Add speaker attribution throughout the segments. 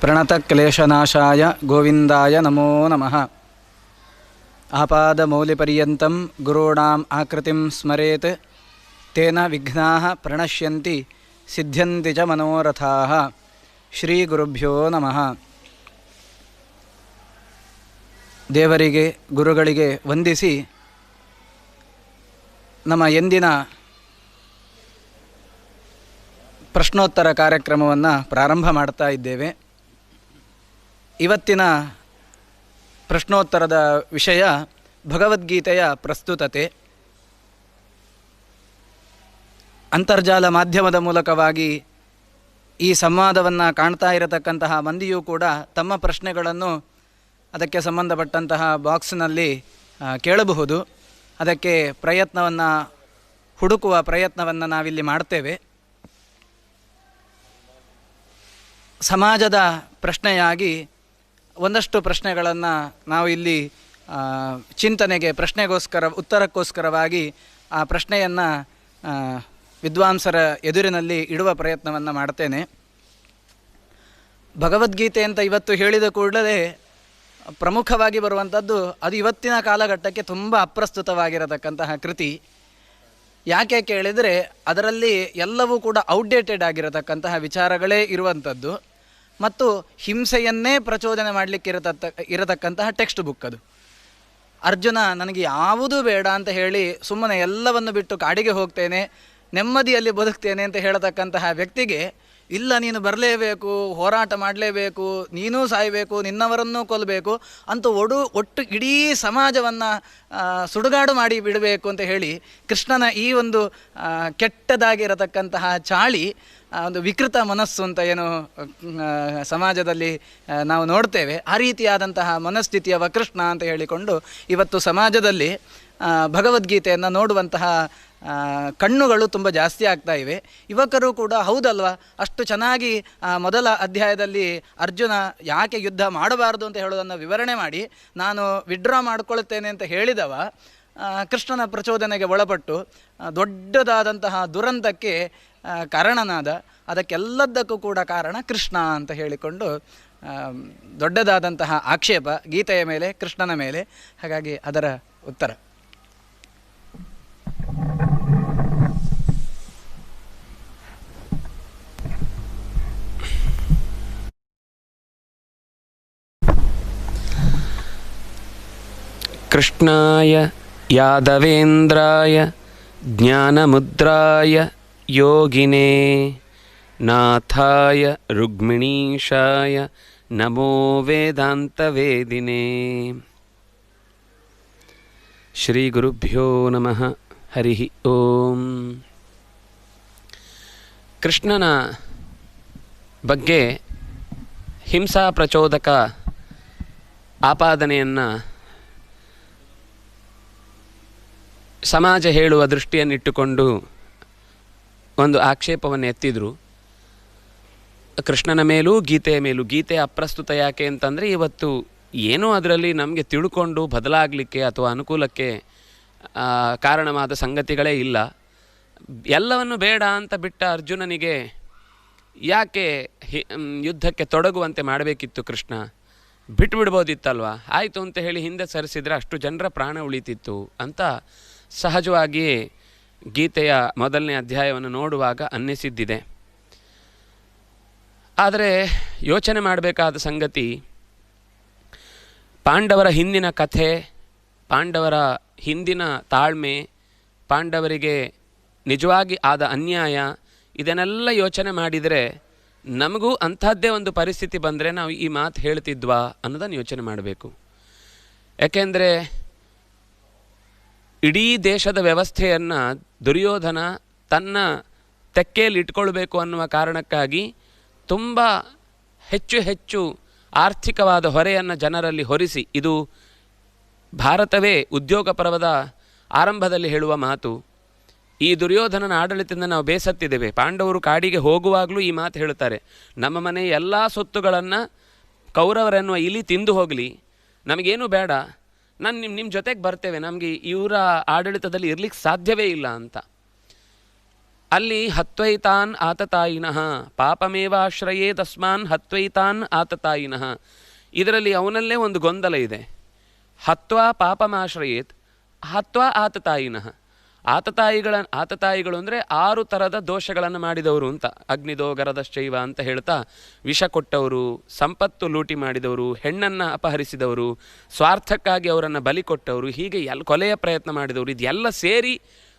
Speaker 1: ಪ್ರಣತಕ್ಲೇಶನಾಶಾಯ ಗೋವಿಂದಾಯ ನಮೋ ನಮಃ. ಆಪಾದಮೌಲಿಪರ್ಯಂತಂ ಗುರುಣಾಂ ಆಕೃತಿಂ ಸ್ಮರೇತ್ ತೇನ ವಿಘ್ನಾಃ ಪ್ರಣಶ್ಯಂತಿ ಸಿದ್ಧ್ಯಂತಿ ಚ ಮನೋರಥಾಃ. ಶ್ರೀ ಗುರುಭ್ಯೋ ನಮಃ. ದೇವರಿಗೆ ಗುರುಗಳಿಗೆ ವಂದಿಸಿ ನಮ್ಮ ಎಂದಿನ ಪ್ರಶ್ನೋತ್ತರ ಕಾರ್ಯಕ್ರಮವನ್ನು ಪ್ರಾರಂಭ ಮಾಡ್ತಾ ಇದ್ದೇವೆ. ಇವತ್ತಿನ ಪ್ರಶ್ನೋತ್ತರದ ವಿಷಯ ಭಗವದ್ಗೀತೆಯ ಪ್ರಸ್ತುತತೆ. ಅಂತರ್ಜಾಲ ಮಾಧ್ಯಮದ ಮೂಲಕವಾಗಿ ಈ ಸಂವಾದವನ್ನು ಕಾಣ್ತಾ ಇರತಕ್ಕಂತಹ ಮಂದಿಯೂ ಕೂಡ ತಮ್ಮ ಪ್ರಶ್ನೆಗಳನ್ನು ಅದಕ್ಕೆ ಸಂಬಂಧಪಟ್ಟಂತಹ ಬಾಕ್ಸ್ನಲ್ಲಿ ಕೇಳಬಹುದು. ಅದಕ್ಕೆ ಹುಡುಕುವ ಪ್ರಯತ್ನವನ್ನು ನಾವಿಲ್ಲಿ ಮಾಡ್ತೇವೆ. ಸಮಾಜದ ಪ್ರಶ್ನೆಯಾಗಿ ಒಂದಷ್ಟು ಪ್ರಶ್ನೆಗಳನ್ನು ನಾವು ಇಲ್ಲಿ ಚಿಂತನೆಗೆ ಉತ್ತರಕ್ಕೋಸ್ಕರವಾಗಿ ಆ ಪ್ರಶ್ನೆಯನ್ನು ವಿದ್ವಾಂಸರ ಎದುರಿನಲ್ಲಿ ಇಡುವ ಪ್ರಯತ್ನವನ್ನು ಮಾಡ್ತೇನೆ. ಭಗವದ್ಗೀತೆ ಅಂತ ಇವತ್ತು ಹೇಳಿದ ಕೂಡಲೇ ಪ್ರಮುಖವಾಗಿ ಬರುವಂಥದ್ದು ಅದು ಇವತ್ತಿನ ಕಾಲಘಟ್ಟಕ್ಕೆ ತುಂಬ ಅಪ್ರಸ್ತುತವಾಗಿರತಕ್ಕಂತಹ ಕೃತಿ. ಯಾಕೆ ಕೇಳಿದರೆ ಅದರಲ್ಲಿ ಎಲ್ಲವೂ ಕೂಡ ಔಟ್ಡೇಟೆಡ್ ಆಗಿರತಕ್ಕಂತಹ ವಿಚಾರಗಳೇ ಇರುವಂಥದ್ದು ಮತ್ತು ಹಿಂಸೆಯನ್ನೇ ಪ್ರಚೋದನೆ ಮಾಡಲಿಕ್ಕೆ ಇರತಕ್ಕಂತಹ ಟೆಕ್ಸ್ಟ್ ಬುಕ್ ಅದು. ಅರ್ಜುನ ನನಗೆ ಯಾವುದೂ ಬೇಡ ಅಂತ ಹೇಳಿ ಸುಮ್ಮನೆ ಎಲ್ಲವನ್ನು ಬಿಟ್ಟು ಕಾಡಿಗೆ ಹೋಗ್ತೇನೆ, ನೆಮ್ಮದಿಯಲ್ಲಿ ಬದುಕ್ತೇನೆ ಅಂತ ಹೇಳತಕ್ಕಂತಹ ವ್ಯಕ್ತಿಗೆ ಇಲ್ಲ ನೀನು ಬರಲೇಬೇಕು, ಹೋರಾಟ ಮಾಡಲೇಬೇಕು, ನೀನೂ ಸಾಯಬೇಕು, ನಿನ್ನವರನ್ನೂ ಕೊಲ್ಲಬೇಕು ಅಂತ ಒಟ್ಟು ಇಡೀ ಸಮಾಜವನ್ನು ಸುಡುಗಾಡು ಮಾಡಿ ಬಿಡಬೇಕು ಅಂತ ಹೇಳಿ ಕೃಷ್ಣನ ಈ ಒಂದು ಕೆಟ್ಟದಾಗಿರತಕ್ಕಂತಹ ಚಾಳಿ, ಒಂದು ವಿಕೃತ ಮನಸ್ಸು ಅಂತ ಏನು ಸಮಾಜದಲ್ಲಿ ನಾವು ನೋಡ್ತೇವೆ, ಆ ರೀತಿಯಾದಂತಹ ಮನಸ್ಥಿತಿಯವ ಕೃಷ್ಣ ಅಂತ ಹೇಳಿಕೊಂಡು ಇವತ್ತು ಸಮಾಜದಲ್ಲಿ ಭಗವದ್ಗೀತೆಯನ್ನು ನೋಡುವಂತಹ ಕಣ್ಣುಗಳು ತುಂಬ ಜಾಸ್ತಿ ಆಗ್ತಾ ಇವೆ. ಯುವಕರು ಕೂಡ ಹೌದಲ್ವ, ಅಷ್ಟು ಚೆನ್ನಾಗಿ ಮೊದಲ ಅಧ್ಯಾಯದಲ್ಲಿ ಅರ್ಜುನ ಯಾಕೆ ಯುದ್ಧ ಮಾಡಬಾರ್ದು ಅಂತ ಹೇಳೋದನ್ನು ವಿವರಣೆ ಮಾಡಿ ನಾನು ವಿಡ್ರಾ ಮಾಡಿಕೊಳ್ಳುತ್ತೇನೆ ಅಂತ ಹೇಳಿದವ ಕೃಷ್ಣನ ಪ್ರಚೋದನೆಗೆ ಒಳಪಟ್ಟು ದೊಡ್ಡದಾದಂತಹ ದುರಂತಕ್ಕೆ ಕಾರಣನಾದ. ಅದಕ್ಕೆಲ್ಲದಕ್ಕೂ ಕೂಡ ಕಾರಣ ಕೃಷ್ಣ ಅಂತ ಹೇಳಿಕೊಂಡು ದೊಡ್ಡದಾದಂತಹ ಆಕ್ಷೇಪ ಗೀತೆಯ ಮೇಲೆ, ಕೃಷ್ಣನ ಮೇಲೆ. ಹಾಗಾಗಿ ಅದರ ಉತ್ತರ
Speaker 2: ಕೃಷ್ಣಾಯ ಯಾದವೇಂದ್ರಾಯ ಜ್ಞಾನಮುದ್ರಾಯ ಯೋಗಿನೇ ನಾಥಾಯ ರುಕ್ಮಿಣೀಶಾಯ ನಮೋ ವೇದಾಂತವೇದಿನೇ. ಶ್ರೀ ಗುರುಭ್ಯೋ ನಮಃ. ಹರಿ ಓಂ. ಕೃಷ್ಣನ ಬಗ್ಗೆ ಹಿಂಸಾ ಪ್ರಚೋದಕ ಆಪಾದನೆಯನ್ನು ಸಮಾಜ ಹೇಳುವ ದೃಷ್ಟಿಯನ್ನಿಟ್ಟುಕೊಂಡು ಒಂದು ಆಕ್ಷೇಪವನ್ನು ಎತ್ತಿದ್ರು ಕೃಷ್ಣನ ಮೇಲೂ ಗೀತೆಯ ಮೇಲೂ. ಗೀತೆ ಅಪ್ರಸ್ತುತ ಯಾಕೆ ಅಂತಂದರೆ ಇವತ್ತು ಏನೂ ಅದರಲ್ಲಿ ನಮಗೆ ತಿಳ್ಕೊಂಡು ಬದಲಾಗಲಿಕ್ಕೆ ಅಥವಾ ಅನುಕೂಲಕ್ಕೆ ಕಾರಣವಾದ ಸಂಗತಿಗಳೇ ಇಲ್ಲ. ಎಲ್ಲವನ್ನು ಬೇಡ ಅಂತ ಬಿಟ್ಟ ಅರ್ಜುನನಿಗೆ ಯಾಕೆ ಯುದ್ಧಕ್ಕೆ ತೊಡಗುವಂತೆ ಮಾಡಬೇಕಿತ್ತು ಕೃಷ್ಣ? ಬಿಟ್ಬಿಡ್ಬೋದಿತ್ತಲ್ವ? ಆಯಿತು ಅಂತ ಹೇಳಿ ಹಿಂದೆ ಸರಿಸಿದರೆ ಅಷ್ಟು ಜನರ ಪ್ರಾಣ ಉಳಿತಿತ್ತು ಅಂತ ಸಹಜವಾಗಿಯೇ ಗೀತೆಯ ಮೊದಲನೇ ಅಧ್ಯಾಯವನ್ನು ನೋಡುವಾಗ ಅನ್ನಿಸಿದ್ದಿದೆ. ಆದರೆ ಯೋಚನೆ ಮಾಡಬೇಕಾದ ಸಂಗತಿ, ಪಾಂಡವರ ಹಿಂದಿನ ಕಥೆ, ಪಾಂಡವರ ಹಿಂದಿನ ತಾಳ್ಮೆ, ಪಾಂಡವರಿಗೆ ನಿಜವಾಗಿ ಆದ ಅನ್ಯಾಯ, ಇದನ್ನೆಲ್ಲ ಯೋಚನೆ ಮಾಡಿದರೆ ನಮಗೂ ಅಂಥದ್ದೇ ಒಂದು ಪರಿಸ್ಥಿತಿ ಬಂದರೆ ನಾವು ಈ ಮಾತು ಹೇಳ್ತಿದ್ವಾ ಅನ್ನೋದನ್ನು ಯೋಚನೆ ಮಾಡಬೇಕು. ಯಾಕೆಂದರೆ ಇಡೀ ದೇಶದ ವ್ಯವಸ್ಥೆಯನ್ನು ದುರ್ಯೋಧನ ತನ್ನ ತೆಕ್ಕೆಯಲ್ಲಿ ಇಟ್ಕೊಳ್ಬೇಕು ಅನ್ನುವ ಕಾರಣಕ್ಕಾಗಿ ತುಂಬ ಹೆಚ್ಚು ಆರ್ಥಿಕವಾದ ಹೊರೆಯನ್ನು ಜನರಲ್ಲಿ ಹೊರಿಸಿ, ಇದು ಭಾರತವೇ ಉದ್ಯೋಗ ಪರ್ವದ ಆರಂಭದಲ್ಲಿ ಹೇಳುವ ಮಾತು. ಈ ದುರ್ಯೋಧನನ ಆಡಳಿತದಿಂದ ನಾವು ಬೇಸತ್ತಿದ್ದೇವೆ. ಪಾಂಡವರು ಕಾಡಿಗೆ ಹೋಗುವಾಗಲೂ ಈ ಮಾತು ಹೇಳುತ್ತಾರೆ, ನಮ್ಮ ಮನೆ ಎಲ್ಲ ಸೊತ್ತುಗಳನ್ನು ಕೌರವರೆನ್ನುವ ಇಲಿ ತಿಂದು ಹೋಗಲಿ, ನಮಗೇನೂ ಬೇಡ, ನಿಮ್ಮ ಜೊತೆಗೆ ಬರ್ತೇವೆ, ನಮಗೆ ಇವರ ಆಡಳಿತದಲ್ಲಿ ಇರಲಿಕ್ಕೆ ಸಾಧ್ಯವೇ ಇಲ್ಲ ಅಂತ. ಅಲ್ಲಿ ಹತ್ವೈತಾನ್ ಆತತಾಯಿನಃ ಪಾಪಮೇವಾಶ್ರಯೇ ತಸ್ಮಾನ್ ಹತ್ವೈತಾನ್ ಆತತಾಯಿನಃ. ಇದರಲ್ಲಿ ಅವನಲ್ಲೇ ಒಂದು ಗೊಂದಲ ಇದೆ. ಹತ್ವಾ ಪಾಪಮಾಶ್ರಯೇತ್, ಹತ್ವಾ ಆತತಾಯಿನಃ. ಆತತಾಯಿಗಳು ಅಂದರೆ 6 ಥರದ ದೋಷಗಳನ್ನು ಮಾಡಿದವರು ಅಂತ. ಅಗ್ನಿದೋ ಗರದಶ್ಚೈವ ಅಂತ ಹೇಳ್ತಾ ವಿಷ ಕೊಟ್ಟವರು, ಸಂಪತ್ತು ಲೂಟಿ ಮಾಡಿದವರು, ಹೆಣ್ಣನ್ನು ಅಪಹರಿಸಿದವರು, ಸ್ವಾರ್ಥಕ್ಕಾಗಿ ಅವರನ್ನು ಬಲಿ ಕೊಟ್ಟವರು, ಹೀಗೆ ಕೊಲೆಯ ಪ್ರಯತ್ನ ಮಾಡಿದವರು, ಇದೆಲ್ಲ ಸೇರಿ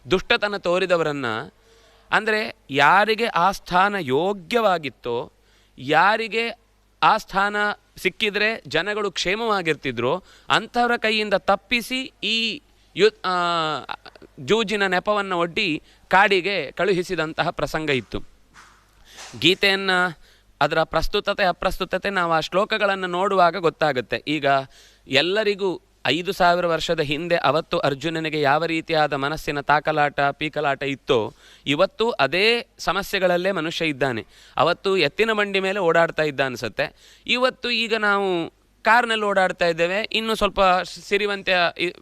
Speaker 2: ದುಷ್ಟತನ ತೋರಿದವರನ್ನು, ಅಂದರೆ ಯಾರಿಗೆ ಆ ಸ್ಥಾನ ಯೋಗ್ಯವಾಗಿತ್ತೋ, ಯಾರಿಗೆ ಆ ಸ್ಥಾನ ಸಿಕ್ಕಿದರೆ ಜನಗಳು ಕ್ಷೇಮವಾಗಿರ್ತಿದ್ರು, ಅಂಥವರ ಕೈಯಿಂದ ತಪ್ಪಿಸಿ ಈ ಜೂಜಿನ ನೆಪವನ್ನು ಒಡ್ಡಿ ಕಾಡಿಗೆ ಕಳುಹಿಸಿದಂತಹ ಪ್ರಸಂಗ ಇತ್ತು. ಗೀತೆಯನ್ನು ಅದರ ಪ್ರಸ್ತುತತೆ ಅಪ್ರಸ್ತುತತೆ ನಾವು ಆ ಶ್ಲೋಕಗಳನ್ನು ನೋಡುವಾಗ ಗೊತ್ತಾಗುತ್ತೆ. ಈಗ ಎಲ್ಲರಿಗೂ 5000 ವರ್ಷದ ಹಿಂದೆ ಅವತ್ತು ಅರ್ಜುನನಿಗೆ ಯಾವ ರೀತಿಯಾದ ಮನಸ್ಸಿನ ತಾಕಲಾಟ ಪೀಕಲಾಟ ಇತ್ತೋ, ಇವತ್ತು ಅದೇ ಸಮಸ್ಯೆಗಳಲ್ಲೇ ಮನುಷ್ಯ ಇದ್ದಾನೆ. ಅವತ್ತು ಎತ್ತಿನ ಬಂಡಿ ಮೇಲೆ ಓಡಾಡ್ತಾ ಇದ್ದ ಅನಿಸುತ್ತೆ, ಇವತ್ತು ಈಗ ನಾವು ಕಾರ್ನಲ್ಲಿ ಓಡಾಡ್ತಾ ಇದ್ದೇವೆ. ಇನ್ನು ಸ್ವಲ್ಪ ಸಿರಿವಂತ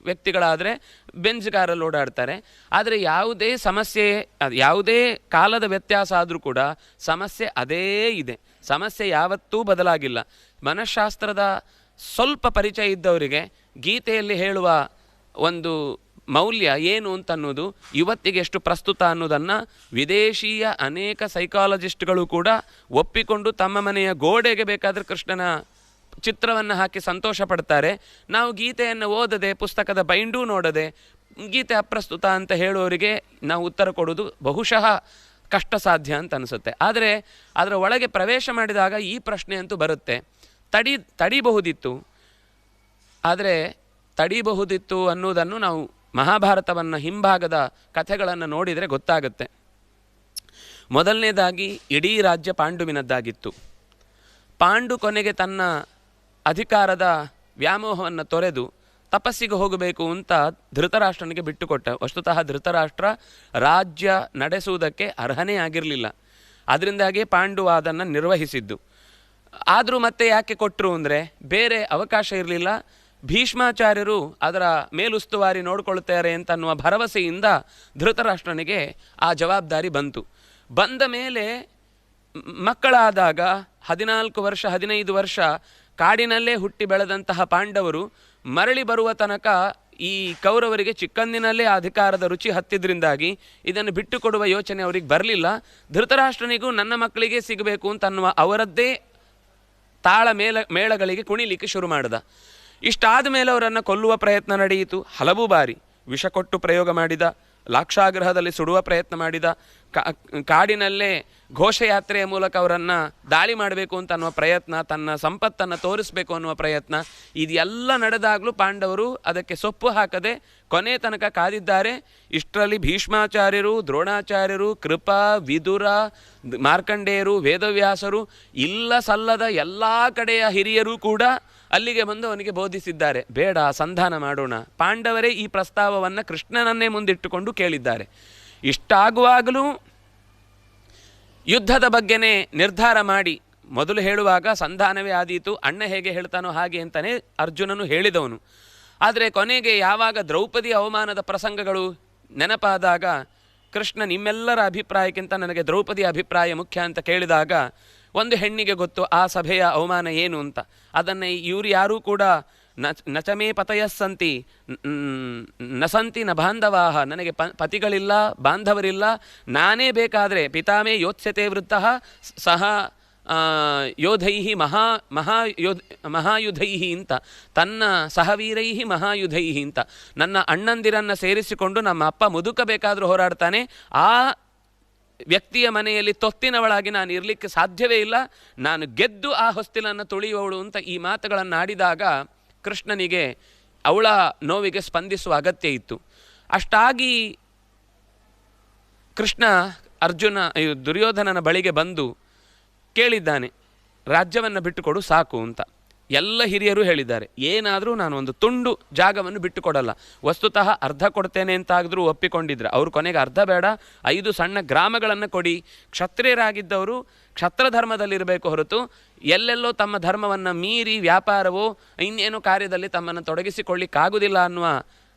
Speaker 2: ವ್ಯಕ್ತಿಗಳಾದರೆ ಬೆಂಜ್ ಕಾರಲ್ಲಿ ಓಡಾಡ್ತಾರೆ. ಆದರೆ ಯಾವುದೇ ಸಮಸ್ಯೆ, ಯಾವುದೇ ಕಾಲದ ವ್ಯತ್ಯಾಸ ಆದರೂ ಕೂಡ ಸಮಸ್ಯೆ ಅದೇ ಇದೆ. ಸಮಸ್ಯೆ ಯಾವತ್ತೂ ಬದಲಾಗಿಲ್ಲ. ಮನಃಶಾಸ್ತ್ರದ ಸ್ವಲ್ಪ ಪರಿಚಯ ಇದ್ದವರಿಗೆ ಗೀತೆಯಲ್ಲಿ ಹೇಳುವ ಒಂದು ಮೌಲ್ಯ ಏನು ಅಂತನ್ನೋದು ಇವತ್ತಿಗೆ ಎಷ್ಟು ಪ್ರಸ್ತುತ ಅನ್ನೋದನ್ನು ವಿದೇಶೀಯ ಅನೇಕ ಸೈಕಾಲಜಿಸ್ಟ್ಗಳು ಕೂಡ ಒಪ್ಪಿಕೊಂಡು ತಮ್ಮ ಮನೆಯ ಗೋಡೆಗೆ ಬೇಕಾದರೆ ಕೃಷ್ಣನ ಚಿತ್ರವನ್ನು ಹಾಕಿ ಸಂತೋಷ ಪಡ್ತಾರೆ. ನಾವು ಗೀತೆಯನ್ನು ಓದದೆ, ಪುಸ್ತಕದ ಬೈಂಡೂ ನೋಡದೆ ಗೀತೆ ಅಪ್ರಸ್ತುತ ಅಂತ ಹೇಳುವವರಿಗೆ ನಾವು ಉತ್ತರ ಕೊಡೋದು ಬಹುಶಃ ಕಷ್ಟ ಸಾಧ್ಯ ಅಂತ ಅನಿಸುತ್ತೆ. ಆದರೆ ಅದರ ಒಳಗೆ ಪ್ರವೇಶ ಮಾಡಿದಾಗ ಈ ಪ್ರಶ್ನೆ ಅಂತೂ ಬರುತ್ತೆ. ತಡಿಬಹುದಿತ್ತು, ಆದರೆ ತಡಿಬಹುದಿತ್ತು ಅನ್ನೋದನ್ನು ನಾವು ಮಹಾಭಾರತವನ್ನು ಹಿಂಭಾಗದ ಕಥೆಗಳನ್ನು ನೋಡಿದರೆ ಗೊತ್ತಾಗುತ್ತೆ. ಮೊದಲನೇದಾಗಿ ಇಡೀ ರಾಜ್ಯ ಪಾಂಡುವಿನದ್ದಾಗಿತ್ತು. ಪಾಂಡು ಕೊನೆಗೆ ತನ್ನ ಅಧಿಕಾರದ ವ್ಯಾಮೋಹವನ್ನು ತೊರೆದು ತಪಸ್ಸಿಗೆ ಹೋಗಬೇಕು ಅಂತ ಧೃತರಾಷ್ಟ್ರನಿಗೆ ಬಿಟ್ಟುಕೊಟ್ಟ. ವಸ್ತುತಃ ಧೃತರಾಷ್ಟ್ರ ರಾಜ್ಯ ನಡೆಸುವುದಕ್ಕೆ ಅರ್ಹನೇ ಆಗಿರಲಿಲ್ಲ. ಅದರಿಂದಾಗಿ ಪಾಂಡು ಅದನ್ನು ನಿರ್ವಹಿಸಿದ್ದು. ಆದರೂ ಮತ್ತೆ ಯಾಕೆ ಕೊಟ್ಟರು ಅಂದರೆ ಬೇರೆ ಅವಕಾಶ ಇರಲಿಲ್ಲ. ಭೀಷ್ಮಾಚಾರ್ಯರು ಅದರ ಮೇಲುಸ್ತುವಾರಿ ನೋಡಿಕೊಳ್ತಾರೆ ಅಂತನ್ನುವ ಭರವಸೆಯಿಂದ ಧೃತರಾಷ್ಟ್ರನಿಗೆ ಆ ಜವಾಬ್ದಾರಿ ಬಂತು. ಬಂದ ಮೇಲೆ ಮಕ್ಕಳಾದಾಗ 14 ವರ್ಷ 15 ವರ್ಷ ಕಾಡಿನಲ್ಲೇ ಹುಟ್ಟಿ ಬೆಳೆದಂತಹ ಪಾಂಡವರು ಮರಳಿ ಬರುವ ತನಕ ಈ ಕೌರವರಿಗೆ ಚಿಕ್ಕಂದಿನಲ್ಲೇ ಅಧಿಕಾರದ ರುಚಿ ಹತ್ತಿದ್ರಿಂದಾಗಿ ಇದನ್ನು ಬಿಟ್ಟುಕೊಡುವ ಯೋಚನೆ ಅವರಿಗೆ ಬರಲಿಲ್ಲ. ಧೃತರಾಷ್ಟ್ರನಿಗೂ ನನ್ನ ಮಕ್ಕಳಿಗೆ ಸಿಗಬೇಕು ಅಂತನ್ನುವ ಅವರದ್ದೇ ತಾಳ ಮೇಳಗಳಿಗೆ ಕುಣಿಲಿಕ್ಕೆ ಶುರು ಮಾಡಿದ. ಇಷ್ಟಾದ ಮೇಲೆ ಅವರನ್ನು ಕೊಲ್ಲುವ ಪ್ರಯತ್ನ ನಡೆಯಿತು. ಹಲವು ಬಾರಿ ವಿಷ ಕೊಟ್ಟು ಪ್ರಯೋಗ ಮಾಡಿದ, ಲಾಕ್ಷಾಗ್ರಹದಲ್ಲಿ ಸುಡುವ ಪ್ರಯತ್ನ ಮಾಡಿದ, ಕಾಡಿನಲ್ಲೇ ಘೋಷಯಾತ್ರೆಯ ಮೂಲಕ ಅವರನ್ನು ದಾಳಿ ಮಾಡಬೇಕು ಅಂತ ಅನ್ನುವ ಪ್ರಯತ್ನ, ತನ್ನ ಸಂಪತ್ತನ್ನು ತೋರಿಸಬೇಕು ಅನ್ನುವ ಪ್ರಯತ್ನ, ಇದೆಲ್ಲ ನಡೆದಾಗಲೂ ಪಾಂಡವರು ಅದಕ್ಕೆ ಸೊಪ್ಪು ಹಾಕದೆ ಕೊನೆ ತನಕ ಕಾದಿದ್ದಾರೆ. ಇಷ್ಟರಲ್ಲಿ ಭೀಷ್ಮಾಚಾರ್ಯರು, ದ್ರೋಣಾಚಾರ್ಯರು, ಕೃಪ, ವಿದುರ, ಮಾರ್ಕಂಡೇಯರು, ವೇದವ್ಯಾಸರು, ಇಲ್ಲ ಸಲ್ಲದ ಎಲ್ಲ ಕಡೆಯ ಹಿರಿಯರು ಕೂಡ ಅಲ್ಲಿಗೆ ಬಂದು ಅವನಿಗೆ ಬೋಧಿಸಿದ್ದಾರೆ. ಬೇಡ, ಸಂಧಾನ ಮಾಡೋಣ. ಪಾಂಡವರೇ ಈ ಪ್ರಸ್ತಾವವನ್ನು ಕೃಷ್ಣನನ್ನೇ ಮುಂದಿಟ್ಟುಕೊಂಡು ಕೇಳಿದ್ದಾರೆ. ಇಷ್ಟಾಗುವಾಗಲೂ ಯುದ್ಧದ ಬಗ್ಗೆನೇ ನಿರ್ಧಾರ ಮಾಡಿ ಮೊದಲು ಹೇಳುವಾಗ ಸಂಧಾನವೇ ಆದೀತು, ಅಣ್ಣ ಹೇಗೆ ಹೇಳ್ತಾನೋ ಹಾಗೆ ಅಂತಲೇ ಅರ್ಜುನನು ಹೇಳಿದವನು. ಆದರೆ ಕೊನೆಗೆ ಯಾವಾಗ ದ್ರೌಪದಿ ಅವಮಾನದ ಪ್ರಸಂಗಗಳು ನೆನಪಾದಾಗ ಕೃಷ್ಣ ನಿಮ್ಮೆಲ್ಲರ ಅಭಿಪ್ರಾಯಕ್ಕಿಂತ ನನಗೆ ದ್ರೌಪದಿಯ ಅಭಿಪ್ರಾಯ ಮುಖ್ಯ ಅಂತ ಕೇಳಿದಾಗ ಒಂದು ಹೆಣ್ಣಿಗೆ ಗೊತ್ತು ಆ ಸಭೆಯ ಅವಮಾನ ಏನು ಅಂತ. ಅದನ್ನು ಇವರು ಯಾರೂ ಕೂಡ ನಚಮೇ ಪತಯಸ್ಸಂತಿ ನಸಂತಿ ನ ಬಾಂಧವಾಹ, ನನಗೆ ಪತಿಗಳಿಲ್ಲ, ಬಾಂಧವರಿಲ್ಲ, ನಾನೇ ಬೇಕಾದರೆ ಪಿತಾಮೇ ಯೋತ್ಸ್ಯತೆ ವೃತ್ತಃ ಸಹ ಯೋಧೈ ಮಹಾಯುಧೈ ಅಂತ, ತನ್ನ ಸಹವೀರೈ ಮಹಾಯುಧೈ ಅಂತ, ನನ್ನ ಅಣ್ಣಂದಿರನ್ನು ಸೇರಿಸಿಕೊಂಡು ನಮ್ಮ ಅಪ್ಪ ಮುದುಕ ಬೇಕಾದರೂ ಹೋರಾಡ್ತಾನೆ, ಆ ವ್ಯಕ್ತಿಯ ಮನೆಯಲ್ಲಿ ತೊತ್ತಿನವಳಾಗಿ ನಾನು ಇರಲಿಕ್ಕೆ ಸಾಧ್ಯವೇ ಇಲ್ಲ, ನಾನು ಗೆದ್ದು ಆ ಹೊಸ್ತಿಲನ್ನು ತುಳಿಯುವವಳು ಅಂತ ಈ ಮಾತುಗಳನ್ನು ಆಡಿದಾಗ ಕೃಷ್ಣನಿಗೆ ಅವಳ ನೋವಿಗೆ ಸ್ಪಂದಿಸುವ ಅಗತ್ಯ ಇತ್ತು. ಅಷ್ಟಾಗಿ ಕೃಷ್ಣ ದುರ್ಯೋಧನನ ಬಳಿಗೆ ಬಂದು ಕೇಳಿದ್ದಾನೆ, ರಾಜ್ಯವನ್ನು ಬಿಟ್ಟುಕೊಡು ಸಾಕು ಅಂತ. ಎಲ್ಲ ಹಿರಿಯರು ಹೇಳಿದ್ದಾರೆ, ಏನಾದರೂ ನಾನು ಒಂದು ತುಂಡು ಜಾಗವನ್ನು ಬಿಟ್ಟುಕೊಡಲ್ಲ. ವಸ್ತುತಃ ಅರ್ಧ ಕೊಡ್ತೇನೆ ಅಂತಾದರೂ ಒಪ್ಪಿಕೊಂಡಿದ್ರೆ ಅವರು ಕೊನೆಗೆ ಅರ್ಧ ಬೇಡ 5 ಸಣ್ಣ ಗ್ರಾಮಗಳನ್ನು ಕೊಡಿ. ಕ್ಷತ್ರಿಯರಾಗಿದ್ದವರು ಕ್ಷತ್ರಧರ್ಮದಲ್ಲಿರಬೇಕು ಹೊರತು ಎಲ್ಲೆಲ್ಲೋ ತಮ್ಮ ಧರ್ಮವನ್ನು ಮೀರಿ ವ್ಯಾಪಾರವೋ ಇನ್ನೇನೋ ಕಾರ್ಯದಲ್ಲಿ ತಮ್ಮನ್ನು ತೊಡಗಿಸಿಕೊಳ್ಳಿಕ್ಕಾಗುವುದಿಲ್ಲ ಅನ್ನುವ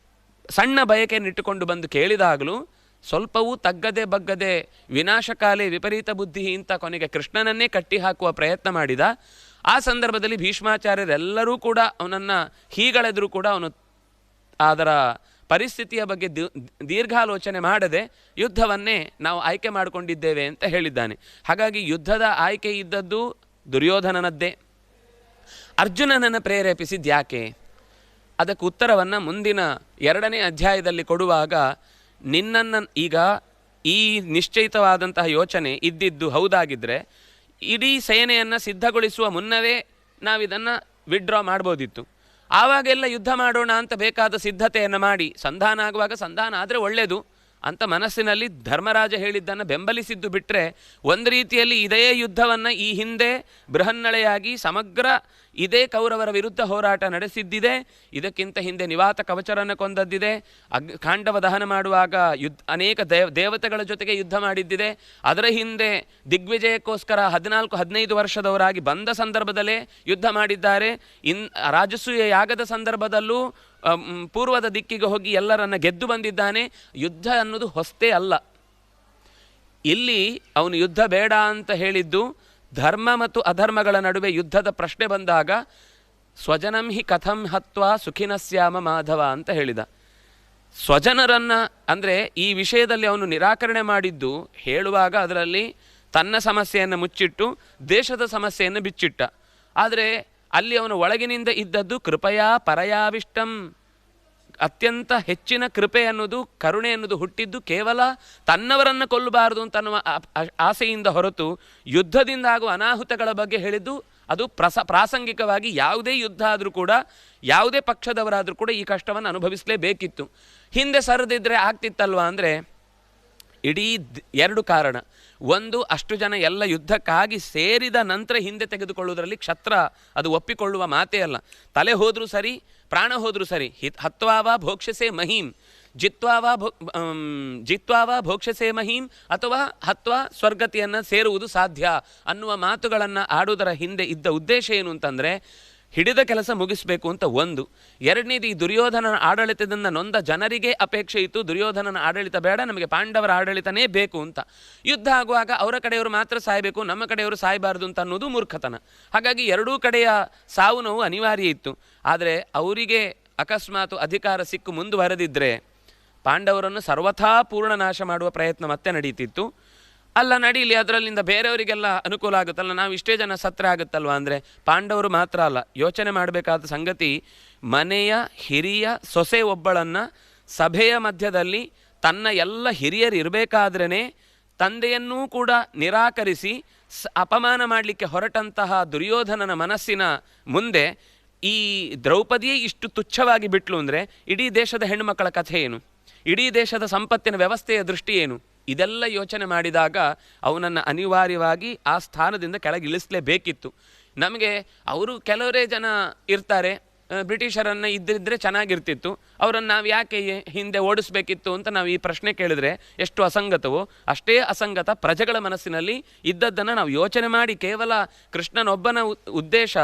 Speaker 2: ಸಣ್ಣ ಬಯಕೆಯನ್ನಿಟ್ಟುಕೊಂಡು ಬಂದು ಕೇಳಿದಾಗಲೂ ಸ್ವಲ್ಪವೂ ತಗ್ಗದೆ ಬಗ್ಗದೆ ವಿನಾಶಕಾಲೆ ವಿಪರೀತ ಬುದ್ಧಿ ಅಂತ ಕೊನೆಗೆ ಕೃಷ್ಣನನ್ನೇ ಕಟ್ಟಿ ಹಾಕುವ ಪ್ರಯತ್ನ ಮಾಡಿದ. ಆ ಸಂದರ್ಭದಲ್ಲಿ ಭೀಷ್ಮಾಚಾರ್ಯರೆಲ್ಲರೂ ಕೂಡ ಅವನನ್ನು ಹೀಗಳೆದರೂ ಕೂಡ ಅವನು ಅದರ ಪರಿಸ್ಥಿತಿಯ ಬಗ್ಗೆ ದೀರ್ಘಾಲೋಚನೆ ಮಾಡದೆ ಯುದ್ಧವನ್ನೇ ನಾವು ಆಯ್ಕೆ ಮಾಡಿಕೊಂಡಿದ್ದೇವೆ ಅಂತ ಹೇಳಿದ್ದಾನೆ. ಹಾಗಾಗಿ ಯುದ್ಧದ ಆಯ್ಕೆ ಇದ್ದದ್ದು ದುರ್ಯೋಧನನದ್ದೇ. ಅರ್ಜುನನನ್ನು ಪ್ರೇರೇಪಿಸಿದ್ದು ಯಾಕೆ? ಅದಕ್ಕೆ ಉತ್ತರವನ್ನು ಮುಂದಿನ 2ನೇ ಅಧ್ಯಾಯದಲ್ಲಿ ಕೊಡುವಾಗ, ನಿನ್ನನ್ನು ಈಗ ಈ ನಿಶ್ಚಯಿತವಾದಂತಹ ಯೋಚನೆ ಇದ್ದಿದ್ದು ಹೌದಾಗಿದ್ದರೆ ಇಡೀ ಸೇನೆಯನ್ನು ಸಿದ್ಧಗೊಳಿಸುವ ಮುನ್ನವೇ ನಾವಿದನ್ನು ವಿಡ್ರಾ ಮಾಡ್ಬೋದಿತ್ತು. ಆವಾಗೆಲ್ಲ ಯುದ್ಧ ಮಾಡೋಣ ಅಂತ ಬೇಕಾದ ಸಿದ್ಧತೆಯನ್ನು ಮಾಡಿ ಸಂಧಾನ ಆಗುವಾಗ ಸಂಧಾನ ಆದರೆ ಒಳ್ಳೆಯದು ಅಂತ ಮನಸ್ಸಿನಲ್ಲಿ ಧರ್ಮರಾಜ ಹೇಳಿದ್ದನ್ನು ಬೆಂಬಲಿಸಿದ್ದು ಬಿಟ್ಟರೆ, ಒಂದು ರೀತಿಯಲ್ಲಿ ಇದೇ ಯುದ್ಧವನ್ನು ಈ ಹಿಂದೆ ಬೃಹನ್ನಳೆಯಾಗಿ ಸಮಗ್ರ ಇದೇ ಕೌರವರ ವಿರುದ್ಧ ಹೋರಾಟ ನಡೆಸಿದ್ದಿದೆ. ಇದಕ್ಕಿಂತ ಹಿಂದೆ ನಿವಾತ ಕವಚರನ್ನು ಕೊಂದದ್ದಿದೆ. ಖಾಂಡವ ದಹನ ಮಾಡುವಾಗ ಅನೇಕ ದೇವತೆಗಳ ಜೊತೆಗೆ ಯುದ್ಧ ಮಾಡಿದ್ದಿದೆ. ಅದರ ಹಿಂದೆ ದಿಗ್ವಿಜಯಕ್ಕೋಸ್ಕರ 14-15 ವರ್ಷದವರಾಗಿ ಬಂದ ಸಂದರ್ಭದಲ್ಲೇ ಯುದ್ಧ ಮಾಡಿದ್ದಾರೆ. ರಾಜಸೂಯ ಯಾಗದ ಸಂದರ್ಭದಲ್ಲೂ ಪೂರ್ವದ ದಿಕ್ಕಿಗೆ ಹೋಗಿ ಎಲ್ಲರನ್ನ ಗೆದ್ದು ಬಂದಿದ್ದಾನೆ. ಯುದ್ಧ ಅನ್ನೋದು ಹೊಸ್ತೇ ಅಲ್ಲ. ಇಲ್ಲಿ ಅವನು ಯುದ್ಧ ಬೇಡ ಅಂತ ಹೇಳಿದ್ದು ಧರ್ಮ ಮತ್ತು ಅಧರ್ಮಗಳ ನಡುವೆ ಯುದ್ಧದ ಪ್ರಶ್ನೆ ಬಂದಾಗ ಸ್ವಜನಂ ಹಿ ಕಥಂ ಹತ್ವಾ ಸುಖಿನಸ್ಯಾಮ ಮಾಧವ ಅಂತ ಹೇಳಿದ. ಸ್ವಜನರನ್ನು ಅಂದರೆ ಈ ವಿಷಯದಲ್ಲಿ ಅವನು ನಿರಾಕರಣೆ ಮಾಡಿದ್ದು ಹೇಳುವಾಗ ಅದರಲ್ಲಿ ತನ್ನ ಸಮಸ್ಯೆಯನ್ನು ಮುಚ್ಚಿಟ್ಟು ದೇಶದ ಸಮಸ್ಯೆಯನ್ನು ಬಿಚ್ಚಿಟ್ಟ. ಆದರೆ ಅಲ್ಲಿ ಅವನ ಒಳಗಿನಿಂದ ಇದ್ದದ್ದು ಕೃಪಯಾ ಪರಯಾವಿಷ್ಟಂ, ಅತ್ಯಂತ ಹೆಚ್ಚಿನ ಕೃಪೆ ಅನ್ನೋದು ಕರುಣೆ ಅನ್ನೋದು ಹುಟ್ಟಿದ್ದು ಕೇವಲ ತನ್ನವರನ್ನು ಕೊಲ್ಲಬಾರದು ಅಂತನ್ನುವ ಆಸೆಯಿಂದ ಹೊರತು ಯುದ್ಧದಿಂದ ಆಗುವ ಅನಾಹುತಗಳ ಬಗ್ಗೆ ಹೇಳಿದ್ದು ಅದು ಪ್ರಾಸಂಗಿಕವಾಗಿ ಯಾವುದೇ ಯುದ್ಧ ಆದರೂ ಕೂಡ ಯಾವುದೇ ಪಕ್ಷದವರಾದರೂ ಕೂಡ ಈ ಕಷ್ಟವನ್ನು ಅನುಭವಿಸಲೇಬೇಕಿತ್ತು. ಹಿಂದೆ ಸರಿದಿದ್ದರೆ ಆಗ್ತಿತ್ತಲ್ವ ಅಂದರೆ ಇಡೀ 2 ಕಾರಣ. ಒಂದು, ಅಷ್ಟು ಜನ ಎಲ್ಲ ಯುದ್ಧಕ್ಕಾಗಿ ಸೇರಿದ ನಂತರ ಹಿಂದೆ ತೆಗೆದುಕೊಳ್ಳುವುದರಲ್ಲಿ ಕ್ಷತ್ರ ಅದು ಒಪ್ಪಿಕೊಳ್ಳುವ ಮಾತೇ ಅಲ್ಲ. ತಲೆ ಹೋದರೂ ಸರಿ, ಪ್ರಾಣ ಹೋದರೂ ಸರಿ. ಹತ್ವಾವ ಭೋಕ್ಷಸೆ ಮಹೀಂ, ಜಿತ್ವಾವ ಭೋಕ್ಷಸೆ ಮಹೀಂ ಅಥವಾ ಹತ್ವಾ ಸ್ವರ್ಗತಿಯನ್ನು ಸೇರುವುದು ಸಾಧ್ಯ ಅನ್ನುವ ಮಾತುಗಳನ್ನು ಆಡುವುದರ ಹಿಂದೆ ಇದ್ದ ಉದ್ದೇಶ ಏನು ಅಂತಂದರೆ ಹಿಡಿದ ಕೆಲಸ ಮುಗಿಸಬೇಕು ಅಂತ ಒಂದು. ಎರಡನೇದು, ಈ ದುರ್ಯೋಧನನ ಆಡಳಿತದಿಂದ ನೊಂದ ಜನರಿಗೆ ಅಪೇಕ್ಷೆ ಇತ್ತು, ದುರ್ಯೋಧನನ ಆಡಳಿತ ಬೇಡ, ನಮಗೆ ಪಾಂಡವರ ಆಡಳಿತನೇ ಬೇಕು ಅಂತ. ಯುದ್ಧ ಆಗುವಾಗ ಅವರ ಕಡೆಯವರು ಮಾತ್ರ ಸಾಯಬೇಕು, ನಮ್ಮ ಕಡೆಯವರು ಸಾಯಬಾರ್ದು ಅಂತ ಅನ್ನೋದು ಮೂರ್ಖತನ. ಹಾಗಾಗಿ ಎರಡೂ ಕಡೆಯ ಸಾವು ನೋವು ಅನಿವಾರ್ಯ ಇತ್ತು. ಆದರೆ ಅವರಿಗೆ ಅಕಸ್ಮಾತ್ ಅಧಿಕಾರ ಸಿಕ್ಕು ಮುಂದುವರೆದಿದ್ದರೆ ಪಾಂಡವರನ್ನು ಸರ್ವಥಾ ಪೂರ್ಣ ನಾಶ ಮಾಡುವ ಪ್ರಯತ್ನ ಮತ್ತೆ ನಡೀತಿತ್ತು. ಅಲ್ಲ ನಡೀಲಿ, ಅದರಲ್ಲಿಂದ ಬೇರೆಯವರಿಗೆಲ್ಲ ಅನುಕೂಲ ಆಗುತ್ತಲ್ಲ, ನಾವು ಇಷ್ಟೇ ಜನ ಸತ್ರ ಆಗುತ್ತಲ್ವ ಅಂದರೆ ಪಾಂಡವರು ಮಾತ್ರ ಅಲ್ಲ. ಯೋಚನೆ ಮಾಡಬೇಕಾದ ಸಂಗತಿ, ಮನೆಯ ಹಿರಿಯ ಸೊಸೆ ಒಬ್ಬಳನ್ನು ಸಭೆಯ ಮಧ್ಯದಲ್ಲಿ ತನ್ನ ಎಲ್ಲ ಹಿರಿಯರು ಇರಬೇಕಾದ್ರೇ ತಂದೆಯನ್ನೂ ಕೂಡ ನಿರಾಕರಿಸಿ ಅಪಮಾನ ಮಾಡಲಿಕ್ಕೆ ಹೊರಟಂತಹ ದುರ್ಯೋಧನನ ಮನಸ್ಸಿನ ಮುಂದೆ ಈ ದ್ರೌಪದಿಯೇ ಇಷ್ಟು ತುಚ್ಛವಾಗಿ ಬಿಟ್ಲು ಅಂದರೆ ಇಡೀ ದೇಶದ ಹೆಣ್ಣುಮಕ್ಕಳ ಕಥೆ ಏನು, ಇಡೀ ದೇಶದ ಸಂಪತ್ತಿನ ವ್ಯವಸ್ಥೆಯ ದೃಷ್ಟಿ ಏನು? ಇದೆಲ್ಲ ಯೋಚನೆ ಮಾಡಿದಾಗ ಅವನನ್ನು ಅನಿವಾರ್ಯವಾಗಿ ಆ ಸ್ಥಾನದಿಂದ ಕೆಳಗಿಳಿಸಲೇಬೇಕಿತ್ತು. ನಮಗೆ ಅವರು ಕೆಲವರೇ ಜನ ಇರ್ತಾರೆ, ಬ್ರಿಟಿಷರನ್ನು ಇದ್ದಿದ್ದರೆ ಚೆನ್ನಾಗಿರ್ತಿತ್ತು, ಅವರನ್ನು ನಾವು ಯಾಕೆ ಹಿಂದೆ ಓಡಿಸ್ಬೇಕಿತ್ತು ಅಂತ ನಾವು ಈ ಪ್ರಶ್ನೆ ಕೇಳಿದ್ರೆ ಎಷ್ಟು ಅಸಂಗತವೋ ಅಷ್ಟೇ ಅಸಂಗತ ಪ್ರಜೆಗಳ ಮನಸ್ಸಿನಲ್ಲಿ ಇದ್ದದ್ದನ್ನು ನಾವು ಯೋಚನೆ ಮಾಡಿ ಕೇವಲ ಕೃಷ್ಣನೊಬ್ಬನ ಉದ್ದೇಶ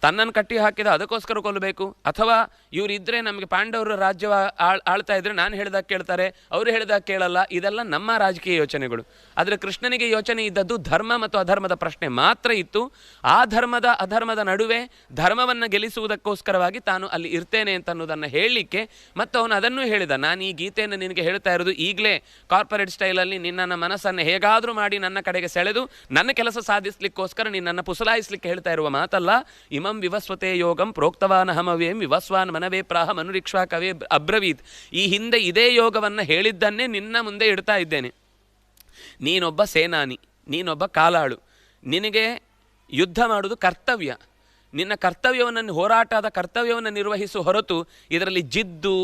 Speaker 2: ತನ್ನನ್ನು ಕಟ್ಟಿ ಹಾಕಿದ ಅದಕ್ಕೋಸ್ಕರ ಕೊಲ್ಲಬೇಕು, ಅಥವಾ ಇವರಿದ್ದರೆ ನಮಗೆ ಪಾಂಡವರು ರಾಜ್ಯ ಆಳ್ತಾ ಇದ್ದರೆ ನಾನು ಹೇಳಿದಾಗ ಕೇಳ್ತಾರೆ, ಅವರು ಹೇಳಿದಾಗ ಕೇಳಲ್ಲ, ಇದೆಲ್ಲ ನಮ್ಮ ರಾಜಕೀಯ ಯೋಚನೆಗಳು. ಆದರೆ ಕೃಷ್ಣನಿಗೆ ಯೋಚನೆ ಇದ್ದದ್ದು ಧರ್ಮ ಮತ್ತು ಅಧರ್ಮದ ಪ್ರಶ್ನೆ ಮಾತ್ರ ಇತ್ತು. ಆ ಧರ್ಮದ ಅಧರ್ಮದ ನಡುವೆ ಧರ್ಮವನ್ನು ಗೆಲ್ಲಿಸುವುದಕ್ಕೋಸ್ಕರವಾಗಿ ತಾನು ಅಲ್ಲಿ ಇರ್ತೇನೆ ಅಂತ ಅನ್ನೋದನ್ನು ಹೇಳಲಿಕ್ಕೆ, ಮತ್ತು ಅವನು ಅದನ್ನೂ ಹೇಳಿದ, ನಾನು ಈ ಗೀತೆಯನ್ನು ನಿನಗೆ ಹೇಳ್ತಾ ಇರೋದು ಈಗಲೇ ಕಾರ್ಪೊರೇಟ್ ಸ್ಟೈಲಲ್ಲಿ ನಿನ್ನನ್ನು ಮನಸ್ಸನ್ನು ಹೇಗಾದರೂ ಮಾಡಿ ನನ್ನ ಕಡೆಗೆ ಸೆಳೆದು ನನ್ನ ಕೆಲಸ ಸಾಧಿಸಲಿಕ್ಕೋಸ್ಕರ ನಿನ್ನನ್ನು ಪುಸಲಾಯಿಸಲಿಕ್ಕೆ ಹೇಳ್ತಾ ಇರುವ ಮಾತಲ್ಲ. ಇಮಂ ವಿವಸ್ವತೆ ಯೋಗಂ ಪ್ರೋಕ್ತವಾನಹಮವೇಂ ವಿವಸ್ವಾನ್ ಮನವೇ ಪ್ರಾಹ ಮನುರಿಕ್ಷಾ ಕವೇ ಅಬ್ರವೀತ್. ಈ ಹಿಂದೆ ಇದೇ ಯೋಗವನ್ನು ಹೇಳಿದ್ದನ್ನೇ ನಿನ್ನ ಮುಂದೆ ಇಡ್ತಾ ಇದ್ದೇನೆ. ನೀನೊಬ್ಬ ಸೇನಾನಿ, ನೀನೊಬ್ಬ ಕಾಲಾಳು, ನಿನಗೆ ಯುದ್ಧ ಮಾಡುವುದು ಕರ್ತವ್ಯ. ನಿನ್ನ ಕರ್ತವ್ಯವನ್ನು, ಹೋರಾಟದ ಕರ್ತವ್ಯವನ್ನು ನಿರ್ವಹಿಸುವ ಹೊರತು ಇದರಲ್ಲಿ ಜಿದ್ದು,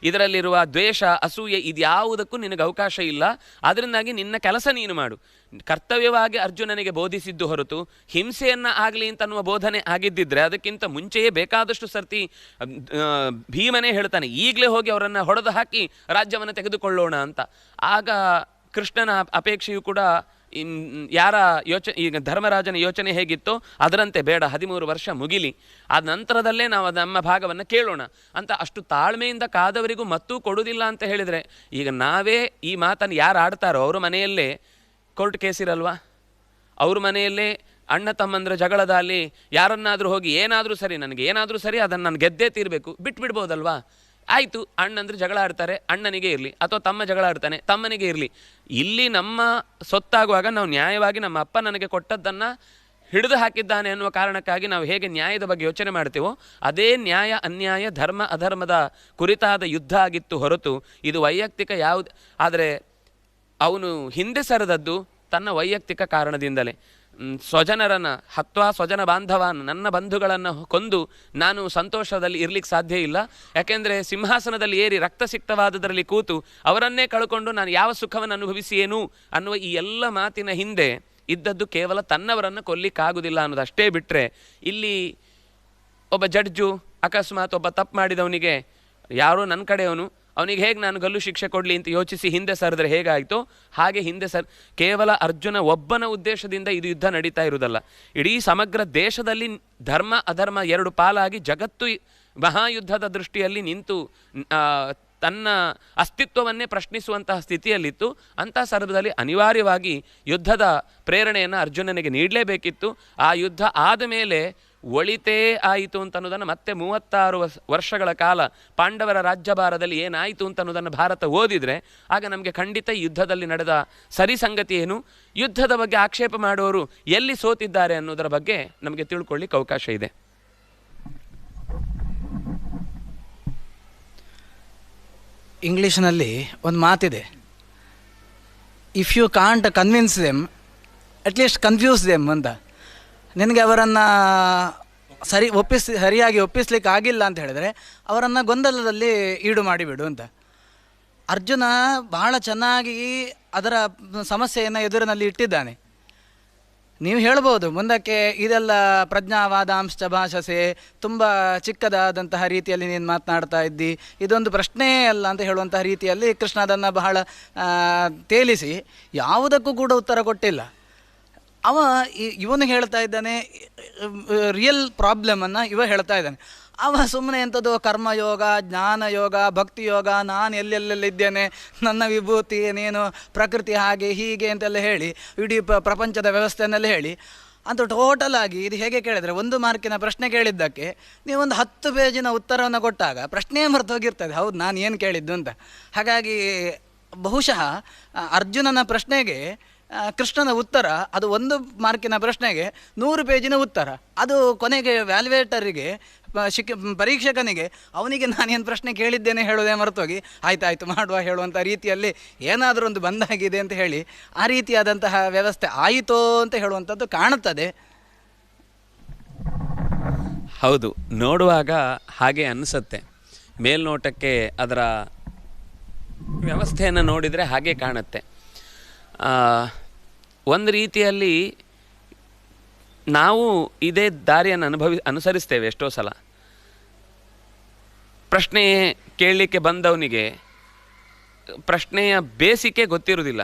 Speaker 2: ಇದರಲ್ಲಿರುವ ದ್ವೇಷ, ಅಸೂಯೆ ಇದ್ಯಾವುದಕ್ಕೂ ನಿನಗೆ ಅವಕಾಶ ಇಲ್ಲ. ಅದರಿಂದಾಗಿ ನಿನ್ನ ಕೆಲಸ ನೀನು ಮಾಡು. ಕರ್ತವ್ಯವಾಗಿ ಅರ್ಜುನನಿಗೆ ಬೋಧಿಸಿದ್ದು ಹೊರತು ಹಿಂಸೆಯನ್ನು ಆಗಲಿ ಅಂತ ಅನ್ನುವ ಬೋಧನೆ ಆಗಿದ್ದಿದ್ರೆ ಅದಕ್ಕಿಂತ ಮುಂಚೆಯೇ ಬೇಕಾದಷ್ಟು ಸರ್ತಿ ಭೀಮನೇ ಹೇಳ್ತಾನೆ, ಈಗಲೇ ಹೋಗಿ ಅವರನ್ನು ಹೊಡೆದು ಹಾಕಿ ರಾಜ್ಯವನ್ನು ತೆಗೆದುಕೊಳ್ಳೋಣ ಅಂತ. ಆಗ ಕೃಷ್ಣನ ಅಪೇಕ್ಷೆಯು ಕೂಡ ಯಾರ ಈಗ ಧರ್ಮರಾಜನ ಯೋಚನೆ ಹೇಗಿತ್ತೋ ಅದರಂತೆ ಬೇಡ, 13 ವರ್ಷ ಮುಗಿಲಿ, ಆದ ನಂತರದಲ್ಲೇ ನಾವು ನಮ್ಮ ಭಾಗವನ್ನು ಕೇಳೋಣ ಅಂತ ಅಷ್ಟು ತಾಳ್ಮೆಯಿಂದ ಕಾದವರಿಗೂ ಮತ್ತೂ ಕೊಡುವುದಿಲ್ಲ ಅಂತ ಹೇಳಿದರೆ, ಈಗ ನಾವೇ ಈ ಮಾತನ್ನು ಯಾರು ಆಡ್ತಾರೋ ಅವ್ರ ಮನೆಯಲ್ಲೇ ಕೋರ್ಟ್ ಕೇಸ್ ಇರಲ್ವಾ? ಅವ್ರ ಮನೆಯಲ್ಲೇ ಅಣ್ಣ ತಮ್ಮಂದ್ರ ಜಗಳದಲ್ಲಿ ಯಾರನ್ನಾದರೂ ಹೋಗಿ ಏನಾದರೂ ಸರಿ, ನನಗೆ ಏನಾದರೂ ಸರಿ ಅದನ್ನು ನಾನು ಗೆದ್ದೇ ತೀರಬೇಕು ಬಿಟ್ಬಿಡ್ಬೋದಲ್ವಾ? ಆಯಿತು, ಅಣ್ಣಂದ್ರೆ ಜಗಳ ಆಡ್ತಾರೆ, ಅಣ್ಣನಿಗೆ ಇರಲಿ, ಅಥವಾ ತಮ್ಮ ಜಗಳ ಆಡ್ತಾನೆ, ತಮ್ಮನಿಗೆ ಇರಲಿ. ಇಲ್ಲಿ ನಮ್ಮ ಸೊತ್ತಾಗುವಾಗ ನಾವು ನ್ಯಾಯವಾಗಿ ನಮ್ಮ ಅಪ್ಪ ನನಗೆ ಕೊಟ್ಟದ್ದನ್ನು ಹಿಡಿದು ಹಾಕಿದ್ದಾನೆ ಅನ್ನುವ ಕಾರಣಕ್ಕಾಗಿ ನಾವು ಹೇಗೆ ನ್ಯಾಯದ ಬಗ್ಗೆ ಯೋಚನೆ ಮಾಡ್ತೇವೋ ಅದೇ ನ್ಯಾಯ ಅನ್ಯಾಯ ಧರ್ಮ ಅಧರ್ಮದ ಕುರಿತಾದ ಯುದ್ಧ ಆಗಿತ್ತು ಹೊರತು ಇದು ವೈಯಕ್ತಿಕ ಯಾವುದು. ಆದರೆ ಅವನು ಹಿಂದೆ ಸರಿದದ್ದು ತನ್ನ ವೈಯಕ್ತಿಕ ಕಾರಣದಿಂದಲೇ. ಸ್ವಜನರನ್ನು ಹತ್ವಾ ಸ್ವಜನ ಬಾಂಧವಾನ್, ನನ್ನ ಬಂಧುಗಳನ್ನು ಕೊಂದು ನಾನು ಸಂತೋಷದಲ್ಲಿ ಇರಲಿಕ್ಕೆ ಸಾಧ್ಯ ಇಲ್ಲ. ಯಾಕೆಂದರೆ ಸಿಂಹಾಸನದಲ್ಲಿ ಏರಿ ರಕ್ತಸಿಕ್ತವಾದದರಲ್ಲಿ ಕೂತು ಅವರನ್ನೇ ಕಳ್ಕೊಂಡು ನಾನು ಯಾವ ಸುಖವನ್ನು ಅನುಭವಿಸಿಯೇನು ಅನ್ನುವ ಈ ಎಲ್ಲ ಮಾತಿನ ಹಿಂದೆ ಇದ್ದದ್ದು ಕೇವಲ ತನ್ನವರನ್ನು ಕೊಲ್ಲಿಕ್ಕಾಗುವುದಿಲ್ಲ ಅನ್ನೋದಷ್ಟೇ ಬಿಟ್ಟರೆ, ಇಲ್ಲಿ ಒಬ್ಬ ಜಡ್ಜು ಅಕಸ್ಮಾತ್ ಒಬ್ಬ ತಪ್ಪು ಮಾಡಿದವನಿಗೆ ಯಾರೋ ನನ್ನ ಕಡೆಯವನು ಅವನಿಗೆ ಹೇಗೆ ನಾನು ಗಲ್ಲು ಶಿಕ್ಷೆ ಕೊಡಲಿ ಅಂತ ಯೋಚಿಸಿ ಹಿಂದೆ ಸರಿದ್ರೆ ಹೇಗಾಯಿತೋ ಹಾಗೆ ಹಿಂದೆ ಕೇವಲ ಅರ್ಜುನ ಒಬ್ಬನ ಉದ್ದೇಶದಿಂದ ಇದು ಯುದ್ಧ ನಡೀತಾ ಇರುವುದಲ್ಲ. ಇಡೀ ಸಮಗ್ರ ದೇಶದಲ್ಲಿ ಧರ್ಮ ಅಧರ್ಮ ಎರಡು ಪಾಲಾಗಿ ಜಗತ್ತು ಮಹಾಯುದ್ಧದ ದೃಷ್ಟಿಯಲ್ಲಿ ನಿಂತು ತನ್ನ ಅಸ್ತಿತ್ವವನ್ನೇ ಪ್ರಶ್ನಿಸುವಂತಹ ಸ್ಥಿತಿಯಲ್ಲಿತ್ತು. ಅಂಥ ಸಂದರ್ಭದಲ್ಲಿ ಅನಿವಾರ್ಯವಾಗಿ ಯುದ್ಧದ ಪ್ರೇರಣೆಯನ್ನು ಅರ್ಜುನನಿಗೆ ನೀಡಲೇಬೇಕಿತ್ತು. ಆ ಯುದ್ಧ ಆದ ಮೇಲೆ ಒಳಿತೇ ಆಯಿತು ಅಂತ ಅನ್ನೋದನ್ನು ಮತ್ತೆ 36 ವರ್ಷಗಳ ಕಾಲ ಪಾಂಡವರ ರಾಜ್ಯಭಾರದಲ್ಲಿ ಏನಾಯಿತು ಅಂತ ಅನ್ನೋದನ್ನು ಭಾರತ ಓದಿದರೆ ಆಗ ನಮಗೆ ಖಂಡಿತ ಈ ಯುದ್ಧದಲ್ಲಿ ನಡೆದ ಸರಿ ಸಂಗತಿ ಏನು, ಯುದ್ಧದ ಬಗ್ಗೆ ಆಕ್ಷೇಪ ಮಾಡುವವರು ಎಲ್ಲಿ ಸೋತಿದ್ದಾರೆ ಅನ್ನೋದರ ಬಗ್ಗೆ ನಮಗೆ ತಿಳ್ಕೊಳ್ಳಿಕ್ಕೆ ಅವಕಾಶ ಇದೆ.
Speaker 1: ಇಂಗ್ಲೀಷ್ನಲ್ಲಿ ಒಂದು ಮಾತಿದೆ, if you can't convince them at least confuse them ಅಂತ. ನಿನಗೆ ಅವರನ್ನು ಸರಿಯಾಗಿ ಒಪ್ಪಿಸ್ಲಿಕ್ಕೆ ಆಗಿಲ್ಲ ಅಂತ ಹೇಳಿದರೆ ಅವರನ್ನು ಗೊಂದಲದಲ್ಲಿ ಈಡು ಮಾಡಿಬಿಡು ಅಂತ. ಅರ್ಜುನ ಬಹಳ ಚೆನ್ನಾಗಿ ಅದರ ಸಮಸ್ಯೆಯನ್ನು ಎದುರಿನಲ್ಲಿ ಇಟ್ಟಿದ್ದಾನೆ. ನೀವು ಹೇಳ್ಬೋದು ಮುಂದಕ್ಕೆ ಇದೆಲ್ಲ ಪ್ರಜ್ಞಾವಾದಾಂಶ ಭಾಷಸೆ, ತುಂಬ ಚಿಕ್ಕದಾದಂತಹ ರೀತಿಯಲ್ಲಿ ನೀನು ಮಾತನಾಡ್ತಾ ಇದ್ದಿ, ಇದೊಂದು ಪ್ರಶ್ನೆಯೇ ಅಲ್ಲ ಅಂತ ಹೇಳುವಂತಹ ರೀತಿಯಲ್ಲಿ ಕೃಷ್ಣ ಅದನ್ನು ಬಹಳ ತೇಲಿಸಿ ಯಾವುದಕ್ಕೂ ಕೂಡ ಉತ್ತರ ಕೊಟ್ಟಿಲ್ಲ. ಇವನು ಹೇಳ್ತಾ ಇದ್ದಾನೆ, ರಿಯಲ್ ಪ್ರಾಬ್ಲಮನ್ನು ಹೇಳ್ತಾ ಇದ್ದಾನೆ. ಸುಮ್ಮನೆ ಎಂಥದ್ದು ಕರ್ಮಯೋಗ, ಜ್ಞಾನಯೋಗ, ಭಕ್ತಿಯೋಗ, ನಾನು ಎಲ್ಲೆಲ್ಲೆಲ್ಲಿದ್ದೇನೆ, ನನ್ನ ವಿಭೂತಿ ನೀನು ಪ್ರಕೃತಿ ಹಾಗೆ ಹೀಗೆ ಅಂತೆಲ್ಲ ಹೇಳಿ ಇಡೀ ಪ್ರಪಂಚದ ವ್ಯವಸ್ಥೆಯನ್ನೆಲ್ಲ ಹೇಳಿ ಅಂತ ಟೋಟಲ್ ಆಗಿ ಇದು ಹೇಗೆ ಕೇಳಿದರೆ 1 ಮಾರ್ಕಿನ ಪ್ರಶ್ನೆ ಕೇಳಿದ್ದಕ್ಕೆ ನೀವೊಂದು 10 ಪೇಜಿನ ಉತ್ತರವನ್ನು ಕೊಟ್ಟಾಗ ಪ್ರಶ್ನೆಯೇ ಮರ್ತೋಗಿರ್ತದೆ, ಹೌದು ನಾನು ಏನು ಕೇಳಿದ್ದು ಅಂತ. ಹಾಗಾಗಿ ಬಹುಶಃ ಅರ್ಜುನನ ಪ್ರಶ್ನೆಗೆ ಕೃಷ್ಣನ ಉತ್ತರ ಅದು 1 ಮಾರ್ಕಿನ ಪ್ರಶ್ನೆಗೆ 100 ಪೇಜಿನ ಉತ್ತರ. ಅದು ಕೊನೆಗೆ ವ್ಯಾಲ್ಯುವೇಟರಿಗೆ ಪರೀಕ್ಷಕನಿಗೆ ಅವನಿಗೆ ನಾನೇನು ಪ್ರಶ್ನೆ ಕೇಳಿದ್ದೇನೆ ಹೇಳೋದೇ ಮರೆತೋಗಿ ಆಯ್ತಾಯ್ತು ಮಾಡುವ ಹೇಳುವಂಥ ರೀತಿಯಲ್ಲಿ ಏನಾದರೂ ಒಂದು ಬಂದಾಗಿದೆ ಅಂತ ಹೇಳಿ ಆ ರೀತಿಯಾದಂತಹ ವ್ಯವಸ್ಥೆ ಆಯಿತೋ ಅಂತ ಹೇಳುವಂಥದ್ದು ಕಾಣುತ್ತದೆ.
Speaker 2: ಹೌದು, ನೋಡುವಾಗ ಹಾಗೆ ಅನಿಸುತ್ತೆ. ಮೇಲ್ನೋಟಕ್ಕೆ ಅದರ ವ್ಯವಸ್ಥೆಯನ್ನು ನೋಡಿದರೆ ಹಾಗೆ ಕಾಣುತ್ತೆ. ಒಂದು ರೀತಿಯಲ್ಲಿ ನಾವು ಇದೇ ದಾರಿಯನ್ನು ಅನುಸರಿಸ್ತೇವೆ ಎಷ್ಟೋ ಸಲ. ಪ್ರಶ್ನೆ ಕೇಳಲಿಕ್ಕೆ ಬಂದವನಿಗೆ ಪ್ರಶ್ನೆಯ ಬೇಸಿಕೆ ಗೊತ್ತಿರೋದಿಲ್ಲ,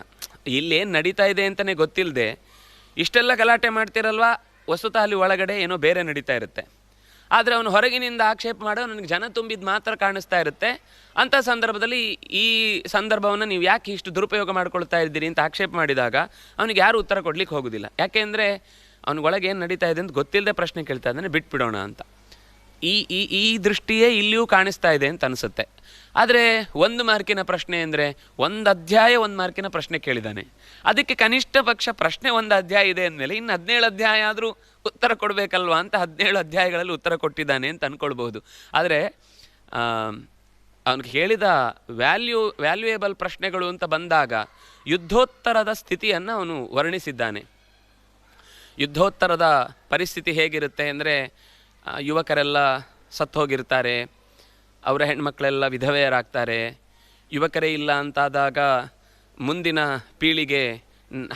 Speaker 2: ಇಲ್ಲೇನು ನಡೀತಾ ಇದೆ ಅಂತಲೇ ಗೊತ್ತಿಲ್ಲದೆ ಇಷ್ಟೆಲ್ಲ ಗಲಾಟೆ ಮಾಡ್ತಿರಲ್ವ, ವಸ್ತುತಃ ಅಲ್ಲಿ ಒಳಗಡೆ ಏನೋ ಬೇರೆ ನಡೀತಾ ಇರುತ್ತೆ. ಆದರೆ ಅವನು ಹೊರಗಿನಿಂದ ಆಕ್ಷೇಪ ಮಾಡೋ ನನಗೆ ಜನ ತುಂಬಿದ್ದು ಮಾತ್ರ ಕಾಣಿಸ್ತಾ ಇರುತ್ತೆ. ಅಂಥ ಸಂದರ್ಭದಲ್ಲಿ ಈ ಸಂದರ್ಭವನ್ನು ನೀವು ಯಾಕೆ ಇಷ್ಟು ದುರುಪಯೋಗ ಮಾಡ್ಕೊಳ್ತಾ ಇದ್ದೀರಿ ಅಂತ ಆಕ್ಷೇಪ ಮಾಡಿದಾಗ ಅವನಿಗೆ ಯಾರೂ ಉತ್ತರ ಕೊಡ್ಲಿಕ್ಕೆ ಹೋಗೋದಿಲ್ಲ. ಯಾಕೆಂದರೆ ಅವನಿಗೊಳಗೆ ಏನು ನಡೀತಾ ಇದೆ ಅಂತ ಗೊತ್ತಿಲ್ಲದೆ ಪ್ರಶ್ನೆ ಕೇಳ್ತಾ ಇದ್ದಾನೆ, ಬಿಟ್ಬಿಡೋಣ ಅಂತ. ಈ ದೃಷ್ಟಿಯೇ ಇಲ್ಲಿಯೂ ಕಾಣಿಸ್ತಾ ಇದೆ ಅಂತ ಅನಿಸುತ್ತೆ. ಆದರೆ 1 ಮಾರ್ಕಿನ ಪ್ರಶ್ನೆ ಅಂದರೆ 1 ಅಧ್ಯಾಯ 1 ಮಾರ್ಕಿನ ಪ್ರಶ್ನೆ ಕೇಳಿದ್ದಾನೆ. ಅದಕ್ಕೆ ಕನಿಷ್ಠ ಪಕ್ಷ ಪ್ರಶ್ನೆ 1 ಅಧ್ಯಾಯ ಇದೆ ಅಂದಮೇಲೆ ಇನ್ನು 17 ಅಧ್ಯಾಯ ಆದರೂ ಉತ್ತರ ಕೊಡಬೇಕಲ್ವ ಅಂತ 17 ಅಧ್ಯಾಯಗಳಲ್ಲಿ ಉತ್ತರ ಕೊಟ್ಟಿದ್ದಾನೆ ಅಂತ ಅಂದ್ಕೊಳ್ಬಹುದು. ಆದರೆ ಅವನಿಗೆ ಹೇಳಿದ ವ್ಯಾಲ್ಯೂಯೇಬಲ್ ಪ್ರಶ್ನೆಗಳು ಅಂತ ಬಂದಾಗ ಯುದ್ಧೋತ್ತರದ ಸ್ಥಿತಿಯನ್ನು ಅವನು ವರ್ಣಿಸಿದ್ದಾನೆ. ಯುದ್ಧೋತ್ತರದ ಪರಿಸ್ಥಿತಿ ಹೇಗಿರುತ್ತೆ ಅಂದರೆ, ಯುವಕರೆಲ್ಲ ಸತ್ತೋಗಿರ್ತಾರೆ, ಅವರ ಹೆಣ್ಮಕ್ಳೆಲ್ಲ ವಿಧವೆಯರಾಗ್ತಾರೆ, ಯುವಕರೇ ಇಲ್ಲ ಅಂತಾದಾಗ ಮುಂದಿನ ಪೀಳಿಗೆ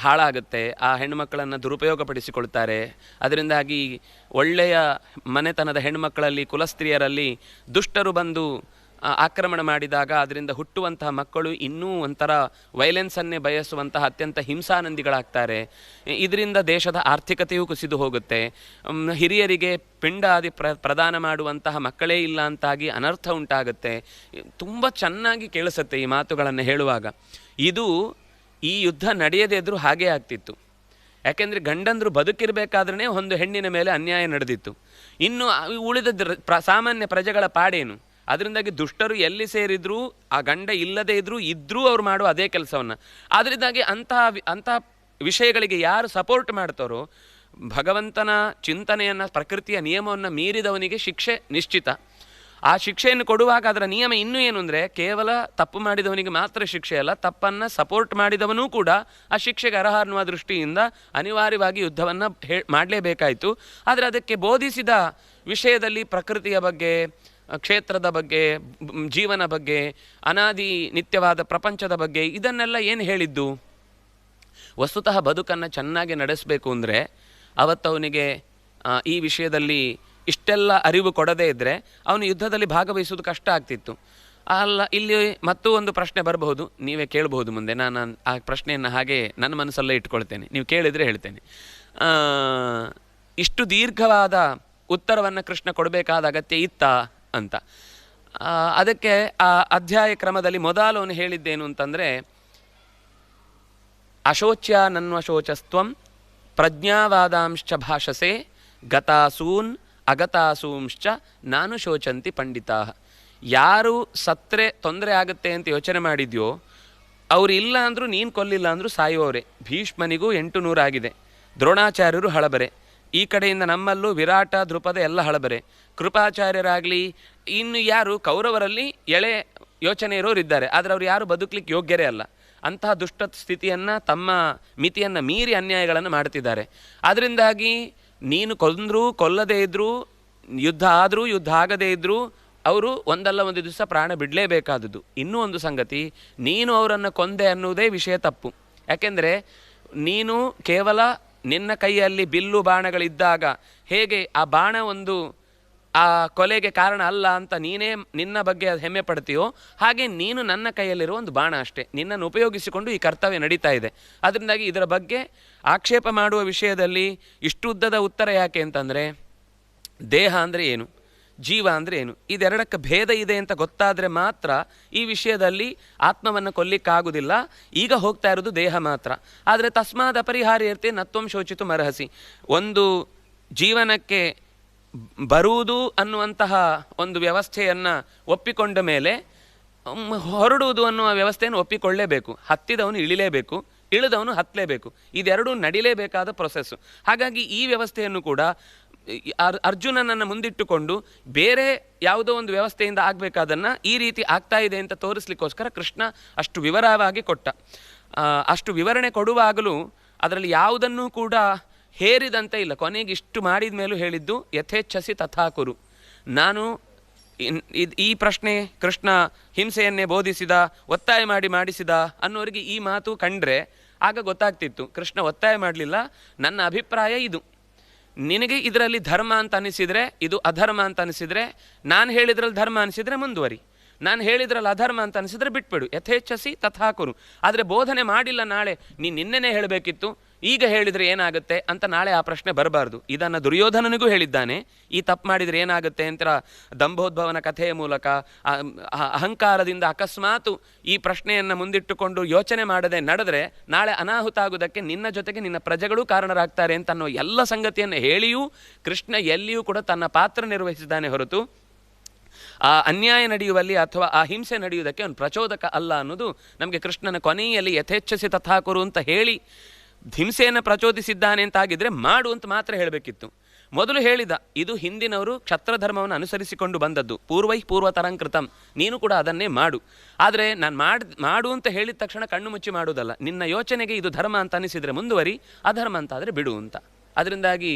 Speaker 2: ಹಾಳಾಗುತ್ತೆ, ಆ ಹೆಣ್ಣುಮಕ್ಕಳನ್ನು ದುರುಪಯೋಗಪಡಿಸಿಕೊಳ್ತಾರೆ. ಅದರಿಂದಾಗಿ ಒಳ್ಳೆಯ ಮನೆತನದ ಹೆಣ್ಣುಮಕ್ಕಳಲ್ಲಿ ಕುಲಸ್ತ್ರೀಯರಲ್ಲಿ ದುಷ್ಟರು ಬಂದು ಆಕ್ರಮಣ ಮಾಡಿದಾಗ ಅದರಿಂದ ಹುಟ್ಟುವಂತಹ ಮಕ್ಕಳು ಇನ್ನೂ ಒಂಥರ ವೈಲೆನ್ಸನ್ನೇ ಬಯಸುವಂತಹ ಅತ್ಯಂತ ಹಿಂಸಾನಂದಿಗಳಾಗ್ತಾರೆ. ಇದರಿಂದ ದೇಶದ ಆರ್ಥಿಕತೆಯೂ ಕುಸಿದು ಹೋಗುತ್ತೆ. ಹಿರಿಯರಿಗೆ ಪಿಂಡಾದಿ ಪ್ರದಾನ ಮಾಡುವಂತಹ ಮಕ್ಕಳೇ ಇಲ್ಲ ಅಂತಾಗಿ ಅನರ್ಥ ಉಂಟಾಗುತ್ತೆ. ತುಂಬ ಚೆನ್ನಾಗಿ ಕೇಳಿಸುತ್ತೆ ಈ ಮಾತುಗಳನ್ನು ಹೇಳುವಾಗ. ಇದು ಈ ಯುದ್ಧ ನಡೆಯದೇ ಇದ್ರೂ ಹಾಗೇ ಆಗ್ತಿತ್ತು. ಯಾಕೆಂದರೆ ಗಂಡಂದರು ಬದುಕಿರಬೇಕಾದ್ರೆ ಒಂದು ಹೆಣ್ಣಿನ ಮೇಲೆ ಅನ್ಯಾಯ ನಡೆದಿತ್ತು. ಇನ್ನು ಉಳಿದ ಸಾಮಾನ್ಯ ಪ್ರಜೆಗಳ ಪಾಡೇನು? ಅದರಿಂದಾಗಿ ದುಷ್ಟರು ಎಲ್ಲಿ ಸೇರಿದ್ರು, ಆ ಗಂಡ ಇಲ್ಲದೇ ಇದ್ರೂ ಅವ್ರು ಮಾಡುವ ಅದೇ ಕೆಲಸವನ್ನು. ಅದರಿಂದಾಗಿ ಅಂಥ ವಿಷಯಗಳಿಗೆ ಯಾರು ಸಪೋರ್ಟ್ ಮಾಡ್ತಾರೋ ಭಗವಂತನ ಚಿಂತನೆಯನ್ನು, ಪ್ರಕೃತಿಯ ನಿಯಮವನ್ನು ಮೀರಿದವನಿಗೆ ಶಿಕ್ಷೆ ನಿಶ್ಚಿತ. ಆ ಶಿಕ್ಷೆಯನ್ನು ಕೊಡುವಾಗ ಅದರ ನಿಯಮ ಇನ್ನೂ ಏನು ಅಂದರೆ, ಕೇವಲ ತಪ್ಪು ಮಾಡಿದವನಿಗೆ ಮಾತ್ರ ಶಿಕ್ಷೆ ಅಲ್ಲ, ತಪ್ಪನ್ನು ಸಪೋರ್ಟ್ ಮಾಡಿದವನೂ ಕೂಡ ಆ ಶಿಕ್ಷೆಗೆ ಅರ್ಹ ಅನ್ನುವ ದೃಷ್ಟಿಯಿಂದ ಅನಿವಾರ್ಯವಾಗಿ ಯುದ್ಧವನ್ನು ಮಾಡಲೇಬೇಕಾಯಿತು. ಆದರೆ ಅದಕ್ಕೆ ಬೋಧಿಸಿದ ವಿಷಯದಲ್ಲಿ ಪ್ರಕೃತಿಯ ಬಗ್ಗೆ, ಕ್ಷೇತ್ರದ ಬಗ್ಗೆ, ಜೀವನ ಬಗ್ಗೆ, ಅನಾದಿ ನಿತ್ಯವಾದ ಪ್ರಪಂಚದ ಬಗ್ಗೆ ಇದನ್ನೆಲ್ಲ ಏನು ಹೇಳಿದ್ದು? ವಸ್ತುತಃ ಬದುಕನ್ನು ಚೆನ್ನಾಗಿ ನಡೆಸಬೇಕು ಅಂದರೆ ಅವತ್ತವನಿಗೆ ಈ ವಿಷಯದಲ್ಲಿ ಇಷ್ಟೆಲ್ಲ ಅರಿವು ಕೊಡದೇ ಇದ್ದರೆ ಅವನು ಯುದ್ಧದಲ್ಲಿ ಭಾಗವಹಿಸೋದು ಕಷ್ಟ ಆಗ್ತಿತ್ತು. ಅಲ್ಲ, ಇಲ್ಲಿ ಮತ್ತೂ ಒಂದು ಪ್ರಶ್ನೆ ಬರಬಹುದು, ನೀವೇ ಕೇಳಬಹುದು ಮುಂದೆ. ನಾನು ಆ ಪ್ರಶ್ನೆಯನ್ನು ಹಾಗೆ ನನ್ನ ಮನಸ್ಸಲ್ಲೇ ಇಟ್ಕೊಳ್ತೇನೆ, ನೀವು ಕೇಳಿದರೆ ಹೇಳ್ತೇನೆ. ಇಷ್ಟು ದೀರ್ಘವಾದ ಉತ್ತರವನ್ನು ಕೃಷ್ಣ ಕೊಡಬೇಕಾದ ಅಗತ್ಯ ಇತ್ತಾ ಅಂತ. ಅದಕ್ಕೆ ಆ ಅಧ್ಯಾಯ ಕ್ರಮದಲ್ಲಿ ಮೊದಲವನು ಹೇಳಿದ್ದೇನು ಅಂತಂದರೆ, ಅಶೋಚ್ಯ ನನ್ವಶೋಚಸ್ತ್ವಂ ಪ್ರಜ್ಞಾವಾದಾಂಶ್ಚ ಭಾಷಸೆ ಗತಾಸೂನ್ ಅಗತಾಸೂಂಶ್ಚ ನಾನು ಶೋಚಂತಿ ಪಂಡಿತಾ. ಯಾರು ಸತ್ತರೆ ತೊಂದರೆ ಆಗುತ್ತೆ ಅಂತ ಯೋಚನೆ ಮಾಡಿದ್ಯೋ ಅವ್ರು ಇಲ್ಲ ಅಂದರೂ ನೀನು ಕೊಲ್ಲಿಲ್ಲ ಅಂದರೂ ಸಾಯುವವರೇ. ಭೀಷ್ಮನಿಗೂ 800 ಆಗಿದೆ, ದ್ರೋಣಾಚಾರ್ಯರು ಹಳಬರೆ, ಈ ಕಡೆಯಿಂದ ನಮ್ಮಲ್ಲೂ ವಿರಾಟ ದ್ರುಪದ ಎಲ್ಲ ಹಳಬರೆ, ಕೃಪಾಚಾರ್ಯರಾಗಲಿ ಇನ್ನು ಯಾರು ಕೌರವರಲ್ಲಿ ಎಳೆ ಯೋಚನೆ ಇರೋರು ಇದ್ದಾರೆ, ಆದರೆ ಅವ್ರು ಯಾರು ಬದುಕಲಿಕ್ಕೆ ಯೋಗ್ಯರೇ ಅಲ್ಲ. ಅಂತಹ ದುಷ್ಟ ಸ್ಥಿತಿಯನ್ನು, ತಮ್ಮ ಮಿತಿಯನ್ನು ಮೀರಿ ಅನ್ಯಾಯಗಳನ್ನು ಮಾಡ್ತಿದ್ದಾರೆ. ಅದರಿಂದಾಗಿ ನೀನು ಕೊಂದರೂ ಕೊಲ್ಲದೇ ಇದ್ದರೂ, ಯುದ್ಧ ಆದರೂ ಯುದ್ಧ ಆಗದೇ ಇದ್ದರೂ ಅವರು ಒಂದಲ್ಲ ಒಂದು ದಿವಸ ಪ್ರಾಣ ಬಿಡಲೇಬೇಕಾದದ್ದು. ಇನ್ನೂ ಒಂದು ಸಂಗತಿ, ನೀನು ಅವರನ್ನು ಕೊಂದೆ ಅನ್ನುವುದೇ ವಿಷಯ ತಪ್ಪು. ಯಾಕೆಂದರೆ ನೀನು ಕೇವಲ ನಿನ್ನ ಕೈಯಲ್ಲಿ ಬಿಲ್ಲು ಬಾಣಗಳಿದ್ದಾಗ ಹೇಗೆ ಆ ಬಾಣ ಒಂದು ಆ ಕೊಲೆಗೆ ಕಾರಣ ಅಲ್ಲ ಅಂತ ನೀನೇ ನಿನ್ನ ಬಗ್ಗೆ ಹೆಮ್ಮೆ ಪಡ್ತೀಯೋ, ಹಾಗೆ ನೀನು ನನ್ನ ಕೈಯಲ್ಲಿರೋ ಒಂದು ಬಾಣ ಅಷ್ಟೇ, ನಿನ್ನನ್ನು ಉಪಯೋಗಿಸಿಕೊಂಡು ಈ ಕರ್ತವ್ಯ ನಡೀತಾ ಇದೆ. ಅದರಿಂದಾಗಿ ಇದರ ಬಗ್ಗೆ ಆಕ್ಷೇಪ ಮಾಡುವ ವಿಷಯದಲ್ಲಿ ಇಷ್ಟು ಉದ್ದದ ಉತ್ತರ ಯಾಕೆ ಅಂತಂದರೆ, ದೇಹ ಅಂದರೆ ಏನು, ಜೀವ ಅಂದರೆ ಏನು, ಇದೆರಡಕ್ಕೆ ಭೇದ ಇದೆ ಅಂತ ಗೊತ್ತಾದರೆ ಮಾತ್ರ ಈ ವಿಷಯದಲ್ಲಿ ಆತ್ಮವನ್ನು ಕೊಲ್ಲಿಕ್ಕಾಗುವುದಿಲ್ಲ. ಈಗ ಹೋಗ್ತಾ ಇರೋದು ದೇಹ ಮಾತ್ರ. ಆದರೆ ತಸ್ಮಾದ್ ಅಪರಿಹಾರ್ಯತೆ ನತ್ವಂ ಶೋಚಿತು ಮರ್ಹಸಿ. ಒಂದು ಜೀವನಕ್ಕೆ ಬರುವುದು ಅನ್ನುವಂತಹ ಒಂದು ವ್ಯವಸ್ಥೆಯನ್ನು ಒಪ್ಪಿಕೊಂಡ ಮೇಲೆ ಹೊರಡುವುದು ಅನ್ನುವ ವ್ಯವಸ್ಥೆಯನ್ನು ಒಪ್ಪಿಕೊಳ್ಳಲೇಬೇಕು. ಹತ್ತಿದವನು ಇಳಿಲೇಬೇಕು, ಇಳಿದವನು ಹತ್ತಲೇಬೇಕು. ಇದೆರಡೂ ನಡಿಲೇಬೇಕಾದ ಪ್ರೊಸೆಸ್ಸು. ಹಾಗಾಗಿ ಈ ವ್ಯವಸ್ಥೆಯನ್ನು ಕೂಡ ಅರ್ಜುನನನ್ನು ಮುಂದಿಟ್ಟುಕೊಂಡು ಬೇರೆ ಯಾವುದೋ ಒಂದು ವ್ಯವಸ್ಥೆಯಿಂದ ಆಗಬೇಕಾದನ್ನು ಈ ರೀತಿ ಆಗ್ತಾ ಇದೆ ಅಂತ ತೋರಿಸ್ಲಿಕ್ಕೋಸ್ಕರ ಕೃಷ್ಣ ಅಷ್ಟು ವಿವರವಾಗಿ ಕೊಟ್ಟ. ಅಷ್ಟು ವಿವರಣೆ ಕೊಡುವಾಗಲೂ ಅದರಲ್ಲಿ ಯಾವುದನ್ನೂ ಕೂಡ ಹೇರಿದಂತೆ ಇಲ್ಲ. ಕೊನೆಗೆ ಇಷ್ಟು ಮಾಡಿದ ಮೇಲೂ ಹೇಳಿದ್ದು ಯಥೇಚ್ಛಸಿ ತಥಾಕುರು. ನಾನು ಈ ಪ್ರಶ್ನೆ ಕೃಷ್ಣ ಹಿಂಸೆಯನ್ನೇ ಬೋಧಿಸಿದ, ಒತ್ತಾಯ ಮಾಡಿಸಿದ ಅನ್ನೋರಿಗೆ ಈ ಮಾತು ಕಂಡ್ರೆ ಆಗ ಗೊತ್ತಾಗ್ತಿತ್ತು ಕೃಷ್ಣ ಒತ್ತಾಯ ಮಾಡಲಿಲ್ಲ, ನನ್ನ ಅಭಿಪ್ರಾಯ ಇದು, ನಿನಗೆ ಇದರಲ್ಲಿ ಧರ್ಮ ಅಂತ ಅನಿಸಿದರೆ ಇದು ಅಧರ್ಮ ಅಂತ ಅನಿಸಿದರೆ, ನಾನು ಹೇಳಿದ್ರಲ್ಲಿ ಧರ್ಮ ಅನಿಸಿದರೆ ಮುಂದುವರಿ, ನಾನು ಹೇಳಿದ್ರಲ್ಲಿ ಅಧರ್ಮ ಅಂತ ಅನಿಸಿದರೆ ಬಿಟ್ಬಿಡು, ಯಥೇಚ್ಛಸಿ ತಥಾಕುರು. ಆದರೆ ಬೋಧನೆ ಮಾಡಿಲ್ಲ, ನಾಳೆ ನಿನ್ನೆನೇ ಹೇಳಬೇಕಿತ್ತು, ಈಗ ಹೇಳಿದರೆ ಏನಾಗುತ್ತೆ ಅಂತ ನಾಳೆ ಆ ಪ್ರಶ್ನೆ ಬರಬಾರ್ದು. ಇದನ್ನು ದುರ್ಯೋಧನನಿಗೂ ಹೇಳಿದ್ದಾನೆ, ಈ ತಪ್ಪು ಮಾಡಿದರೆ ಏನಾಗುತ್ತೆ ಅಂತ ದಂಭೋದ್ಭವನ ಕಥೆಯ ಮೂಲಕ ಅಹಂಕಾರದಿಂದ ಅಕಸ್ಮಾತು ಈ ಪ್ರಶ್ನೆಯನ್ನು ಮುಂದಿಟ್ಟುಕೊಂಡು ಯೋಚನೆ ಮಾಡದೆ ನಡೆದರೆ ನಾಳೆ ಅನಾಹುತ ಆಗುವುದಕ್ಕೆ ನಿನ್ನ ಜೊತೆಗೆ ನಿನ್ನ ಪ್ರಜೆಗಳು ಕಾರಣರಾಗ್ತಾರೆ ಅಂತ ಅನ್ನೋ ಎಲ್ಲ ಸಂಗತಿಯನ್ನು ಹೇಳಿಯೂ ಕೃಷ್ಣ ಎಲ್ಲಿಯೂ ಕೂಡ ತನ್ನ ಪಾತ್ರ ನಿರ್ವಹಿಸಿದ್ದಾನೆ ಹೊರತು ಆ ಅನ್ಯಾಯ ನಡೆಯುವಲ್ಲಿ ಅಥವಾ ಆ ಹಿಂಸೆ ನಡೆಯುವುದಕ್ಕೆ ಅವನು ಪ್ರಚೋದಕ ಅಲ್ಲ ಅನ್ನೋದು ನಮಗೆ ಕೃಷ್ಣನ ಕೊನೆಯಲ್ಲಿ ಯಥೇಚ್ಛಸಿ ತಥಾಕುರು ಅಂತ ಹೇಳಿ ಹಿಂಸೆಯನ್ನು ಪ್ರಚೋದಿಸಿದ್ದಾನೆ ಅಂತಾಗಿದ್ದರೆ ಮಾಡು ಅಂತ ಮಾತ್ರ ಹೇಳಬೇಕಿತ್ತು. ಮೊದಲು ಹೇಳಿದ ಇದು ಹಿಂದಿನವರು ಕ್ಷತ್ರಧರ್ಮವನ್ನು ಅನುಸರಿಸಿಕೊಂಡು ಬಂದದ್ದು, ಪೂರ್ವತರಂಕೃತಂ, ನೀನು ಕೂಡ ಅದನ್ನೇ ಮಾಡು. ಆದರೆ ನಾನು ಮಾಡು ಅಂತ ಹೇಳಿದ ತಕ್ಷಣ ಕಣ್ಣು ಮುಚ್ಚಿ ಮಾಡುವುದಲ್ಲ, ನಿನ್ನ ಯೋಚನೆಗೆ ಇದು ಧರ್ಮ ಅಂತ ಅನಿಸಿದರೆ ಮುಂದುವರಿ, ಅಧರ್ಮ ಅಂತ ಆದರೆ ಬಿಡು ಅಂತ. ಅದರಿಂದಾಗಿ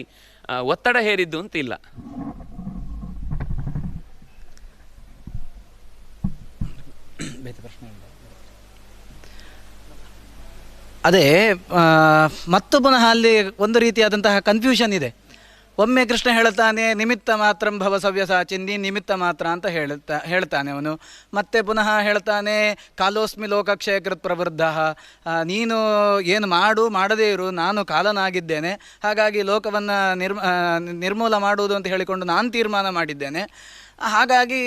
Speaker 2: ಒತ್ತಡ ಹೇರಿದ್ದು ಅಂತ ಇಲ್ಲ.
Speaker 1: ಅದೇ ಮತ್ತು ಪುನಃ ಅಲ್ಲಿ ಒಂದು ರೀತಿಯಾದಂತಹ ಕನ್ಫ್ಯೂಷನ್ ಇದೆ. ಒಮ್ಮೆ ಕೃಷ್ಣ ಹೇಳ್ತಾನೆ ನಿಮಿತ್ತ ಮಾತ್ರಂ ಭವ ಸವ್ಯಸಾಚಿನ್, ನೀನು ನಿಮಿತ್ತ ಮಾತ್ರ ಅಂತ ಹೇಳ್ತಾನೆ ಅವನು. ಮತ್ತೆ ಪುನಃ ಹೇಳ್ತಾನೆ ಕಾಲೋಸ್ಮಿ ಲೋಕಕ್ಷಯಕೃತ್ ಪ್ರವೃದ್ಧ, ನೀನು ಏನು ಮಾಡದೇ ಇರು, ನಾನು ಕಾಲನಾಗಿದ್ದೇನೆ, ಹಾಗಾಗಿ ಲೋಕವನ್ನು ನಿರ್ಮೂಲ ಮಾಡುವುದು ಅಂತ ಹೇಳಿಕೊಂಡು ನಾನು ತೀರ್ಮಾನ ಮಾಡಿದ್ದೇನೆ, ಹಾಗಾಗಿ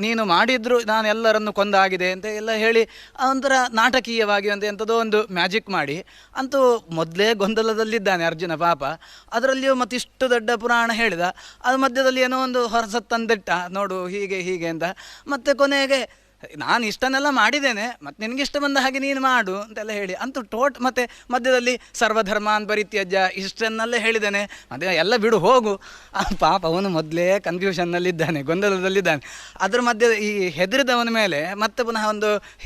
Speaker 1: ನೀನು ಮಾಡಿದ್ರು ನಾನು ಎಲ್ಲರನ್ನು ಕೊಂದಾಗಿದೆ ಅಂತ ಎಲ್ಲ ಹೇಳಿ ಒಂಥರ ನಾಟಕೀಯವಾಗಿ ಅಂತ ಎಂಥದೋ ಒಂದು ಮ್ಯಾಜಿಕ್ ಮಾಡಿ, ಅಂತೂ ಮೊದಲೇ ಗೊಂದಲದಲ್ಲಿದ್ದಾನೆ ಅರ್ಜುನ ಪಾಪ. ಅದರಲ್ಲಿಯೂ ಮತ್ತಿಷ್ಟು ದೊಡ್ಡ ಪುರಾಣ ಹೇಳಿದ, ಅದು ಮಧ್ಯದಲ್ಲಿ ಏನೋ ಒಂದು ಹೊರಸತ್ತಂದಿಟ್ಟ, ನೋಡು ಹೀಗೆ ಹೀಗೆ ಅಂತ. ಮತ್ತು ಕೊನೆಗೆ ನಾನು ಇಷ್ಟನ್ನೆಲ್ಲ ಮಾಡಿದ್ದೇನೆ, ಮತ್ತು ನಿನಗಿಷ್ಟ ಬಂದ ಹಾಗೆ ನೀನು ಮಾಡು ಅಂತೆಲ್ಲ ಹೇಳಿ ಅಂತೂ ಮತ್ತು ಮಧ್ಯದಲ್ಲಿ ಸರ್ವಧರ್ಮಾನ್ ಪರಿತ್ಯಜ್ಯ ಇಷ್ಟನ್ನೆಲ್ಲೇ ಹೇಳಿದ್ದೇನೆ, ಮತ್ತೆ ಎಲ್ಲ ಬಿಡು ಹೋಗು. ಪಾಪ ಅವನು ಮೊದಲೇ ಕನ್ಫ್ಯೂಷನ್ನಲ್ಲಿದ್ದಾನೆ, ಗೊಂದಲದಲ್ಲಿದ್ದಾನೆ. ಅದ್ರ ಮಧ್ಯೆ ಈ ಹೆದರಿದವನ ಮೇಲೆ ಮತ್ತೆ ಪುನಃ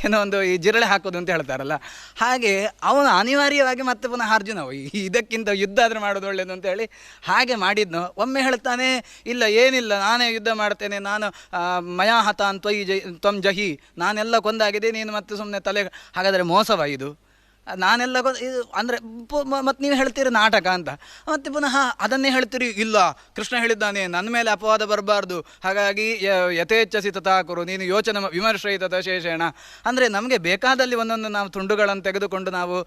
Speaker 1: ಏನೋ ಒಂದು ಈ ಜಿರಳೆ ಹಾಕೋದು ಅಂತ ಹೇಳ್ತಾರಲ್ಲ, ಹಾಗೆ ಅವನು ಅನಿವಾರ್ಯವಾಗಿ ಮತ್ತೆ ಪುನಃ ಅರ್ಜುನ ಇದಕ್ಕಿಂತ ಯುದ್ಧ ಆದರೂ ಮಾಡೋದು ಒಳ್ಳೆಯದು ಅಂತೇಳಿ ಹಾಗೆ ಮಾಡಿದ್ನು. ಒಮ್ಮೆ ಹೇಳ್ತಾನೆ ಇಲ್ಲ ಏನಿಲ್ಲ, ನಾನೇ ಯುದ್ಧ ಮಾಡ್ತೇನೆ, ನಾನು ಮಯಾ ಹತಾನ್ ತ್ವಂ ಜಹಿ, ನಾನೆಲ್ಲ ಕೊಂದಾಗಿದೆ, ನೀನು ಮತ್ತೆ ಸುಮ್ಮನೆ ತಲೆ. ಹಾಗಾದರೆ ಮೋಸವ ಇದು? ನಾನೆಲ್ಲ ಇದು ಅಂದರೆ ಮತ್ತು ನೀವು ಹೇಳ್ತೀರಿ ನಾಟಕ ಅಂತ, ಮತ್ತು ಪುನಃ ಅದನ್ನೇ ಹೇಳ್ತೀರಿ ಇಲ್ಲ ಕೃಷ್ಣ ಹೇಳಿದ್ದಾನೆ ನನ್ನ ಮೇಲೆ ಅಪವಾದ ಬರಬಾರ್ದು, ಹಾಗಾಗಿ ಯಥೇಚ್ಛಸಿ ತಥಾಕುರು, ನೀನು ಯೋಚನೆ ವಿಮರ್ಶಯಿತ ಶೇಷೇಣ. ಅಂದರೆ ನಮಗೆ ಬೇಕಾದಲ್ಲಿ ಒಂದೊಂದು ನಾವು ತುಂಡುಗಳನ್ನು ತೆಗೆದುಕೊಂಡು ನಾವು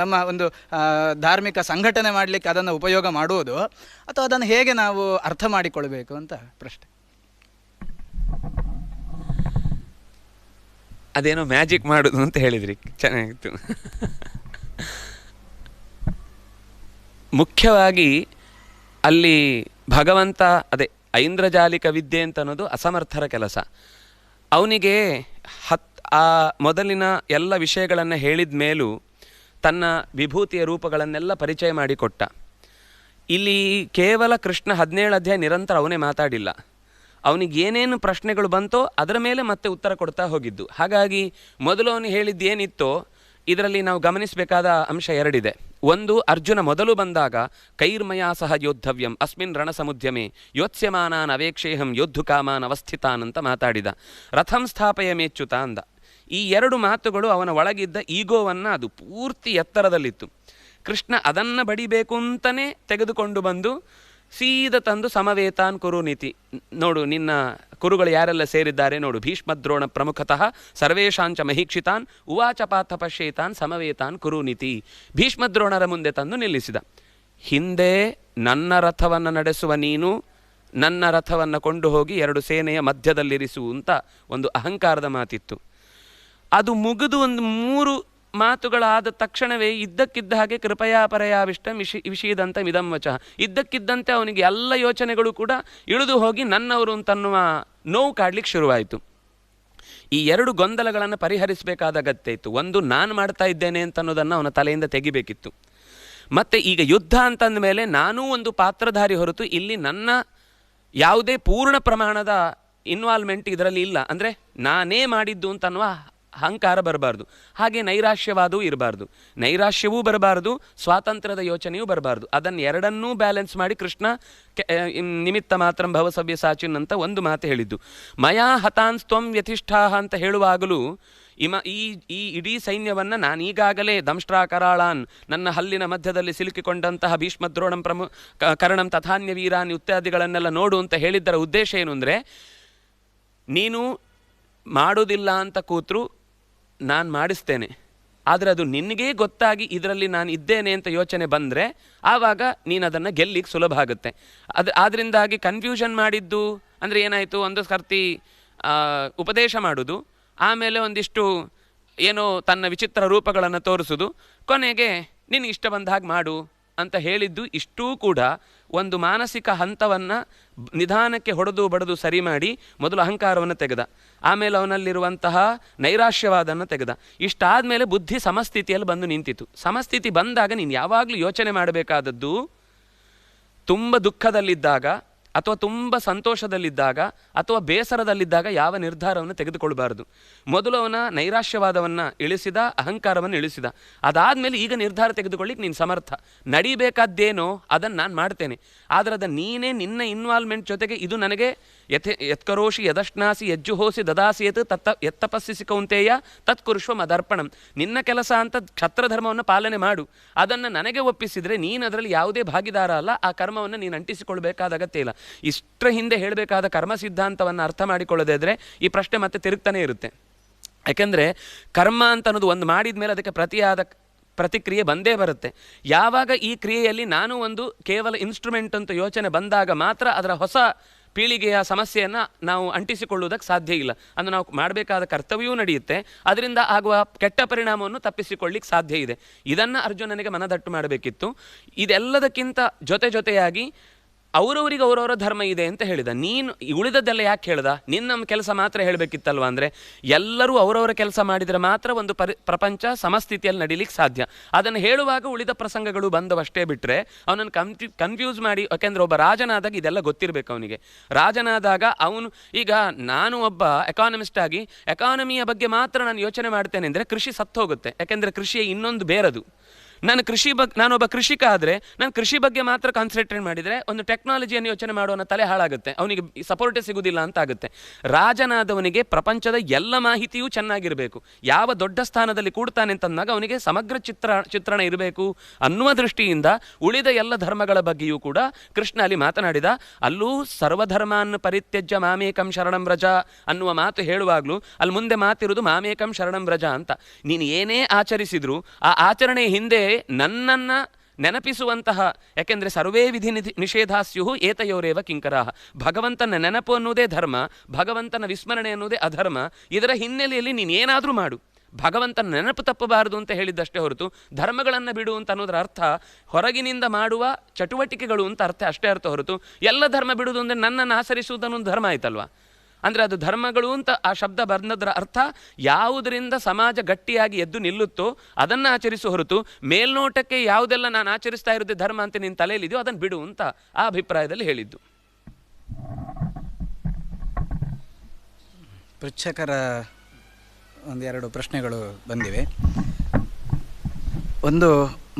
Speaker 1: ನಮ್ಮ ಒಂದು ಧಾರ್ಮಿಕ ಸಂಘಟನೆ ಮಾಡಲಿಕ್ಕೆ ಅದನ್ನು ಉಪಯೋಗ ಮಾಡುವುದು, ಅಥವಾ ಅದನ್ನು ಹೇಗೆ ನಾವು ಅರ್ಥ ಮಾಡಿಕೊಳ್ಬೇಕು ಅಂತ ಪ್ರಶ್ನೆ.
Speaker 2: ಅದೇನೋ ಮ್ಯಾಜಿಕ್ ಮಾಡೋದು ಅಂತ ಹೇಳಿದ್ರಿ, ಚೆನ್ನಾಗಿತ್ತು. ಮುಖ್ಯವಾಗಿ ಅಲ್ಲಿ ಭಗವಂತ ಅದೇ ಐಂದ್ರಜಾಲಿಕ ವಿದ್ಯೆ ಅಂತ ಅನ್ನೋದು ಅಸಮರ್ಥರ ಕೆಲಸ. ಅವನಿಗೆ ಆ ಮೊದಲಿನ ಎಲ್ಲ ವಿಷಯಗಳನ್ನು ಹೇಳಿದ ಮೇಲೂ ತನ್ನ ವಿಭೂತಿಯ ರೂಪಗಳನ್ನೆಲ್ಲ ಪರಿಚಯ ಮಾಡಿಕೊಟ್ಟ. ಇಲ್ಲಿ ಕೇವಲ ಕೃಷ್ಣ 17 ಅಧ್ಯಾಯ ನಿರಂತರ ಅವನೇ ಮಾತಾಡಿಲ್ಲ, ಅವನಿಗೆ ಏನೇನು ಪ್ರಶ್ನೆಗಳು ಬಂತೋ ಅದರ ಮೇಲೆ ಮತ್ತೆ ಉತ್ತರ ಕೊಡ್ತಾ ಹೋಗಿದ್ದು. ಹಾಗಾಗಿ ಮೊದಲು ಅವನು ಹೇಳಿದ್ದೇನಿತ್ತೋ ಇದರಲ್ಲಿ ನಾವು ಗಮನಿಸಬೇಕಾದ ಅಂಶ ಎರಡಿದೆ. ಒಂದು, ಅರ್ಜುನ ಮೊದಲು ಬಂದಾಗ ಕೈರ್ಮಯಾ ಸಹ ಯೋದ್ಧವ್ಯಂ ಅಸ್ಮಿನ್ ರಣಸಮುದ್ಯಮೆ ಯೋತ್ಸ್ಯಮಾನಾನ್ ಅವೇಕ್ಷೇಹಂ ಯೋದ್ಧುಕಾಮಾನ್ ಅವಸ್ಥಿತಾನ್ ಅಂತ ಮಾತಾಡಿದ. ರಥಂ ಸ್ಥಾಪಯ ಮೇಚ್ಯುತ ಅಂದ. ಈ ಎರಡು ಮಾತುಗಳು ಅವನ ಒಳಗಿದ್ದ ಈಗೋವನ್ನು ಅದು ಪೂರ್ತಿ ಎತ್ತರದಲ್ಲಿತ್ತು. ಕೃಷ್ಣ ಅದನ್ನು ಬಡಿಬೇಕು ಅಂತಲೇ ತೆಗೆದುಕೊಂಡು ಬಂದು ಸೀದ ತಂದು ಸಮವೇತಾನ್ ಕುರು ನೀತಿ, ನೋಡು ನಿನ್ನ ಕುರುಗಳು ಯಾರೆಲ್ಲ ಸೇರಿದ್ದಾರೆ ನೋಡು, ಭೀಷ್ಮದ್ರೋಣ ಪ್ರಮುಖತಃ ಸರ್ವೇಶಾಂಚ ಮಹೀಕ್ಷಿತಾನ್ ಉವಾಚ ಪಾಥ ಪಶ್ಯೇತಾನ್ ಸಮವೇತಾನ್ ಕುರು ನೀತಿ, ಭೀಷ್ಮದ್ರೋಣರ ಮುಂದೆ ತಂದು ನಿಲ್ಲಿಸಿದ. ಹಿಂದೆ ನನ್ನ ರಥವನ್ನು ನಡೆಸುವ ನೀನು ನನ್ನ ರಥವನ್ನು ಕೊಂಡು ಹೋಗಿ 2 ಸೇನೆಯ ಮಧ್ಯದಲ್ಲಿರಿಸು ಅಂತ ಒಂದು ಅಹಂಕಾರದ ಮಾತಿತ್ತು. ಅದು ಮುಗಿದು ಒಂದು 3 ಮಾತುಗಳಾದ ತಕ್ಷಣವೇ ಇದ್ದಕ್ಕಿದ್ದ ಹಾಗೆ ಕೃಪಯಾ ಪರಯಾವಿಷ್ಟ ವಿಷೀದಂತ ಮಿದಂ ವಚಃ, ಇದ್ದಕ್ಕಿದ್ದಂತೆ ಅವನಿಗೆ ಎಲ್ಲ ಯೋಚನೆಗಳು ಕೂಡ ಇಳಿದು ಹೋಗಿ ನನ್ನವರು ಅಂತನ್ನುವ ನೋವು ಕಾಡ್ಲಿಕ್ಕೆ ಶುರುವಾಯಿತು. ಈ 2 ಗೊಂದಲಗಳನ್ನು ಪರಿಹರಿಸಬೇಕಾದ ಅಗತ್ಯ ಇತ್ತು. ಒಂದು, ನಾನು ಮಾಡ್ತಾ ಇದ್ದೇನೆ ಅಂತನ್ನೋದನ್ನು ಅವನ ತಲೆಯಿಂದ ತೆಗಿಬೇಕಿತ್ತು. ಮತ್ತು ಈಗ ಯುದ್ಧ ಅಂತಂದ ಮೇಲೆ ನಾನೂ ಒಂದು ಪಾತ್ರಧಾರಿ ಹೊರತು ಇಲ್ಲಿ ನನ್ನ ಯಾವುದೇ ಪೂರ್ಣ ಪ್ರಮಾಣದ ಇನ್ವಾಲ್ವ್ಮೆಂಟ್ ಇದರಲ್ಲಿ ಇಲ್ಲ, ಅಂದರೆ ನಾನೇ ಮಾಡಿದ್ದು ಅಂತನ್ನುವ ಅಹಂಕಾರ ಬರಬಾರ್ದು. ಹಾಗೆ ನೈರಾಶ್ಯವಾದೂ ಇರಬಾರ್ದು, ನೈರಾಶ್ಯವೂ ಬರಬಾರ್ದು, ಸ್ವಾತಂತ್ರ್ಯದ ಯೋಚನೆಯೂ ಬರಬಾರ್ದು. ಅದನ್ನು ಎರಡನ್ನೂ ಬ್ಯಾಲೆನ್ಸ್ ಮಾಡಿ ಕೃಷ್ಣ ನಿಮಿತ್ತ ಮಾತ್ರಂ ಭವ ಸವ್ಯಸಾಚಿನ್ ಅಂತ ಒಂದು ಮಾತು ಹೇಳಿದ್ದು. ಮಯಾ ಹತಾನ್ ತ್ವಂ ಯಥಿಷ್ಠಾಹ ಅಂತ ಹೇಳುವಾಗಲೂ ಈ ಇಡೀ ಸೈನ್ಯವನ್ನು ನಾನೀಗಾಗಲೇ ದಂಷ್ಟ್ರಾಕರಾಳಾನ್, ನನ್ನ ಹಲ್ಲಿನ ಮಧ್ಯದಲ್ಲಿ ಸಿಲುಕಿಕೊಂಡಂತಹ ಭೀಷ್ಮದ್ರೋಣಂ ಕರ್ಣಂ ತಥಾನ್ಯ ವೀರಾನ್ ಇತ್ಯಾದಿಗಳನ್ನೆಲ್ಲ ನೋಡು ಅಂತ ಹೇಳಿದ್ದರ ಉದ್ದೇಶ ಏನು ಅಂದರೆ, ನೀನು ಮಾಡೋದಿಲ್ಲ ಅಂತ ಕೂತ್ರು ನಾನು ಮಾಡಿಸ್ತೇನೆ, ಆದರೆ ಅದು ನಿನಗೇ ಗೊತ್ತಾಗಿ ಇದರಲ್ಲಿ ನಾನು ಇದ್ದೇನೆ ಅಂತ ಯೋಚನೆ ಬಂದರೆ ಆವಾಗ ನೀನು ಅದನ್ನು ಗೆಲ್ಲಿಕ್ಕೆ ಸುಲಭ ಆಗುತ್ತೆ. ಆದ್ದರಿಂದಾಗಿ ಕನ್ಫ್ಯೂಷನ್ ಮಾಡಿದ್ದು ಅಂದರೆ ಏನಾಯಿತು, ಒಂದು ಸರ್ತಿ ಉಪದೇಶ ಮಾಡೋದು, ಆಮೇಲೆ ಒಂದಿಷ್ಟು ಏನೋ ತನ್ನ ವಿಚಿತ್ರ ರೂಪಗಳನ್ನು ತೋರಿಸೋದು, ಕೊನೆಗೆ ನಿನಗೆ ಇಷ್ಟ ಬಂದ ಹಾಗೆ ಮಾಡು ಅಂತ ಹೇಳಿದ್ದು. ಇಷ್ಟೂ ಕೂಡ ಒಂದು ಮಾನಸಿಕ ಹಂತವನ್ನು ನಿಧಾನಕ್ಕೆ ಹೊಡೆದು ಬಡದು ಸರಿ ಮಾಡಿ ಮೊದಲು ಅಹಂಕಾರವನ್ನು ತೆಗೆದ, ಆಮೇಲೆ ಅವನಲ್ಲಿರುವಂತಹ ನೈರಾಶ್ಯವಾದನ್ನು ತೆಗೆದ. ಇಷ್ಟಾದ ಮೇಲೆ ಬುದ್ಧಿ ಸಮಸ್ಥಿತಿಯಲ್ಲಿ ಬಂದು ನಿಂತಿತು. ಸಮಸ್ಥಿತಿ ಬಂದಾಗ ನೀನು ಯಾವಾಗಲೂ ಯೋಚನೆ ಮಾಡಬೇಕಾದದ್ದು, ತುಂಬ ದುಃಖದಲ್ಲಿದ್ದಾಗ ಅಥವಾ ತುಂಬ ಸಂತೋಷದಲ್ಲಿದ್ದಾಗ ಅಥವಾ ಬೇಸರದಲ್ಲಿದ್ದಾಗ ಯಾವ ನಿರ್ಧಾರವನ್ನು ತೆಗೆದುಕೊಳ್ಬಾರ್ದು. ಮೊದಲು ಅವನ ನೈರಾಶ್ಯವಾದವನ್ನು ಇಳಿಸಿದ, ಅಹಂಕಾರವನ್ನು ಇಳಿಸಿದ. ಅದಾದಮೇಲೆ ಈಗ ನಿರ್ಧಾರ ತೆಗೆದುಕೊಳ್ಳಿಕ್ಕೆ ನೀನು ಸಮರ್ಥ. ನಡಿಬೇಕಾದ್ದೇನೋ ಅದನ್ನು ನಾನು ಮಾಡ್ತೇನೆ, ಆದರೆ ಅದು ನೀನೇ ನಿನ್ನ ಇನ್ವಾಲ್ವ್ಮೆಂಟ್ ಜೊತೆಗೆ ಇದು ನನಗೆ ಯತ್ಕರೋಷಿ ಯದಶ್ನಾಸಿ ಯಜ್ಜುಹೋಸಿ ದದಾಸಿ ಯತ್ ಯತ್ತಪಸ್ಸಿಸಿ ಕೌಂತೆಯ ತತ್ಕುರುಷ್ವ ಮದರ್ಪಣಂ. ನಿನ್ನ ಕೆಲಸ ಅಂತ ಕ್ಷತ್ರಧರ್ಮವನ್ನು ಪಾಲನೆ ಮಾಡು, ಅದನ್ನು ನನಗೆ ಒಪ್ಪಿಸಿದರೆ ನೀನು ಅದರಲ್ಲಿ ಯಾವುದೇ ಭಾಗಿದಾರ ಅಲ್ಲ, ಆ ಕರ್ಮವನ್ನು ನೀನು ಅಂಟಿಸಿಕೊಳ್ಬೇಕಾದ ಅಗತ್ಯ ಇಲ್ಲ. ಇಷ್ಟರ ಹಿಂದೆ ಹೇಳಬೇಕಾದ ಕರ್ಮ ಸಿದ್ಧಾಂತವನ್ನು ಅರ್ಥ ಮಾಡಿಕೊಳ್ಳದೇ ಇದ್ದರೆ ಈ ಪ್ರಶ್ನೆ ಮತ್ತೆ ತಿರುಗ್ತಾನೆ ಇರುತ್ತೆ. ಯಾಕೆಂದರೆ ಕರ್ಮ ಅಂತ ಅನ್ನೋದು ಒಂದು ಮಾಡಿದ ಮೇಲೆ ಅದಕ್ಕೆ ಪ್ರತಿಕ್ರಿಯೆ ಬಂದೇ ಬರುತ್ತೆ. ಯಾವಾಗ ಈ ಕ್ರಿಯೆಯಲ್ಲಿ ನಾನು ಒಂದು ಕೇವಲ ಇನ್ಸ್ಟ್ರೂಮೆಂಟ್ ಅಂತ ಯೋಚನೆ ಬಂದಾಗ ಮಾತ್ರ ಅದರ ಹೊಸ ಪೀಳಿಗೆಯ ಸಮಸ್ಯೆಯನ್ನು ನಾವು ಅಂಟಿಸಿಕೊಳ್ಳುವುದಕ್ಕೆ ಸಾಧ್ಯ ಇಲ್ಲ. ಅಂದರೆ ನಾವು ಮಾಡಬೇಕಾದ ಕರ್ತವ್ಯವೂ ನಡೆಯುತ್ತೆ, ಅದರಿಂದ ಆಗುವ ಕೆಟ್ಟ ಪರಿಣಾಮವನ್ನು ತಪ್ಪಿಸಿಕೊಳ್ಳಿಕ್ಕೆ ಸಾಧ್ಯ ಇದೆ. ಇದನ್ನು ಅರ್ಜುನನಿಗೆ ಮನದಟ್ಟು ಮಾಡಬೇಕಿತ್ತು. ಇದೆಲ್ಲದಕ್ಕಿಂತ ಜೊತೆಯಾಗಿ ಅವರವರಿಗೆ ಅವರವರ ಧರ್ಮ ಇದೆ ಅಂತ ಹೇಳಿದ. ನೀನು ಉಳಿದದ್ದೆಲ್ಲ ಯಾಕೆ ಹೇಳ್ದ? ನಮ್ಮ ಕೆಲಸ ಮಾತ್ರ ಹೇಳಬೇಕಿತ್ತಲ್ವ? ಅಂದರೆ ಎಲ್ಲರೂ ಅವರವರ ಕೆಲಸ ಮಾಡಿದರೆ ಮಾತ್ರ ಒಂದು ಪ್ರಪಂಚ ಸಮಸ್ಥಿತಿಯಲ್ಲಿ ನಡೀಲಿಕ್ಕೆ ಸಾಧ್ಯ. ಅದನ್ನು ಹೇಳುವಾಗ ಉಳಿದ ಪ್ರಸಂಗಗಳು ಬಂದವಷ್ಟೇ ಬಿಟ್ಟರೆ ಅವನನ್ನು ಕನ್ಫ್ಯೂಸ್ ಮಾಡಿ, ಯಾಕೆಂದರೆ ಒಬ್ಬ ರಾಜನಾದಾಗ ಇದೆಲ್ಲ ಗೊತ್ತಿರಬೇಕು ಅವನಿಗೆ. ರಾಜನಾದಾಗ ಅವನು ಈಗ ನಾನು ಒಬ್ಬ ಎಕಾನಮಿಸ್ಟ್ ಆಗಿ ಎಕಾನಮಿಯ ಬಗ್ಗೆ ಮಾತ್ರ ನಾನು ಯೋಚನೆ ಮಾಡ್ತೇನೆ ಅಂದರೆ ಕೃಷಿ ಸತ್ತು ಹೋಗುತ್ತೆ. ಯಾಕೆಂದರೆ ಕೃಷಿಯ ಇನ್ನೊಂದು ಬೇರದು. ನಾನೊಬ್ಬ ಕೃಷಿಕ ಆದರೆ ನಾನು ಕೃಷಿ ಬಗ್ಗೆ ಮಾತ್ರ ಕಾನ್ಸಂಟ್ರೇಟ್ ಮಾಡಿದರೆ ಒಂದು ಟೆಕ್ನಾಲಜಿಯನ್ನು ಯೋಚನೆ ಮಾಡುವ ತಲೆ ಹಾಳಾಗುತ್ತೆ, ಅವನಿಗೆ ಸಪೋರ್ಟೇ ಸಿಗುವುದಿಲ್ಲ ಅಂತ ಆಗುತ್ತೆ. ರಾಜನಾದವನಿಗೆ ಪ್ರಪಂಚದ ಎಲ್ಲ ಮಾಹಿತಿಯೂ ಚೆನ್ನಾಗಿರಬೇಕು. ಯಾವ ದೊಡ್ಡ ಸ್ಥಾನದಲ್ಲಿ ಕೂಡ್ತಾನೆ ಅಂತಂದಾಗ ಅವನಿಗೆ ಸಮಗ್ರ ಚಿತ್ರಣ ಇರಬೇಕು ಅನ್ನುವ ದೃಷ್ಟಿಯಿಂದ ಉಳಿದ ಎಲ್ಲ ಧರ್ಮಗಳ ಬಗ್ಗೆಯೂ ಕೂಡ ಕೃಷ್ಣ ಅಲ್ಲಿ ಮಾತನಾಡಿದ. ಅಲ್ಲೂ ಸರ್ವಧರ್ಮಾನ್ ಪರಿತ್ಯಜ್ಯ ಮಾಮೇಕಂ ಶರಣಂ ವ್ರಜ ಅನ್ನುವ ಮಾತು ಹೇಳುವಾಗಲೂ ಅಲ್ಲಿ ಮುಂದೆ ಮಾತಿರುವುದು ಮಾಮೇಕಂ ಶರಣಂ ವ್ರಜ ಅಂತ. ನೀನು ಏನೇ ಆಚರಿಸಿದ್ರು ಆ ಆಚರಣೆ ಹಿಂದೆ ನನ್ನನ್ನು ನೆನಪಿಸುವಂತಹ, ಯಾಕೆಂದರೆ ಸರ್ವೇ ವಿಧಿ ನಿಷೇಧಾಸ್ಯು ಏತಯೋರೇವ ಕಿಂಕರಾಹ. ಭಗವಂತನ ನೆನಪು ಅನ್ನುವುದೇ ಧರ್ಮ, ಭಗವಂತನ ವಿಸ್ಮರಣೆ ಅನ್ನುವುದೇ ಅಧರ್ಮ. ಇದರ ಹಿನ್ನೆಲೆಯಲ್ಲಿ ನೀನು ಏನಾದರೂ ಮಾಡು, ಭಗವಂತನ ನೆನಪು ತಪ್ಪಬಾರದು ಅಂತ ಹೇಳಿದ್ದಷ್ಟೇ ಹೊರತು ಧರ್ಮಗಳನ್ನು ಬಿಡು ಅಂತ ಅನ್ನೋದರ ಅರ್ಥ ಹೊರಗಿನಿಂದ ಮಾಡುವ ಚಟುವಟಿಕೆಗಳು ಅಂತ ಅಷ್ಟೇ ಅರ್ಥ ಹೊರತು ಎಲ್ಲ ಧರ್ಮ ಬಿಡುವುದು ಅಂದರೆ ನನ್ನನ್ನು ಆಚರಿಸುವುದನ್ನೊಂದು ಧರ್ಮ ಆಯ್ತಲ್ವ. ಅಂದರೆ ಅದು ಧರ್ಮಗಳು ಅಂತ ಆ ಶಬ್ದ ಬಂದದರ ಅರ್ಥ ಯಾವುದರಿಂದ ಸಮಾಜ ಗಟ್ಟಿಯಾಗಿ ಎದ್ದು ನಿಲ್ಲುತ್ತೋ ಅದನ್ನು ಆಚರಿಸು ಹೊರತು ಮೇಲ್ನೋಟಕ್ಕೆ ಯಾವುದೆಲ್ಲ ನಾನು ಆಚರಿಸ್ತಾ ಇರೋದೇ ಧರ್ಮ ಅಂತ ನಿನ್ನ ತಲೆಯಲ್ಲಿದೆಯೋ ಅದನ್ನು ಬಿಡು ಅಂತ ಆ ಅಭಿಪ್ರಾಯದಲ್ಲಿ ಹೇಳಿದ್ದು.
Speaker 1: ಪೃಚ್ಛಕರ ಒಂದೆರಡು ಪ್ರಶ್ನೆಗಳು ಬಂದಿವೆ. ಒಂದು,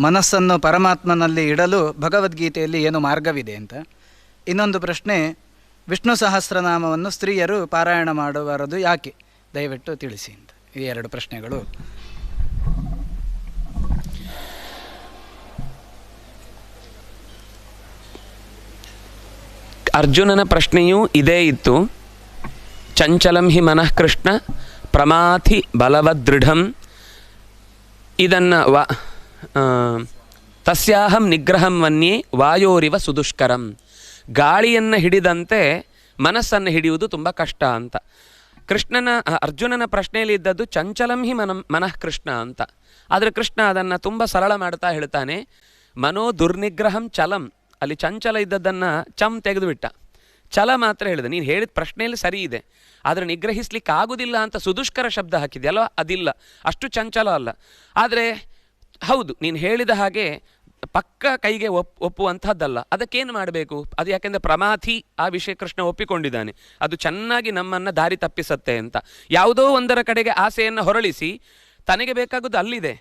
Speaker 1: ಮನಸ್ಸನ್ನು ಪರಮಾತ್ಮನಲ್ಲಿ ಇಡಲು ಭಗವದ್ಗೀತೆಯಲ್ಲಿ ಏನು ಮಾರ್ಗವಿದೆ ಅಂತ. ಇನ್ನೊಂದು ಪ್ರಶ್ನೆ, ವಿಷ್ಣು ಸಹಸ್ರನಾಮವನ್ನು ಸ್ತ್ರೀಯರು ಪಾರಾಯಣ ಮಾಡಬಾರದು ಯಾಕೆ, ದಯವಿಟ್ಟು ತಿಳಿಸಿ ಅಂತ. ಈ ಎರಡು ಪ್ರಶ್ನೆಗಳು.
Speaker 2: ಅರ್ಜುನನ ಪ್ರಶ್ನೆಯೂ ಇದೇ ಇತ್ತು. ಚಂಚಲಂ ಹಿ ಮನಃ ಕೃಷ್ಣ ಪ್ರಮಾಥಿ ಬಲವದೃಢಂ. ಇದನ್ನು ತಸ್ಯಾಹಂ ನಿಗ್ರಹಂ ಮನ್ಯೆ ವಾಯೋರಿವ ಸುದುಷ್ಕರಂ. ಗಾಳಿಯನ್ನು ಹಿಡಿದಂತೆ ಮನಸ್ಸನ್ನು ಹಿಡಿಯುವುದು ತುಂಬ ಕಷ್ಟ ಅಂತ. ಅರ್ಜುನನ ಪ್ರಶ್ನೆಯಲ್ಲಿ ಇದ್ದದ್ದು ಚಂಚಲಂ ಹಿ ಮನಃ ಕೃಷ್ಣ ಅಂತ. ಆದರೆ ಕೃಷ್ಣ ಅದನ್ನು ತುಂಬ ಸರಳ ಮಾಡ್ತಾ ಹೇಳ್ತಾನೆ, ಮನೋ ದುರ್ನಿಗ್ರಹಂ ಚಲಂ. ಅಲ್ಲಿ ಚಂಚಲ ಇದ್ದದ್ದನ್ನು ತೆಗೆದುಬಿಟ್ಟ, ಛಲ ಮಾತ್ರ ಹೇಳಿದೆ. ನೀನು ಹೇಳಿದ ಪ್ರಶ್ನೆಯಲ್ಲಿ ಸರಿ ಇದೆ, ಆದರೆ ನಿಗ್ರಹಿಸ್ಲಿಕ್ಕೆ ಆಗುವುದಿಲ್ಲ ಅಂತ ಸುದುಷ್ಕರ ಶಬ್ದ ಹಾಕಿದೆಯಲ್ವ, ಅದಿಲ್ಲ, ಅಷ್ಟು ಚಂಚಲ ಅಲ್ಲ. ಆದರೆ ಹೌದು, ನೀನು ಹೇಳಿದ ಹಾಗೆ ಪಕ್ಕ ಕೈಗೆ ಒಪ್ಪುವಂಥದ್ದಲ್ಲ. ಅದಕ್ಕೇನು ಮಾಡಬೇಕು? ಅದು ಯಾಕೆಂದರೆ ಪ್ರಮಾಥಿ ಆ ವಿಷಯ ಕೃಷ್ಣ ಒಪ್ಪಿಕೊಂಡಿದ್ದಾನೆ, ಅದು ಚೆನ್ನಾಗಿ ನಮ್ಮನ್ನು ದಾರಿ ತಪ್ಪಿಸತ್ತೆ ಅಂತ. ಯಾವುದೋ ಒಂದರ ಕಡೆಗೆ ಆಸೆಯನ್ನು ಹೊರಳಿಸಿ ತನಗೆ ಬೇಕಾಗೋದು ಅಲ್ಲಿದೆ,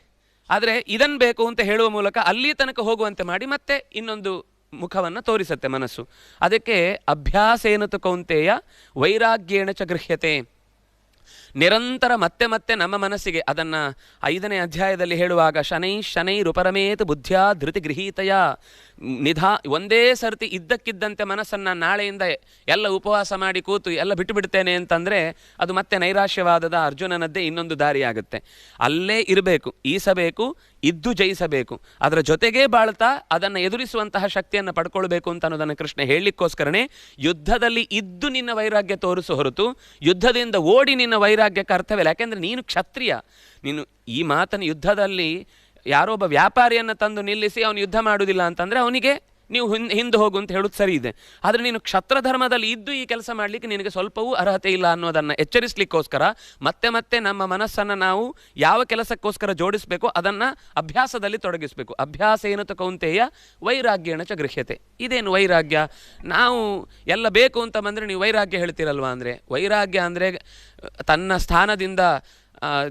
Speaker 2: ಆದರೆ ಇದನ್ನು ಬೇಕು ಅಂತ ಹೇಳುವ ಮೂಲಕ ಅಲ್ಲಿ ತನಕ ಹೋಗುವಂತೆ ಮಾಡಿ ಮತ್ತೆ ಇನ್ನೊಂದು ಮುಖವನ್ನು ತೋರಿಸತ್ತೆ ಮನಸ್ಸು. ಅದಕ್ಕೆ ಅಭ್ಯಾಸೇನ ತು ಕೌಂತೆಯ ವೈರಾಗ್ಯೇಣ ಚ ಗೃಹ್ಯತೆ. ನಿರಂತರ ಮತ್ತೆ ಮತ್ತೆ ನಮ್ಮ ಮನಸ್ಸಿಗೆ ಅದನ್ನು 5ನೇ ಅಧ್ಯಾಯದಲ್ಲಿ ಹೇಳುವಾಗ ಶನೈರುಪರಮೇತ್ ಬುದ್ಧಿಯ ಧೃತಿ ಗೃಹೀತಯ ಒಂದೇ ಸರ್ತಿ ಇದ್ದಕ್ಕಿದ್ದಂತೆ ಮನಸ್ಸನ್ನು ನಾಳೆಯಿಂದ ಎಲ್ಲ ಉಪವಾಸ ಮಾಡಿ ಕೂತು ಎಲ್ಲ ಬಿಟ್ಟು ಬಿಡ್ತೇನೆ ಅಂತಂದರೆ ಅದು ಮತ್ತೆ ನೈರಾಶ್ಯವಾದದ ಅರ್ಜುನನದ್ದೇ ಇನ್ನೊಂದು ದಾರಿಯಾಗುತ್ತೆ. ಅಲ್ಲೇ ಇರಬೇಕು, ಈಸಬೇಕು, ಇದ್ದು ಜಯಿಸಬೇಕು, ಅದರ ಜೊತೆಗೇ ಬಾಳ್ತಾ ಅದನ್ನು ಎದುರಿಸುವಂತಹ ಶಕ್ತಿಯನ್ನು ಪಡ್ಕೊಳ್ಬೇಕು ಅಂತ ಅನ್ನೋದನ್ನು ಕೃಷ್ಣ ಹೇಳಲಿಕ್ಕೋಸ್ಕರನೇ ಯುದ್ಧದಲ್ಲಿ ಇದ್ದು ನಿನ್ನ ವೈರಾಗ್ಯ ತೋರಿಸು ಹೊರತು ಯುದ್ಧದಿಂದ ಓಡಿ ನಿನ್ನ ವೈರಾಗ್ಯಕ್ಕೆ ಅರ್ಥವಿಲ್ಲ. ಯಾಕೆಂದರೆ ನೀನು ಕ್ಷತ್ರಿಯ. ನೀನು ಈ ಮಾತನ್ನು ಯುದ್ಧದಲ್ಲಿ ಯಾರೋ ಒಬ್ಬ ವ್ಯಾಪಾರಿಯನ್ನು ತಂದು ನಿಲ್ಲಿಸಿ ಅವನು ಯುದ್ಧ ಮಾಡುವುದಿಲ್ಲ ಅಂತಂದರೆ ಅವನಿಗೆ ನೀವು ಹಿಂದೆ ಹೋಗು ಅಂತ ಹೇಳೋದು ಸರಿ ಇದೆ. ಆದರೆ ನೀನು ಕ್ಷತ್ರ ಧರ್ಮದಲ್ಲಿ ಇದ್ದು ಈ ಕೆಲಸ ಮಾಡಲಿಕ್ಕೆ ನಿನಗೆ ಸ್ವಲ್ಪವೂ ಅರ್ಹತೆ ಇಲ್ಲ ಅನ್ನೋದನ್ನು ಎಚ್ಚರಿಸಲಿಕ್ಕೋಸ್ಕರ ಮತ್ತೆ ಮತ್ತೆ ನಮ್ಮ ಮನಸ್ಸನ್ನು ನಾವು ಯಾವ ಕೆಲಸಕ್ಕೋಸ್ಕರ ಜೋಡಿಸಬೇಕು ಅದನ್ನು ಅಭ್ಯಾಸದಲ್ಲಿ ತೊಡಗಿಸಬೇಕು. ಅಭ್ಯಾಸ ಏನಂತ ಕೌಂತೆಯ ವೈರಾಗ್ಯೇಣ ಚ ಗೃಹ್ಯತೆ. ಇದೇನು ವೈರಾಗ್ಯ? ನಾವು ಎಲ್ಲ ಬೇಕು ಅಂತ ಬಂದರೆ ನೀವು ವೈರಾಗ್ಯ ಹೇಳ್ತೀರಲ್ವ. ಅಂದರೆ ವೈರಾಗ್ಯ ಅಂದರೆ ತನ್ನ ಸ್ಥಾನದಿಂದ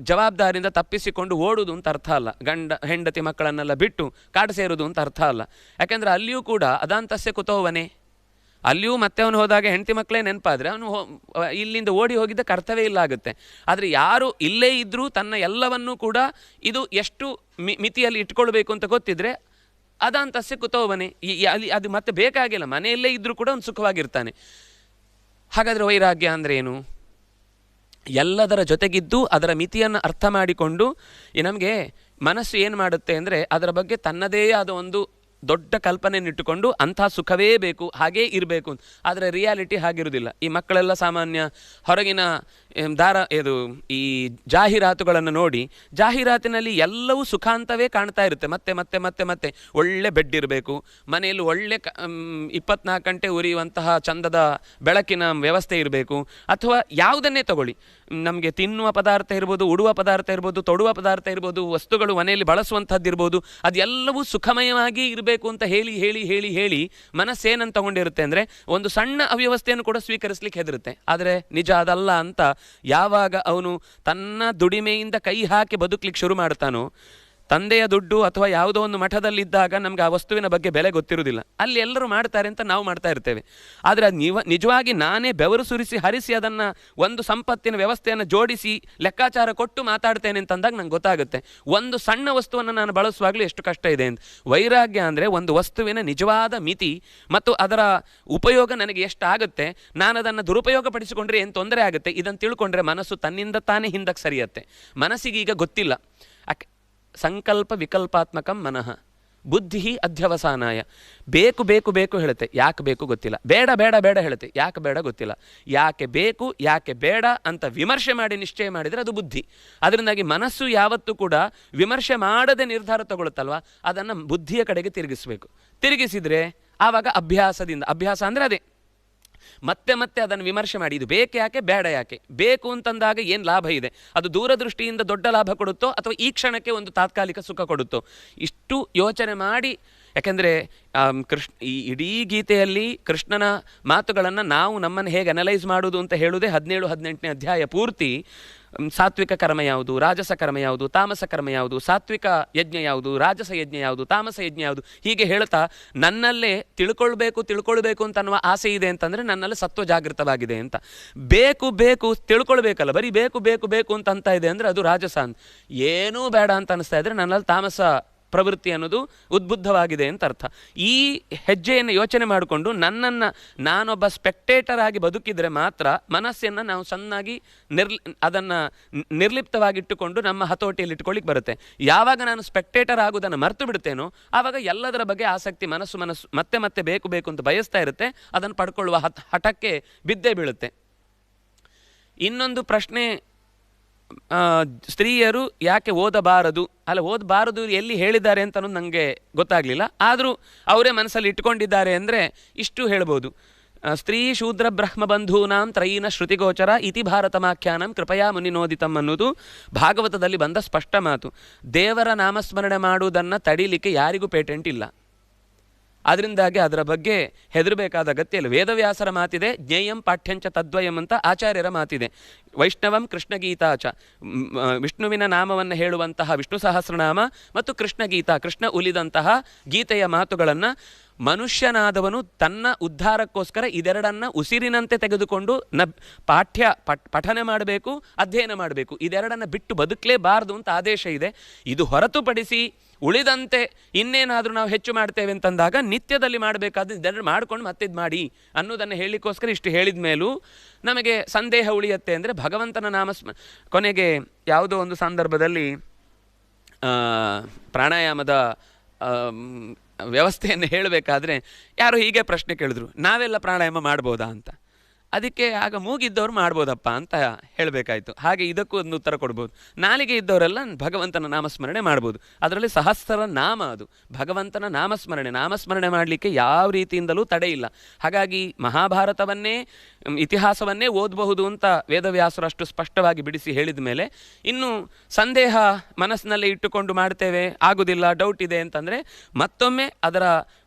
Speaker 2: ಜವಾಬ್ದಾರಿಯಿಂದ ತಪ್ಪಿಸಿಕೊಂಡು ಓಡುವುದು ಅಂತ ಅರ್ಥ ಅಲ್ಲ. ಹೆಂಡತಿ ಮಕ್ಕಳನ್ನೆಲ್ಲ ಬಿಟ್ಟು ಕಾಡು ಸೇರುವುದು ಅಂತ ಅರ್ಥ ಅಲ್ಲ. ಯಾಕೆಂದರೆ ಅಲ್ಲಿಯೂ ಕೂಡ ಅದಾಂತಸ್ಯ ಕುತೋವನೆ, ಅಲ್ಲಿಯೂ ಮತ್ತೆ ಅವನು ಹೋದಾಗ ಹೆಂಡತಿ ಮಕ್ಕಳೇ ನೆನಪಾದರೆ ಅವನು ಇಲ್ಲಿಂದ ಓಡಿ ಹೋಗಿದ್ದ ಕರ್ತವ್ಯ ಇಲ್ಲ ಆಗುತ್ತೆ. ಆದರೆ ಯಾರು ಇಲ್ಲೇ ಇದ್ದರೂ ತನ್ನ ಎಲ್ಲವನ್ನೂ ಕೂಡ ಇದು ಎಷ್ಟು ಮಿತಿಯಲ್ಲಿ ಇಟ್ಕೊಳ್ಬೇಕು ಅಂತ ಗೊತ್ತಿದ್ರೆ ಅದಂತಸ್ಯ ಕುತೋಬನೆ, ಅಲ್ಲಿ ಅದು ಮತ್ತೆ ಬೇಕಾಗಿಲ್ಲ, ಮನೆಯಲ್ಲೇ ಇದ್ದರೂ ಕೂಡ ಅವನು ಸುಖವಾಗಿರ್ತಾನೆ. ಹಾಗಾದರೆ ವೈರಾಗ್ಯ ಅಂದರೆ ಏನು? ಎಲ್ಲದರ ಜೊತೆಗಿದ್ದು ಅದರ ಮಿತಿಯನ್ನು ಅರ್ಥ ಮಾಡಿಕೊಂಡು ನಮಗೆ ಮನಸ್ಸು ಏನು ಮಾಡುತ್ತೆ ಅಂದರೆ ಅದರ ಬಗ್ಗೆ ತನ್ನದೇ ಆದ ಒಂದು ದೊಡ್ಡ ಕಲ್ಪನೆಯನ್ನಿಟ್ಟುಕೊಂಡು ಅಂಥ ಸುಖವೇ ಬೇಕು, ಹಾಗೇ ಇರಬೇಕು. ಆದರೆ ರಿಯಾಲಿಟಿ ಹಾಗಿರುವುದಿಲ್ಲ. ಈ ಮಕ್ಕಳೆಲ್ಲ ಸಾಮಾನ್ಯ ಹೊರಗಿನ ಈ ಜಾಹೀರಾತುಗಳನ್ನು ನೋಡಿ ಜಾಹೀರಾತಿನಲ್ಲಿ ಎಲ್ಲವೂ ಸುಖಾಂತವೇ ಕಾಣ್ತಾ ಇರುತ್ತೆ. ಮತ್ತೆ ಮತ್ತೆ ಮತ್ತೆ ಮತ್ತೆ ಒಳ್ಳೆ ಬೆಡ್ ಇರಬೇಕು, ಮನೆಯಲ್ಲಿ ಒಳ್ಳೆ 24 ಗಂಟೆ ಉರಿಯುವಂತಹ ಚಂದದ ಬೆಳಕಿನ ವ್ಯವಸ್ಥೆ ಇರಬೇಕು. ಅಥವಾ ಯಾವುದನ್ನೇ ತಗೊಳ್ಳಿ, ನಮಗೆ ತಿನ್ನುವ ಪದಾರ್ಥ ಇರ್ಬೋದು, ಉಡುವ ಪದಾರ್ಥ ಇರ್ಬೋದು, ತೊಡುವ ಪದಾರ್ಥ ಇರ್ಬೋದು, ವಸ್ತುಗಳು ಮನೆಯಲ್ಲಿ ಬಳಸುವಂಥದ್ದು ಇರ್ಬೋದು, ಅದೆಲ್ಲವೂ ಸುಖಮಯವಾಗಿ ಇರಬೇಕು ಅಂತ ಹೇಳಿ ಹೇಳಿ ಹೇಳಿ ಹೇಳಿ ಮನಸ್ಸೇನಂತ ತಗೊಂಡಿರುತ್ತೆ ಅಂದರೆ ಒಂದು ಸಣ್ಣ ಅವ್ಯವಸ್ಥೆಯನ್ನು ಕೂಡ ಸ್ವೀಕರಿಸಲಿಕ್ಕೆ ಹೆದರುತ್ತೆ. ಆದರೆ ನಿಜ ಅದಲ್ಲ ಅಂತ ಯಾವಾಗ ಅವನು ತನ್ನ ದುಡಿಮೆಯಿಂದ ಕೈ ಹಾಕಿ ಬದುಕಲಿಕ್ಕೆ ಶುರು ಮಾಡ್ತಾನೋ, ತಂದೆಯ ದುಡ್ಡು ಅಥವಾ ಯಾವುದೋ ಒಂದು ಮಠದಲ್ಲಿದ್ದಾಗ ನಮ್ಗೆ ಆ ವಸ್ತುವಿನ ಬಗ್ಗೆ ಬೆಲೆ ಗೊತ್ತಿರುವುದಿಲ್ಲ. ಅಲ್ಲಿ ಎಲ್ಲರೂ ಮಾಡ್ತಾರೆ ಅಂತ ನಾವು ಮಾಡ್ತಾ ಇರ್ತೇವೆ. ಆದರೆ ಅದು ನಿಜವಾಗಿ ನಾನೇ ಬೆವರು ಸುರಿಸಿ ಹರಿಸಿ ಅದನ್ನು ಒಂದು ಸಂಪತ್ತಿನ ವ್ಯವಸ್ಥೆಯನ್ನು ಜೋಡಿಸಿ ಲೆಕ್ಕಾಚಾರ ಕೊಟ್ಟು ಮಾತಾಡ್ತೇನೆ ಅಂತಂದಾಗ ನಂಗೆ ಗೊತ್ತಾಗುತ್ತೆ ಒಂದು ಸಣ್ಣ ವಸ್ತುವನ್ನು ನಾನು ಬಳಸುವಾಗಲೂ ಎಷ್ಟು ಕಷ್ಟ ಇದೆ ಅಂತ. ವೈರಾಗ್ಯ ಅಂದರೆ ಒಂದು ವಸ್ತುವಿನ ನಿಜವಾದ ಮಿತಿ ಮತ್ತು ಅದರ ಉಪಯೋಗ ನನಗೆ ಎಷ್ಟಾಗುತ್ತೆ, ನಾನು ಅದನ್ನು ದುರುಪಯೋಗ ಪಡಿಸಿಕೊಂಡ್ರೆ ಏನು ತೊಂದರೆ ಆಗುತ್ತೆ, ಇದನ್ನು ತಿಳ್ಕೊಂಡ್ರೆ ಮನಸ್ಸು ತನ್ನಿಂದ ತಾನೇ ಹಿಂದಕ್ಕೆ ಸರಿಯುತ್ತೆ. ಮನಸ್ಸಿಗೀಗ ಗೊತ್ತಿಲ್ಲ. ಸಂಕಲ್ಪ ವಿಕಲ್ಪಾತ್ಮಕಂ ಮನಃ ಬುದ್ಧಿ ಅಧ್ಯವಸಾನಾಯ. ಬೇಕು ಬೇಕು ಬೇಕು ಹೇಳುತ್ತೆ, ಯಾಕೆ ಬೇಕು ಗೊತ್ತಿಲ್ಲ. ಬೇಡ ಬೇಡ ಬೇಡ ಹೇಳುತ್ತೆ, ಯಾಕೆ ಬೇಡ ಗೊತ್ತಿಲ್ಲ. ಯಾಕೆ ಬೇಕು ಯಾಕೆ ಬೇಡ ಅಂತ ವಿಮರ್ಶೆ ಮಾಡಿ ನಿಶ್ಚಯ ಮಾಡಿದರೆ ಅದು ಬುದ್ಧಿ. ಅದರಿಂದಾಗಿ ಮನಸ್ಸು ಯಾವತ್ತೂ ಕೂಡ ವಿಮರ್ಶೆ ಮಾಡದೆ ನಿರ್ಧಾರ ತಗೊಳ್ಳುತ್ತಲ್ವ, ಅದನ್ನು ಬುದ್ಧಿಯ ಕಡೆಗೆ ತಿರುಗಿಸಬೇಕು. ತಿರುಗಿಸಿದರೆ ಆವಾಗ ಅಭ್ಯಾಸ ಅಂದರೆ ಅದೇ ಮತ್ತೆ ಮತ್ತೆ ಅದನ್ನು ವಿಮರ್ಶೆ ಮಾಡಿ, ಇದು ಬೇಕು ಯಾಕೆ ಬೇಡ ಯಾಕೆ, ಬೇಕು ಅಂತಂದಾಗ ಏನು ಲಾಭ ಇದೆ, ಅದು ದೂರದೃಷ್ಟಿಯಿಂದ ದೊಡ್ಡ ಲಾಭ ಕೊಡುತ್ತೋ ಅಥವಾ ಈ ಕ್ಷಣಕ್ಕೆ ಒಂದು ತಾತ್ಕಾಲಿಕ ಸುಖ ಕೊಡುತ್ತೋ, ಇಷ್ಟು ಯೋಚನೆ ಮಾಡಿ. ಯಾಕೆಂದರೆ ಈ ಇಡೀ ಗೀತೆಯಲ್ಲಿ ಕೃಷ್ಣನ ಮಾತುಗಳನ್ನು ನಾವು ನಮ್ಮನ್ನು ಹೇಗೆ ಅನಲೈಸ್ ಮಾಡುವುದು ಅಂತ ಹೇಳುವುದೇ 17-18ನೇ ಅಧ್ಯಾಯ ಪೂರ್ತಿ. ಸಾತ್ವಿಕ ಕರ್ಮ ಯಾವುದು, ರಾಜಸ ಕರ್ಮ ಯಾವುದು, ತಾಮಸ ಕರ್ಮ ಯಾವುದು, ಸಾತ್ವಿಕ ಯಜ್ಞ ಯಾವುದು, ರಾಜಸ ಯಜ್ಞ ಯಾವುದು, ತಾಮಸ ಯಜ್ಞ ಯಾವುದು, ಹೀಗೆ ಹೇಳ್ತಾ ನನ್ನಲ್ಲೇ ತಿಳ್ಕೊಳ್ಬೇಕು ಅಂತ ಅನ್ನುವ ಆಸೆ ಇದೆ ಅಂತಂದರೆ ನನ್ನಲ್ಲಿ ಸತ್ವ ಜಾಗೃತವಾಗಿದೆ ಅಂತ. ಬೇಕು ಬೇಕು ತಿಳ್ಕೊಳ್ಬೇಕಲ್ಲ, ಬರೀ ಬೇಕು ಬೇಕು ಬೇಕು ಅಂತ ಇದೆ ಅಂದರೆ ಅದು ರಾಜಸ ಅಂತ. ಏನೂ ಬೇಡ ಅಂತ ಅನಿಸ್ತಾ ಇದ್ದರೆ ನನ್ನಲ್ಲಿ ತಾಮಸ ಪ್ರವೃತ್ತಿ ಅನ್ನೋದು ಉದ್ಬುದ್ಧವಾಗಿದೆ ಅಂತ ಅರ್ಥ. ಈ ಹೆಜ್ಜೆಯನ್ನು ಯೋಚನೆ ಮಾಡಿಕೊಂಡು ನಾನೊಬ್ಬ ಸ್ಪೆಕ್ಟೇಟರ್ ಆಗಿ ಬದುಕಿದರೆ ಮಾತ್ರ ಮನಸ್ಸನ್ನು ನಾವು ಚೆನ್ನಾಗಿ ಅದನ್ನು ನಿರ್ಲಿಪ್ತವಾಗಿಟ್ಟುಕೊಂಡು ನಮ್ಮ ಹತೋಟಿಯಲ್ಲಿ ಇಟ್ಕೊಳ್ಳಿಕ್ಕೆ ಬರುತ್ತೆ. ಯಾವಾಗ ನಾನು ಸ್ಪೆಕ್ಟೇಟರ್ ಆಗೋದನ್ನು ಮರೆತು ಬಿಡ್ತೇನೋ ಆವಾಗ ಎಲ್ಲದರ ಬಗ್ಗೆ ಆಸಕ್ತಿ ಮನಸ್ಸು ಮತ್ತೆ ಮತ್ತೆ ಬೇಕು ಬೇಕು ಅಂತ ಬಯಸ್ತಾ ಇರುತ್ತೆ. ಅದನ್ನು ಪಡ್ಕೊಳ್ಳುವ ಹಠಕ್ಕೆ ಬಿದ್ದೇ ಬೀಳುತ್ತೆ. ಇನ್ನೊಂದು ಪ್ರಶ್ನೆ, ಸ್ತ್ರೀಯರು ಯಾಕೆ ಓದಬಾರದು? ಓದಬಾರದು ಎಲ್ಲಿ ಹೇಳಿದ್ದಾರೆ ಅಂತ ಅನ್ನೋದು ನನಗೆ ಗೊತ್ತಾಗಲಿಲ್ಲ. ಆದರೂ ಅವರೇ ಮನಸ್ಸಲ್ಲಿ ಇಟ್ಕೊಂಡಿದ್ದಾರೆ ಅಂದರೆ ಇಷ್ಟು ಹೇಳ್ಬೋದು. ಸ್ತ್ರೀ ಶೂದ್ರ ಬ್ರಹ್ಮ ಬಂಧೂನಾಂ ತ್ರಯೀನ ಶ್ರುತಿಗೋಚರ ಇತಿ ಭಾರತಮಾಖ್ಯಾನಂ ಕೃಪಯಾ ಮುನಿನೋದಿತಂ ಅನ್ನೋದು ಭಾಗವತದಲ್ಲಿ ಬಂದ ಸ್ಪಷ್ಟ ಮಾತು. ದೇವರ ನಾಮಸ್ಮರಣೆ ಮಾಡುವುದನ್ನು ತಡೀಲಿಕ್ಕೆ ಯಾರಿಗೂ ಪೇಟೆಂಟ್ ಇಲ್ಲ. ಅದರಿಂದಾಗಿ ಅದರ ಬಗ್ಗೆ ಹೆದರಬೇಕಾದ ಅಗತ್ಯ ಇಲ್ಲ. ವೇದವ್ಯಾಸರ ಮಾತಿದೆ, ಜ್ಞೇಯಂ ಪಾಠ್ಯಂಚ ತದ್ವಯಂ ಅಂತ ಆಚಾರ್ಯರ ಮಾತಿದೆ. ವೈಷ್ಣವಂ ಕೃಷ್ಣಗೀತಾಚ, ವಿಷ್ಣುವಿನ ನಾಮವನ್ನು ಹೇಳುವಂತಹ ವಿಷ್ಣು ಸಹಸ್ರನಾಮ ಮತ್ತು ಕೃಷ್ಣಗೀತಾ, ಕೃಷ್ಣ ಉಲಿದಂತಹ ಗೀತೆಯ ಮಾತುಗಳನ್ನು ಮನುಷ್ಯನಾದವನು ತನ್ನ ಉದ್ಧಾರಕ್ಕೋಸ್ಕರ ಇದೆರಡನ್ನು ಉಸಿರಿನಂತೆ ತೆಗೆದುಕೊಂಡು ಪಠನೆ ಮಾಡಬೇಕು, ಅಧ್ಯಯನ ಮಾಡಬೇಕು. ಇದೆರಡನ್ನು ಬಿಟ್ಟು ಬದುಕಲೇಬಾರದು ಅಂತ ಆದೇಶ ಇದೆ. ಇದು ಹೊರತುಪಡಿಸಿ ಉಳಿದಂತೆ ಇನ್ನೇನಾದರೂ ನಾವು ಹೆಚ್ಚು ಮಾಡ್ತೇವೆ ಅಂತಂದಾಗ ನಿತ್ಯದಲ್ಲಿ ಮಾಡಬೇಕಾದ್ರೆ ಇದನ್ನು ಮಾಡ್ಕೊಂಡು ಮತ್ತಿದು ಮಾಡಿ ಅನ್ನೋದನ್ನು ಹೇಳಲಿಕ್ಕೋಸ್ಕರ ಇಷ್ಟು ಹೇಳಿದ ಮೇಲೂ ನಮಗೆ ಸಂದೇಹ ಉಳಿಯುತ್ತೆ. ಅಂದರೆ ಭಗವಂತನ ಕೊನೆಗೆ ಯಾವುದೋ ಒಂದು ಸಂದರ್ಭದಲ್ಲಿ ಪ್ರಾಣಾಯಾಮದ ವ್ಯವಸ್ಥೆಯನ್ನು ಹೇಳಬೇಕಾದ್ರೆ ಯಾರು ಹೀಗೆ ಪ್ರಶ್ನೆ ಕೇಳಿದ್ರು, ನಾವೆಲ್ಲ ಪ್ರಾಣಾಯಾಮ ಮಾಡ್ಬೋದಾ ಅಂತ. ಅದಕ್ಕೆ ಆಗ ಮೂಗಿದ್ದವ್ರು ಮಾಡ್ಬೋದಪ್ಪ ಅಂತ ಹೇಳಬೇಕಾಯ್ತು. ಹಾಗೆ ಇದಕ್ಕೂ ಒಂದು ಉತ್ತರ ಕೊಡ್ಬೋದು. ನಾಲಿಗೆ ಇದ್ದವರೆಲ್ಲ ಭಗವಂತನ ನಾಮಸ್ಮರಣೆ ಮಾಡ್ಬೋದು. ಅದರಲ್ಲಿ ಸಹಸ್ರ ನಾಮ, ಅದು ಭಗವಂತನ ನಾಮಸ್ಮರಣೆ ಮಾಡಲಿಕ್ಕೆ ಯಾವ ರೀತಿಯಿಂದಲೂ ತಡೆ ಇಲ್ಲ. ಹಾಗಾಗಿ ಮಹಾಭಾರತವನ್ನೇ ಇತಿಹಾಸವನ್ನೇ ಓದಬಹುದು ಅಂತ ವೇದವ್ಯಾಸರು ಅಷ್ಟು ಸ್ಪಷ್ಟವಾಗಿ ಬಿಡಿಸಿ ಹೇಳಿದ ಮೇಲೆ ಇನ್ನು ಸಂದೇಹ ಮನಸ್ಸಿನಲ್ಲಿ ಇಟ್ಟುಕೊಂಡು ಮಾಡ್ತೇವೆ, ಆಗುವುದಿಲ್ಲ, ಡೌಟ್ ಇದೆ ಅಂತಂದರೆ ಮತ್ತೊಮ್ಮೆ ಅದರ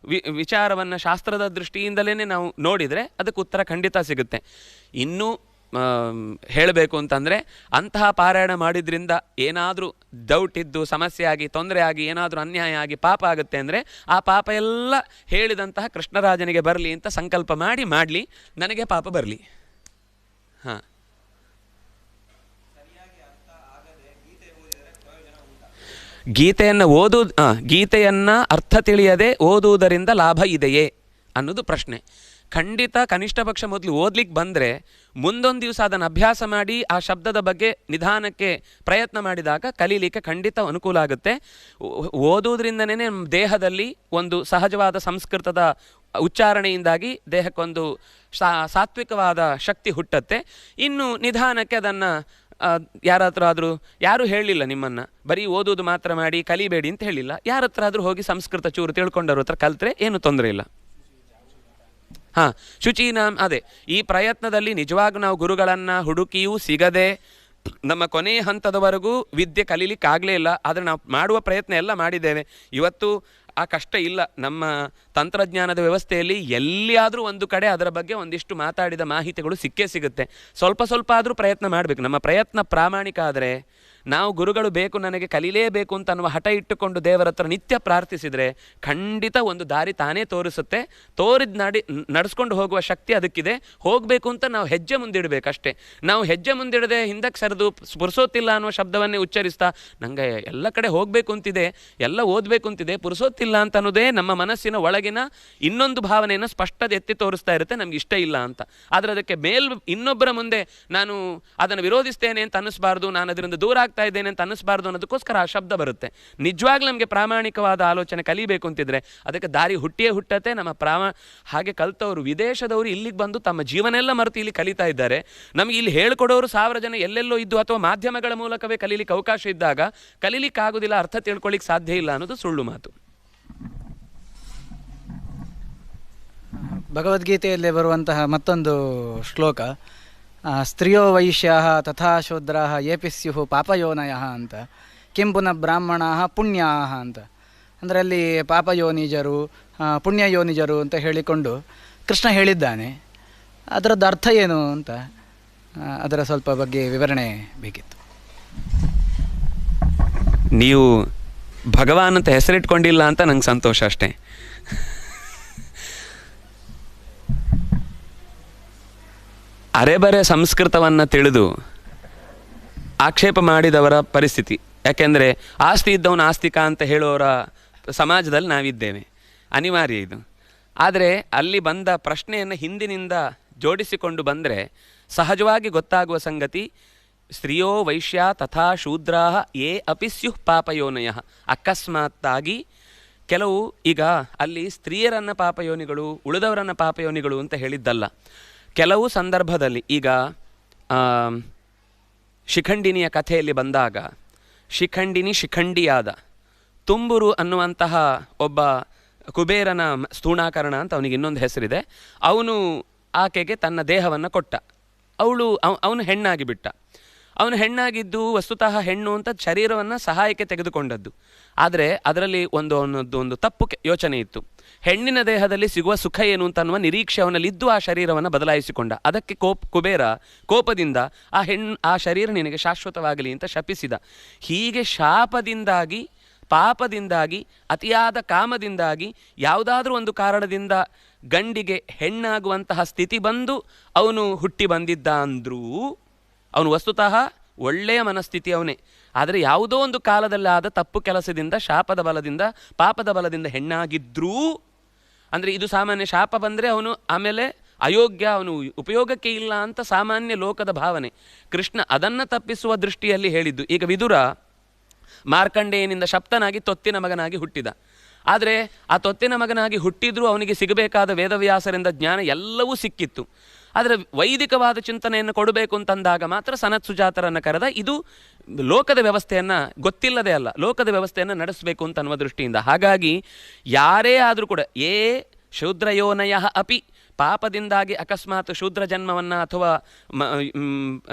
Speaker 2: ವಿಚಾರವನ್ನು ಶಾಸ್ತ್ರದ ದೃಷ್ಟಿಯಿಂದಲೇ ನಾವು ನೋಡಿದರೆ ಅದಕ್ಕೆ ಉತ್ತರ ಖಂಡಿತ ಸಿಗುತ್ತೆ. ಇನ್ನು ಹೇಳಬೇಕು ಅಂತಂದರೆ, ಅಂತಹ ಪಾರಾಯಣ ಮಾಡಿದ್ರಿಂದ ಏನಾದರೂ ಡೌಟ್ ಇದ್ದು ಸಮಸ್ಯೆ ಆಗಿ ತೊಂದರೆ ಆಗಿ ಏನಾದರೂ ಅನ್ಯಾಯ ಆಗಿ ಪಾಪ ಆಗುತ್ತೆ ಅಂದರೆ ಆ ಪಾಪ ಎಲ್ಲ ಹೇಳಿದಂತಹ ಕೃಷ್ಣರಾಜನಿಗೆ ಬರಲಿ ಅಂತ ಸಂಕಲ್ಪ ಮಾಡಲಿ, ನನಗೆ ಪಾಪ ಬರಲಿ. ಹಾಂ, ಗೀತೆಯನ್ನು ಅರ್ಥ ತಿಳಿಯದೆ ಓದುವುದರಿಂದ ಲಾಭ ಇದೆಯೇ ಅನ್ನೋದು ಪ್ರಶ್ನೆ. ಖಂಡಿತ ಕನಿಷ್ಠ ಪಕ್ಷ ಮೊದಲು ಓದ್ಲಿಕ್ಕೆ ಬಂದರೆ ಮುಂದೊಂದು ದಿವಸ ಅದನ್ನು ಅಭ್ಯಾಸ ಮಾಡಿ ಆ ಶಬ್ದದ ಬಗ್ಗೆ ನಿಧಾನಕ್ಕೆ ಪ್ರಯತ್ನ ಮಾಡಿದಾಗ ಕಲೀಲಿಕ್ಕೆ ಖಂಡಿತ ಅನುಕೂಲ ಆಗುತ್ತೆ. ಓದುವುದರಿಂದನೇ ನಮ್ಮ ದೇಹದಲ್ಲಿ ಒಂದು ಸಹಜವಾದ ಸಂಸ್ಕೃತದ ಉಚ್ಚಾರಣೆಯಿಂದಾಗಿ ದೇಹಕ್ಕೊಂದು ಸಾತ್ವಿಕವಾದ ಶಕ್ತಿ ಹುಟ್ಟತ್ತೆ. ಇನ್ನು ನಿಧಾನಕ್ಕೆ ಅದನ್ನು ಯಾರ ಹತ್ರ ಆದರೂ, ಯಾರೂ ಹೇಳಲಿಲ್ಲ ನಿಮ್ಮನ್ನು ಬರೀ ಓದೋದು ಮಾತ್ರ ಮಾಡಿ ಕಲಿಬೇಡಿ ಅಂತ ಹೇಳಿಲ್ಲ, ಯಾರ ಹತ್ರ ಆದರೂ ಹೋಗಿ ಸಂಸ್ಕೃತ ಚೂರು ತಿಳ್ಕೊಂಡವ್ರ ಹತ್ರ ಕಲಿತ್ರೆ ಏನು ತೊಂದರೆ ಇಲ್ಲ. ಹಾಂ, ಶುಚೀನಾಂ. ಅದೇ ಈ ಪ್ರಯತ್ನದಲ್ಲಿ ನಿಜವಾಗೂ ನಾವು ಗುರುಗಳನ್ನು ಹುಡುಕಿಯೂ ಸಿಗದೆ ನಮ್ಮ ಕೊನೆಯ ಹಂತದವರೆಗೂ ವಿದ್ಯೆ ಕಲೀಲಿಕ್ಕಾಗಲೇ ಇಲ್ಲ. ಆದರೆ ನಾವು ಮಾಡುವ ಪ್ರಯತ್ನ ಎಲ್ಲ ಮಾಡಿದ್ದೇವೆ. ಇವತ್ತು ಆ ಕಷ್ಟ ಇಲ್ಲ. ನಮ್ಮ ತಂತ್ರಜ್ಞಾನದ ವ್ಯವಸ್ಥೆಯಲ್ಲಿ ಎಲ್ಲಿಯಾದರೂ ಒಂದು ಕಡೆ ಅದರ ಬಗ್ಗೆ ಒಂದಿಷ್ಟು ಮಾತಾಡಿದ ಮಾಹಿತಿಗಳು ಸಿಕ್ಕೇ ಸಿಗುತ್ತೆ. ಸ್ವಲ್ಪ ಸ್ವಲ್ಪ ಆದರೂ ಪ್ರಯತ್ನ ಮಾಡಬೇಕು. ನಮ್ಮ ಪ್ರಯತ್ನ ಪ್ರಾಮಾಣಿಕ ಆದರೆ, ನಾವು ಗುರುಗಳು ಬೇಕು, ನನಗೆ ಕಲೀಲೇಬೇಕು ಅಂತ ಅನ್ನುವ ಹಠ ಇಟ್ಟುಕೊಂಡು ದೇವರ ಹತ್ರ ನಿತ್ಯ ಪ್ರಾರ್ಥಿಸಿದರೆ ಖಂಡಿತ ಒಂದು ದಾರಿ ತಾನೇ ತೋರಿಸುತ್ತೆ. ತೋರಿದ ನಡೆಸ್ಕೊಂಡು ಹೋಗುವ ಶಕ್ತಿ ಅದಕ್ಕಿದೆ. ಹೋಗಬೇಕು ಅಂತ ನಾವು ಹೆಜ್ಜೆ ಮುಂದಿಡಬೇಕಷ್ಟೇ. ನಾವು ಹೆಜ್ಜೆ ಮುಂದಿಡದೆ ಹಿಂದಕ್ಕೆ ಸರಿದು ಪುರುಸೋತಿಲ್ಲ ಅನ್ನುವ ಶಬ್ದವನ್ನೇ ಉಚ್ಚರಿಸ್ತಾ ನನಗೆ ಎಲ್ಲ ಕಡೆ ಹೋಗಬೇಕು ಅಂತಿದೆ, ಎಲ್ಲ ಓದಬೇಕು ಅಂತಿದೆ, ಪುರುಸೋತಿಲ್ಲ ಅಂತ ಅನ್ನೋದೇ ನಮ್ಮ ಮನಸ್ಸಿನ ಒಳಗಿನ ಇನ್ನೊಂದು ಭಾವನೆಯನ್ನು ಸ್ಪಷ್ಟತೆ ಎತ್ತಿ ತೋರಿಸ್ತಾ ಇರುತ್ತೆ, ನಮ್ಗೆ ಇಷ್ಟ ಇಲ್ಲ ಅಂತ. ಆದರೆ ಅದಕ್ಕೆ ಇನ್ನೊಬ್ಬರ ಮುಂದೆ ನಾನು ಅದನ್ನು ವಿರೋಧಿಸ್ತೇನೆ ಅಂತ ಅನ್ನಿಸ್ಬಾರ್ದು, ನಾನು ಅದರಿಂದ ದೂರ ಆಗ್ತಾ ಇದ್ದೇನೆ ಅಂತ ಅನ್ನಿಸ್ಬಾರ್ದು ಅನ್ನೋದಕ್ಕೋಸ್ಕರ ಆ ಶಬ್ದ ಬರುತ್ತೆ. ನಿಜವಾಗ್ಲೂ ನಮಗೆ ಪ್ರಾಮಾಣಿಕವಾದ ಆಲೋಚನೆ ಕಲಿಬೇಕು ಅಂತಿದ್ರೆ ಅದಕ್ಕೆ ದಾರಿ ಹುಟ್ಟತ್ತೆ. ನಮ್ಮ ಹಾಗೆ ಕಲ್ತವರು ವಿದೇಶದವರು ಇಲ್ಲಿಗೆ ಬಂದು ತಮ್ಮ ಜೀವನೆಲ್ಲ ಮರೆತು ಇಲ್ಲಿ ಕಲಿತಾ ಇದ್ದಾರೆ. ನಮಗೆ ಇಲ್ಲಿ ಹೇಳ್ಕೊಡೋರು 1000 ಜನ ಎಲ್ಲೆಲ್ಲೋ ಇದ್ದು ಅಥವಾ ಮಾಧ್ಯಮಗಳ ಮೂಲಕವೇ ಕಲೀಲಿಕ್ಕೆ ಅವಕಾಶ ಇದ್ದಾಗ ಕಲೀಲಿಕ್ಕಾಗೋದಿಲ್ಲ, ಅರ್ಥ ತಿಳ್ಕೊಳ್ಳಿಕ್ಕೆ ಸಾಧ್ಯ ಇಲ್ಲ ಅನ್ನೋದು ಸುಳ್ಳು ಮಾತು.
Speaker 1: ಭಗವದ್ಗೀತೆಯಲ್ಲಿ ಬರುವಂತಹ ಮತ್ತೊಂದು ಶ್ಲೋಕ, ಸ್ತ್ರಿಯೋ ವೈಶ್ಯಾಃ ತಥಾ ಶೂದ್ರಾಃ ಯೇಪಿ ಸ್ಯುಃ ಪಾಪಯೋನಯಃ ಅಂತ, ಕಿಂ ಪುನಃ ಬ್ರಾಹ್ಮಣಾಃ ಪುಣ್ಯಾಃ ಅಂತ. ಅಂದರೆ ಅಲ್ಲಿ ಪಾಪಯೋನಿಜರು ಪುಣ್ಯಯೋನಿಜರು ಅಂತ ಹೇಳಿಕೊಂಡು ಕೃಷ್ಣ ಹೇಳಿದ್ದಾನೆ. ಅದರದ್ದು ಅರ್ಥ ಏನು ಅಂತ ಅದರ ಸ್ವಲ್ಪ ಬಗ್ಗೆ ವಿವರಣೆ ಬೇಕಿತ್ತು.
Speaker 2: ನೀವು ಭಗವಾನ್ ಅಂತ ಹೆಸರಿಟ್ಕೊಂಡಿಲ್ಲ ಅಂತ ನಂಗೆ ಸಂತೋಷ ಅಷ್ಟೇ. ಅರೆಬರೆ ಸಂಸ್ಕೃತವನ್ನು ತಿಳಿದು ಆಕ್ಷೇಪ ಮಾಡಿದವರ ಪರಿಸ್ಥಿತಿ. ಯಾಕೆಂದರೆ ಆಸ್ತಿ ಇದ್ದವನು ಆಸ್ತಿಕ ಅಂತ ಹೇಳೋರ ಸಮಾಜದಲ್ಲಿ ನಾವಿದ್ದೇವೆ, ಅನಿವಾರ್ಯ ಇದು. ಆದರೆ ಅಲ್ಲಿ ಬಂದ ಪ್ರಶ್ನೆಯನ್ನು ಹಿಂದಿನಿಂದ ಜೋಡಿಸಿಕೊಂಡು ಬಂದರೆ ಸಹಜವಾಗಿ ಗೊತ್ತಾಗುವ ಸಂಗತಿ, ಸ್ತ್ರೀಯೋ ವೈಶ್ಯ ತಥಾ ಶೂದ್ರಾಃ ಯೇ ಅಪಿ ಸ್ಯುಃ ಪಾಪಯೋನಯಃ. ಅಕಸ್ಮಾತ್ತಾಗಿ ಕೆಲವು, ಈಗ ಅಲ್ಲಿ ಸ್ತ್ರೀಯರನ್ನು ಪಾಪಯೋನಿಗಳು ಉಳಿದವರನ್ನು ಪಾಪಯೋನಿಗಳು ಅಂತ ಹೇಳಿದ್ದಲ್ಲ. ಕೆಲವು ಸಂದರ್ಭದಲ್ಲಿ, ಈಗ ಶಿಖಂಡಿನಿಯ ಕಥೆಯಲ್ಲಿ ಬಂದಾಗ ಶಿಖಂಡಿಯಾದ ತುಂಬುರು ಅನ್ನುವಂತಹ ಒಬ್ಬ ಕುಬೇರನ ಸ್ಥೂಣಾಕರಣ ಅಂತ ಅವನಿಗೆ ಇನ್ನೊಂದು ಹೆಸರಿದೆ. ಅವನು ಆಕೆಗೆ ತನ್ನ ದೇಹವನ್ನು ಕೊಟ್ಟ. ಅವನು ಹೆಣ್ಣಾಗಿ ಬಿಟ್ಟ. ಅವನು ಹೆಣ್ಣಾಗಿದ್ದು ವಸ್ತುತಃ ಹೆಣ್ಣು ಅಂತ ಶರೀರವನ್ನು ಸಹಾಯಕ್ಕೆ ತೆಗೆದುಕೊಂಡದ್ದು. ಆದರೆ ಅದರಲ್ಲಿ ಒಂದು ತಪ್ಪು ಯೋಚನೆ ಇತ್ತು. ಹೆಣ್ಣಿನ ದೇಹದಲ್ಲಿ ಸಿಗುವ ಸುಖ ಏನು ಅಂತ ಅನ್ನುವ ನಿರೀಕ್ಷೆ ಅವನಲ್ಲಿದ್ದು ಆ ಶರೀರವನ್ನು ಬದಲಾಯಿಸಿಕೊಂಡ. ಅದಕ್ಕೆ ಕುಬೇರ ಕೋಪದಿಂದ ಆ ಶರೀರ ನಿನಗೆ ಶಾಶ್ವತವಾಗಲಿ ಅಂತ ಶಪಿಸಿದ. ಹೀಗೆ ಶಾಪದಿಂದಾಗಿ, ಪಾಪದಿಂದಾಗಿ, ಅತಿಯಾದ ಕಾಮದಿಂದಾಗಿ, ಯಾವುದಾದ್ರೂ ಒಂದು ಕಾರಣದಿಂದ ಗಂಡಿಗೆ ಹೆಣ್ಣಾಗುವಂತಹ ಸ್ಥಿತಿ ಬಂದು ಅವನು ಹುಟ್ಟಿ ಬಂದಿದ್ದ ಅಂದರೂ ಅವನು ವಸ್ತುತಃ ಒಳ್ಳೆಯ ಮನಸ್ಥಿತಿ ಅವನೇ. ಆದರೆ ಯಾವುದೋ ಒಂದು ಕಾಲದಲ್ಲಾದ ತಪ್ಪು ಕೆಲಸದಿಂದ, ಶಾಪದ ಬಲದಿಂದ, ಪಾಪದ ಬಲದಿಂದ ಹೆಣ್ಣಾಗಿದ್ರೂ, ಅಂದರೆ ಇದು ಸಾಮಾನ್ಯ, ಶಾಪ ಬಂದರೆ ಅವನು ಆಮೇಲೆ ಅಯೋಗ್ಯ, ಅವನು ಉಪಯೋಗಕ್ಕೆ ಇಲ್ಲ ಅಂತ ಸಾಮಾನ್ಯ ಲೋಕದ ಭಾವನೆ. ಕೃಷ್ಣ ಅದನ್ನು ತಪ್ಪಿಸುವ ದೃಷ್ಟಿಯಲ್ಲಿ ಹೇಳಿದ್ದು. ಈಗ ವಿದುರ ಮಾರ್ಕಂಡೇಯನಿಂದ ಶಪ್ತನಾಗಿ ತೊತ್ತಿನ ಮಗನಾಗಿ ಹುಟ್ಟಿದ. ಆದರೆ ಆ ತೊತ್ತಿನ ಮಗನಾಗಿ ಹುಟ್ಟಿದ್ರೂ ಅವನಿಗೆ ಸಿಗಬೇಕಾದ ವೇದವ್ಯಾಸರಿಂದ ಜ್ಞಾನ ಎಲ್ಲವೂ ಸಿಕ್ಕಿತ್ತು. ಆದರೆ ವೈದಿಕವಾದ ಚಿಂತನೆಯನ್ನು ಕೊಡಬೇಕು ಅಂತಂದಾಗ ಮಾತ್ರ ಸನತ್ ಸುಜಾತರನ್ನು ಕರೆದ. ಇದು ಲೋಕದ ವ್ಯವಸ್ಥೆಯನ್ನು, ಗೊತ್ತಿಲ್ಲದೆ ಅಲ್ಲ, ಲೋಕದ ವ್ಯವಸ್ಥೆಯನ್ನು ನಡೆಸಬೇಕು ಅಂತ ಅನ್ನುವ ದೃಷ್ಟಿಯಿಂದ. ಹಾಗಾಗಿ ಯಾರೇ ಆದರೂ ಕೂಡ ಶೂದ್ರಯೋನಯ ಅಪಿ, ಪಾಪದಿಂದಾಗಿ ಅಕಸ್ಮಾತ್ ಶೂದ್ರ ಜನ್ಮವನ್ನು ಅಥವಾ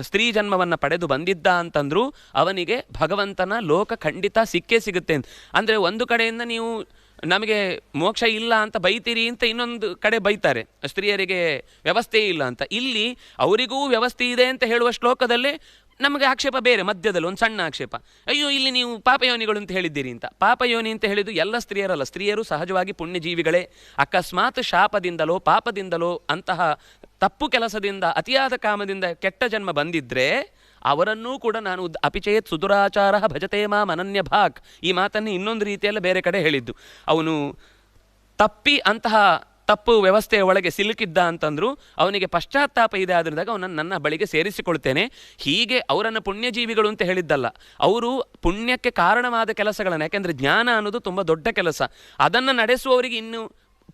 Speaker 2: ಸ್ತ್ರೀ ಜನ್ಮವನ್ನು ಪಡೆದು ಬಂದಿದ್ದ ಅಂತಂದರೂ ಅವನಿಗೆ ಭಗವಂತನ ಲೋಕ ಖಂಡಿತ ಸಿಕ್ಕೇ ಸಿಗುತ್ತೆ. ಅಂದರೆ ಒಂದು ಕಡೆಯಿಂದ ನೀವು ನಮಗೆ ಮೋಕ್ಷ ಇಲ್ಲ ಅಂತ ಬೈತೀರಿ ಅಂತ ಇನ್ನೊಂದು ಕಡೆ ಬೈತಾರೆ, ಸ್ತ್ರೀಯರಿಗೆ ವ್ಯವಸ್ಥೆ ಇಲ್ಲ ಅಂತ. ಇಲ್ಲಿ ಅವರಿಗೂ ವ್ಯವಸ್ಥೆ ಇದೆ ಅಂತ ಹೇಳುವ ಶ್ಲೋಕದಲ್ಲೇ ನಮಗೆ ಆಕ್ಷೇಪ ಬೇರೆ, ಮಧ್ಯದಲ್ಲಿ ಒಂದು ಸಣ್ಣ ಆಕ್ಷೇಪ. ಅಯ್ಯೋ ಇಲ್ಲಿ ನೀವು ಪಾಪಯೋನಿಗಳು ಅಂತ ಹೇಳಿದ್ದೀರಿ ಅಂತ. ಪಾಪಯೋನಿ ಅಂತ ಹೇಳಿದ್ದು ಎಲ್ಲ ಸ್ತ್ರೀಯರಲ್ಲ, ಸ್ತ್ರೀಯರು ಸಹಜವಾಗಿ ಪುಣ್ಯಜೀವಿಗಳೇ. ಅಕಸ್ಮಾತ್ ಶಾಪದಿಂದಲೋ ಪಾಪದಿಂದಲೋ ಅಂತಹ ತಪ್ಪು ಕೆಲಸದಿಂದ ಅತಿಯಾದ ಕಾಮದಿಂದ ಕೆಟ್ಟ ಜನ್ಮ ಬಂದಿದ್ದರೆ ಅವರನ್ನೂ ಕೂಡ ನಾನು ಅಪಿಚೇತ್ ಸುದುರಾಚಾರ ಭಜತೆ ಮಾಂ ಅನನ್ಯ ಭಾಕ್, ಈ ಮಾತನ್ನು ಇನ್ನೊಂದು ರೀತಿಯಲ್ಲ ಬೇರೆ ಕಡೆ ಹೇಳಿದ್ದು. ಅವನು ತಪ್ಪಿ ಅಂತಹ ತಪ್ಪು ವ್ಯವಸ್ಥೆಯ ಒಳಗೆ ಸಿಲುಕಿದ್ದ ಅಂತಂದ್ರು ಅವನಿಗೆ ಪಶ್ಚಾತ್ತಾಪ ಇದೆ, ಆದ್ರಿಂದಾಗ ಅವನನ್ನು ನನ್ನ ಬಳಿಗೆ ಸೇರಿಸಿಕೊಳ್ತೇನೆ. ಹೀಗೆ ಅವರನ್ನು ಪುಣ್ಯಜೀವಿಗಳು ಅಂತ ಹೇಳಿದ್ದಲ್ಲ, ಅವರು ಪುಣ್ಯಕ್ಕೆ ಕಾರಣವಾದ ಕೆಲಸಗಳನ್ನು, ಯಾಕೆಂದರೆ ಜ್ಞಾನ ಅನ್ನೋದು ತುಂಬ ದೊಡ್ಡ ಕೆಲಸ, ಅದನ್ನು ನಡೆಸುವವರಿಗೆ ಇನ್ನು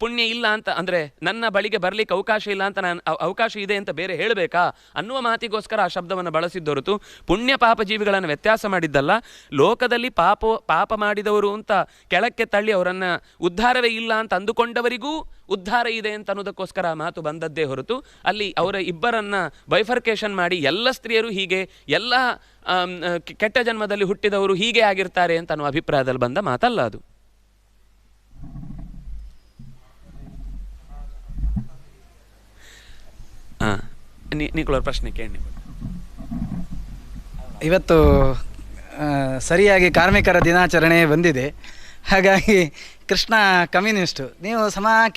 Speaker 2: ಪುಣ್ಯ ಇಲ್ಲ ಅಂತ ಅಂದರೆ ನನ್ನ ಬಳಿಗೆ ಬರಲಿಕ್ಕೆ ಅವಕಾಶ ಇಲ್ಲ ಅಂತ ನಾನು ಅವಕಾಶ ಇದೆ ಅಂತ ಬೇರೆ ಹೇಳಬೇಕಾ ಅನ್ನುವ ಮಾತಿಗೋಸ್ಕರ ಆ ಶಬ್ದವನ್ನು ಬಳಸಿದ್ದ ಹೊರತು ಪುಣ್ಯ ಪಾಪ ಜೀವಿಗಳನ್ನು ವ್ಯತ್ಯಾಸ ಮಾಡಿದ್ದಲ್ಲ. ಲೋಕದಲ್ಲಿ ಪಾಪ ಮಾಡಿದವರು ಅಂತ ಕೆಳಕ್ಕೆ ತಳ್ಳಿ ಅವರನ್ನು ಉದ್ಧಾರವೇ ಇಲ್ಲ ಅಂತ ಅಂದುಕೊಂಡವರಿಗೂ ಉದ್ಧಾರ ಇದೆ ಅಂತ ಅನ್ನೋದಕ್ಕೋಸ್ಕರ ಆ ಮಾತು ಬಂದದ್ದೇ ಹೊರತು ಅಲ್ಲಿ ಅವರ ಇಬ್ಬರನ್ನ ಬೈಫರ್ಕೇಶನ್ ಮಾಡಿ ಎಲ್ಲ ಸ್ತ್ರೀಯರು ಹೀಗೆ, ಎಲ್ಲ ಕೆಟ್ಟ ಜನ್ಮದಲ್ಲಿ ಹುಟ್ಟಿದವರು ಹೀಗೆ ಆಗಿರ್ತಾರೆ ಅಂತ ಅನ್ನೋ ಅಭಿಪ್ರಾಯದಲ್ಲಿ ಬಂದ ಮಾತಲ್ಲ ಅದು. ನಿಖಲೋರ್ ಪ್ರಶ್ನೆ ಕೇಳಿ.
Speaker 1: ಇವತ್ತು ಸರಿಯಾಗಿ ಕಾರ್ಮಿಕರ ದಿನಾಚರಣೆ ಬಂದಿದೆ, ಹಾಗಾಗಿ ಕೃಷ್ಣ ಕಮ್ಯುನಿಸ್ಟು, ನೀವು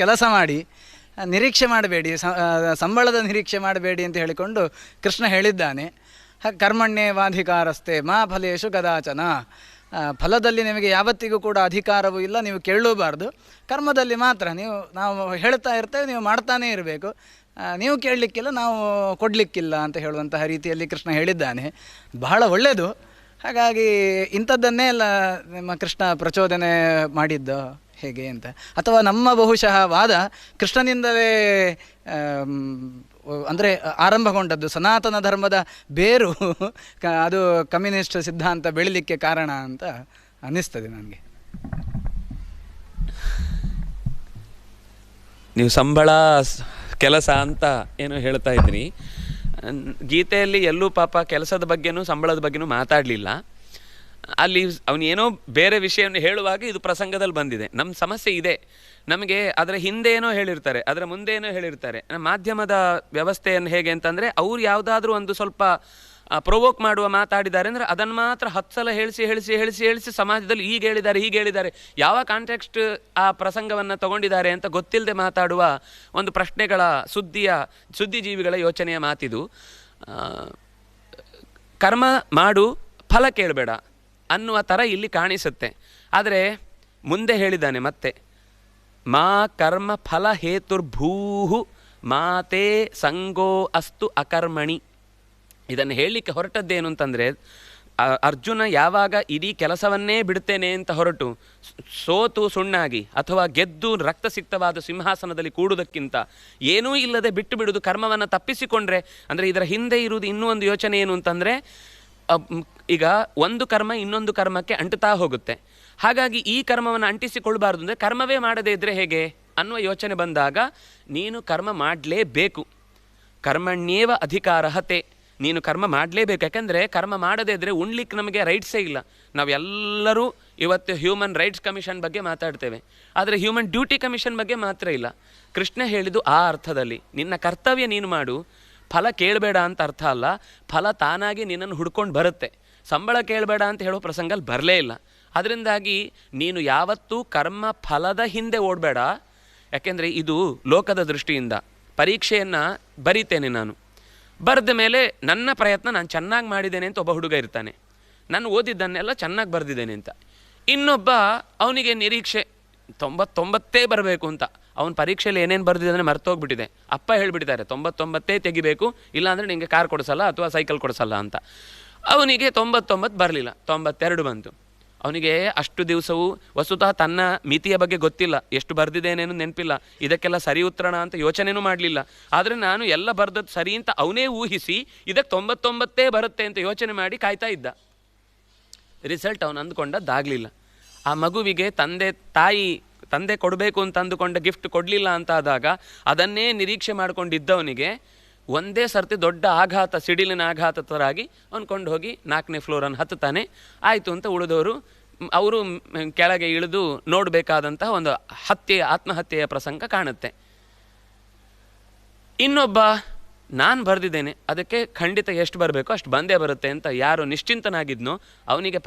Speaker 1: ಕೆಲಸ ಮಾಡಿ ನಿರೀಕ್ಷೆ ಮಾಡಬೇಡಿ, ಸಂಬಳದ ನಿರೀಕ್ಷೆ ಮಾಡಬೇಡಿ ಅಂತ ಹೇಳಿಕೊಂಡು ಕೃಷ್ಣ ಹೇಳಿದ್ದಾನೆ. ಕರ್ಮಣ್ಯೇವಾಧಿಕಾರಸ್ತೆ ಮಾ ಫಲೇಶು ಕದಾಚನ, ಫಲದಲ್ಲಿ ನಿಮಗೆ ಯಾವತ್ತಿಗೂ ಕೂಡ ಅಧಿಕಾರವೂ ಇಲ್ಲ, ನೀವು ಕೇಳಲೂಬಾರ್ದು. ಕರ್ಮದಲ್ಲಿ ಮಾತ್ರ ನಾವು ಹೇಳ್ತಾ ಇರ್ತೇವೆ, ನೀವು ಮಾಡ್ತಾನೇ ಇರಬೇಕು, ನೀವು ಕೇಳಲಿಕ್ಕಿಲ್ಲ, ನಾವು ಕೊಡಲಿಕ್ಕಿಲ್ಲ ಅಂತ ಹೇಳುವಂತಹ ರೀತಿಯಲ್ಲಿ ಕೃಷ್ಣ ಹೇಳಿದ್ದಾನೆ. ಬಹಳ ಒಳ್ಳೆಯದು. ಹಾಗಾಗಿ ಇಂಥದ್ದನ್ನೇ ಎಲ್ಲ ನಿಮ್ಮ ಕೃಷ್ಣ ಪ್ರಚೋದನೆ ಮಾಡಿದ್ದು ಹೇಗೆ ಅಂತ, ಅಥವಾ ನಮ್ಮ ಬಹುಶಃ ವಾದ ಕೃಷ್ಣನಿಂದಲೇ ಅಂದರೆ ಆರಂಭಗೊಂಡದ್ದು, ಸನಾತನ ಧರ್ಮದ ಬೇರು ಅದು ಕಮ್ಯುನಿಸ್ಟ್ ಸಿದ್ಧಾಂತ ಬೆಳಿಲಿಕ್ಕೆ ಕಾರಣ ಅಂತ ಅನ್ನಿಸ್ತದೆ ನನಗೆ.
Speaker 2: ನೀವು ಸಂಬಳ ಕೆಲಸ ಅಂತ ಏನೋ ಹೇಳ್ತಾ ಇದ್ರಿ. ಗೀತೆಯಲ್ಲಿ ಎಲ್ಲೂ ಪಾಪ ಕೆಲಸದ ಬಗ್ಗೆನೂ ಸಂಬಳದ ಬಗ್ಗೆನೂ ಮಾತಾಡಲಿಲ್ಲ. ಅಲ್ಲಿ ಅವನೇನೋ ಬೇರೆ ವಿಷಯವನ್ನು ಹೇಳುವಾಗ ಇದು ಪ್ರಸಂಗದಲ್ಲಿ ಬಂದಿದೆ. ನಮ್ಮ ಸಮಸ್ಯೆ ಇದೆ, ನಮಗೆ ಅದರ ಹಿಂದೆ ಏನೋ ಹೇಳಿರ್ತಾರೆ, ಅದರ ಮುಂದೆ ಏನೋ ಹೇಳಿರ್ತಾರೆ. ಮಾಧ್ಯಮದ ವ್ಯವಸ್ಥೆಯನ್ನು ಹೇಗೆ ಅಂತಂದರೆ ಅವ್ರು ಯಾವುದಾದ್ರೂ ಒಂದು ಸ್ವಲ್ಪ ಪ್ರೊವೋಕ್ ಮಾಡುವ ಮಾತಾಡಿದ್ದಾರೆ ಅಂದರೆ ಅದನ್ನು ಮಾತ್ರ 10 ಸಲ ಹೇಳಿಸಿ ಸಮಾಜದಲ್ಲಿ ಹೀಗೆ ಹೇಳಿದ್ದಾರೆ, ಯಾವ ಕಾಂಟೆಕ್ಸ್ಟ್ ಆ ಪ್ರಸಂಗವನ್ನು ತಗೊಂಡಿದ್ದಾರೆ ಅಂತ ಗೊತ್ತಿಲ್ಲದೆ ಮಾತಾಡುವ ಒಂದು ಪ್ರಶ್ನೆಗಳ ಸುದ್ದಿಜೀವಿಗಳ ಯೋಚನೆಯ ಮಾತಿದು. ಕರ್ಮ ಮಾಡು, ಫಲ ಕೇಳಬೇಡ ಅನ್ನುವ ಥರ ಇಲ್ಲಿ ಕಾಣಿಸುತ್ತೆ. ಆದರೆ ಮುಂದೆ ಹೇಳಿದ್ದಾನೆ ಮತ್ತೆ, ಮಾ ಕರ್ಮ ಫಲ ಹೇತುರ್ಭೂಹು ಮಾತೇ ಸಂಗೋ ಅಸ್ತು ಅಕರ್ಮಣಿ. ಇದನ್ನು ಹೇಳಲಿಕ್ಕೆ ಹೊರಟದ್ದೇನು ಅಂತಂದರೆ, ಅರ್ಜುನ ಯಾವಾಗ ಇಡೀ ಕೆಲಸವನ್ನೇ ಬಿಡ್ತೇನೆ ಅಂತ ಹೊರಟು ಸೋತು ಸುಣ್ಣಾಗಿ ಅಥವಾ ಗೆದ್ದು ರಕ್ತಸಿಕ್ತವಾದ ಸಿಂಹಾಸನದಲ್ಲಿ ಕೂಡುವುದಕ್ಕಿಂತ ಏನೂ ಇಲ್ಲದೆ ಬಿಟ್ಟು ಬಿಡುವುದು, ಕರ್ಮವನ್ನು ತಪ್ಪಿಸಿಕೊಂಡ್ರೆ, ಅಂದರೆ ಇದರ ಹಿಂದೆ ಇರುವುದು ಇನ್ನೂ ಒಂದು ಯೋಚನೆ ಏನು ಅಂತಂದರೆ, ಈಗ ಒಂದು ಕರ್ಮ ಇನ್ನೊಂದು ಕರ್ಮಕ್ಕೆ ಅಂಟುತ್ತಾ ಹೋಗುತ್ತೆ. ಹಾಗಾಗಿ ಈ ಕರ್ಮವನ್ನು ಅಂಟಿಸಿಕೊಳ್ಬಾರ್ದು ಅಂದರೆ ಕರ್ಮವೇ ಮಾಡದೇ ಇದ್ದರೆ ಹೇಗೆ ಅನ್ನುವ ಯೋಚನೆ ಬಂದಾಗ ನೀನು ಕರ್ಮ ಮಾಡಲೇಬೇಕು. ಕರ್ಮಣ್ಯೇವ ಅಧಿಕಾರಹತೆ, ನೀನು ಕರ್ಮ ಮಾಡಲೇಬೇಕು. ಯಾಕೆಂದರೆ ಕರ್ಮ ಮಾಡದೇ ಇದ್ದರೆ ಉಣ್ಲಿಕ್ಕೆ ನಮಗೆ ರೈಟ್ಸೇ ಇಲ್ಲ. ನಾವೆಲ್ಲರೂ ಇವತ್ತು ಹ್ಯೂಮನ್ ರೈಟ್ಸ್ ಕಮಿಷನ್ ಬಗ್ಗೆ ಮಾತಾಡ್ತೇವೆ, ಆದರೆ ಹ್ಯೂಮನ್ ಡ್ಯೂಟಿ ಕಮಿಷನ್ ಬಗ್ಗೆ ಮಾತ್ರ ಇಲ್ಲ. ಕೃಷ್ಣ ಹೇಳಿದ್ದು ಆ ಅರ್ಥದಲ್ಲಿ, ನಿನ್ನ ಕರ್ತವ್ಯ ನೀನು ಮಾಡು, ಫಲ ಕೇಳಬೇಡ ಅಂತ ಅರ್ಥ ಅಲ್ಲ, ಫಲ ತಾನಾಗಿ ನಿನ್ನನ್ನು ಹುಡ್ಕೊಂಡು ಬರುತ್ತೆ. ಸಂಬಳ ಕೇಳಬೇಡ ಅಂತ ಹೇಳೋ ಪ್ರಸಂಗಲ್ಲಿ ಬರಲೇ ಇಲ್ಲ. ಅದರಿಂದಾಗಿ ನೀನು ಯಾವತ್ತೂ ಕರ್ಮ ಫಲದ ಹಿಂದೆ ಓಡಬೇಡ. ಯಾಕೆಂದರೆ ಇದು ಲೋಕದ ದೃಷ್ಟಿಯಿಂದ ಪರೀಕ್ಷೆಯನ್ನು ಬರೀತೇನೆ ನಾನು, ಬರೆದ ಮೇಲೆ ನನ್ನ ಪ್ರಯತ್ನ ನಾನು ಚೆನ್ನಾಗಿ ಮಾಡಿದ್ದೇನೆ ಅಂತ ಒಬ್ಬ ಹುಡುಗ ಇರ್ತಾನೆ, ನಾನು ಓದಿದ್ದನ್ನೆಲ್ಲ ಚೆನ್ನಾಗಿ ಬರೆದಿದ್ದೇನೆ ಅಂತ. ಇನ್ನೊಬ್ಬ ಅವನಿಗೆ ನಿರೀಕ್ಷೆ 99 ಬರಬೇಕು ಅಂತ, ಅವನ ಪರೀಕ್ಷೆಯಲ್ಲಿ ಏನೇನು ಬರೆದಿದ್ದಾನೆ ಮರ್ತೋಗ್ಬಿಟ್ಟಿದೆ. ಅಪ್ಪ ಹೇಳಿಬಿಟ್ಟಿದ್ದಾರೆ 99 ತೆಗಿಬೇಕು, ಇಲ್ಲಾಂದರೆ ನಿಮಗೆ ಕಾರ್ ಕೊಡಿಸಲ್ಲ ಅಥವಾ ಸೈಕಲ್ ಕೊಡಿಸಲ್ಲ ಅಂತ. ಅವನಿಗೆ 99 ಬರಲಿಲ್ಲ, 92 ಬಂತು. ಅವನಿಗೆ ಅಷ್ಟು ದಿವಸವೂ ವಸ್ತುತಃ ತನ್ನ ಮಿತಿಯ ಬಗ್ಗೆ ಗೊತ್ತಿಲ್ಲ, ಎಷ್ಟು ಬರೆದಿದ್ದೇನೇನು ನೆನಪಿಲ್ಲ, ಇದಕ್ಕೆಲ್ಲ ಸರಿ ಉತ್ತರಣ ಅಂತ ಯೋಚನೆಯೂ ಮಾಡಲಿಲ್ಲ. ಆದರೆ ನಾನು ಎಲ್ಲ ಬರೆದದ್ದು ಸರಿ ಅಂತ ಅವನೇ ಊಹಿಸಿ ಇದಕ್ಕೆ 99 ಬರುತ್ತೆ ಅಂತ ಯೋಚನೆ ಮಾಡಿ ಕಾಯ್ತಾ ಇದ್ದ. ರಿಸಲ್ಟ್ ಅವನು ಅಂದುಕೊಂಡದ್ದಾಗಲಿಲ್ಲ. ಆ ಮಗುವಿಗೆ ತಂದೆ ಕೊಡಬೇಕು ಅಂತ ಅಂದುಕೊಂಡ ಗಿಫ್ಟ್ ಕೊಡಲಿಲ್ಲ ಅಂತ ಆದಾಗ ಅದನ್ನೇ ನಿರೀಕ್ಷೆ ಮಾಡಿಕೊಂಡಿದ್ದವನಿಗೆ ಒಂದೇ ಸರ್ತಿ ದೊಡ್ಡ ಆಘಾತ, ಸಿಡಿಲಿನ ಆಘಾತ ಥರಾಗಿ ಅಂದ್ಕೊಂಡು ಹೋಗಿ 4ನೇ ಫ್ಲೋರನ್ನು ಹತ್ತುತ್ತಾನೆ. ಆಯಿತು ಅಂತ ಉಳಿದವರು ಅವರು ಕೆಳಗೆ ಇಳಿದು ನೋಡಬೇಕಾದಂತಹ ಒಂದು ಆತ್ಮಹತ್ಯೆಯ ಪ್ರಸಂಗ ಕಾಣುತ್ತೆ. ಇನ್ನೊಬ್ಬ ನಾನು ಬರೆದಿದ್ದೇನೆ, ಅದಕ್ಕೆ ಖಂಡಿತ ಎಷ್ಟು ಬರಬೇಕೋ ಅಷ್ಟು ಬಂದೇ ಬರುತ್ತೆ ಅಂತ ಯಾರು ನಿಶ್ಚಿಂತನಾಗಿದ್ನೋ ಅವನಿಗೆ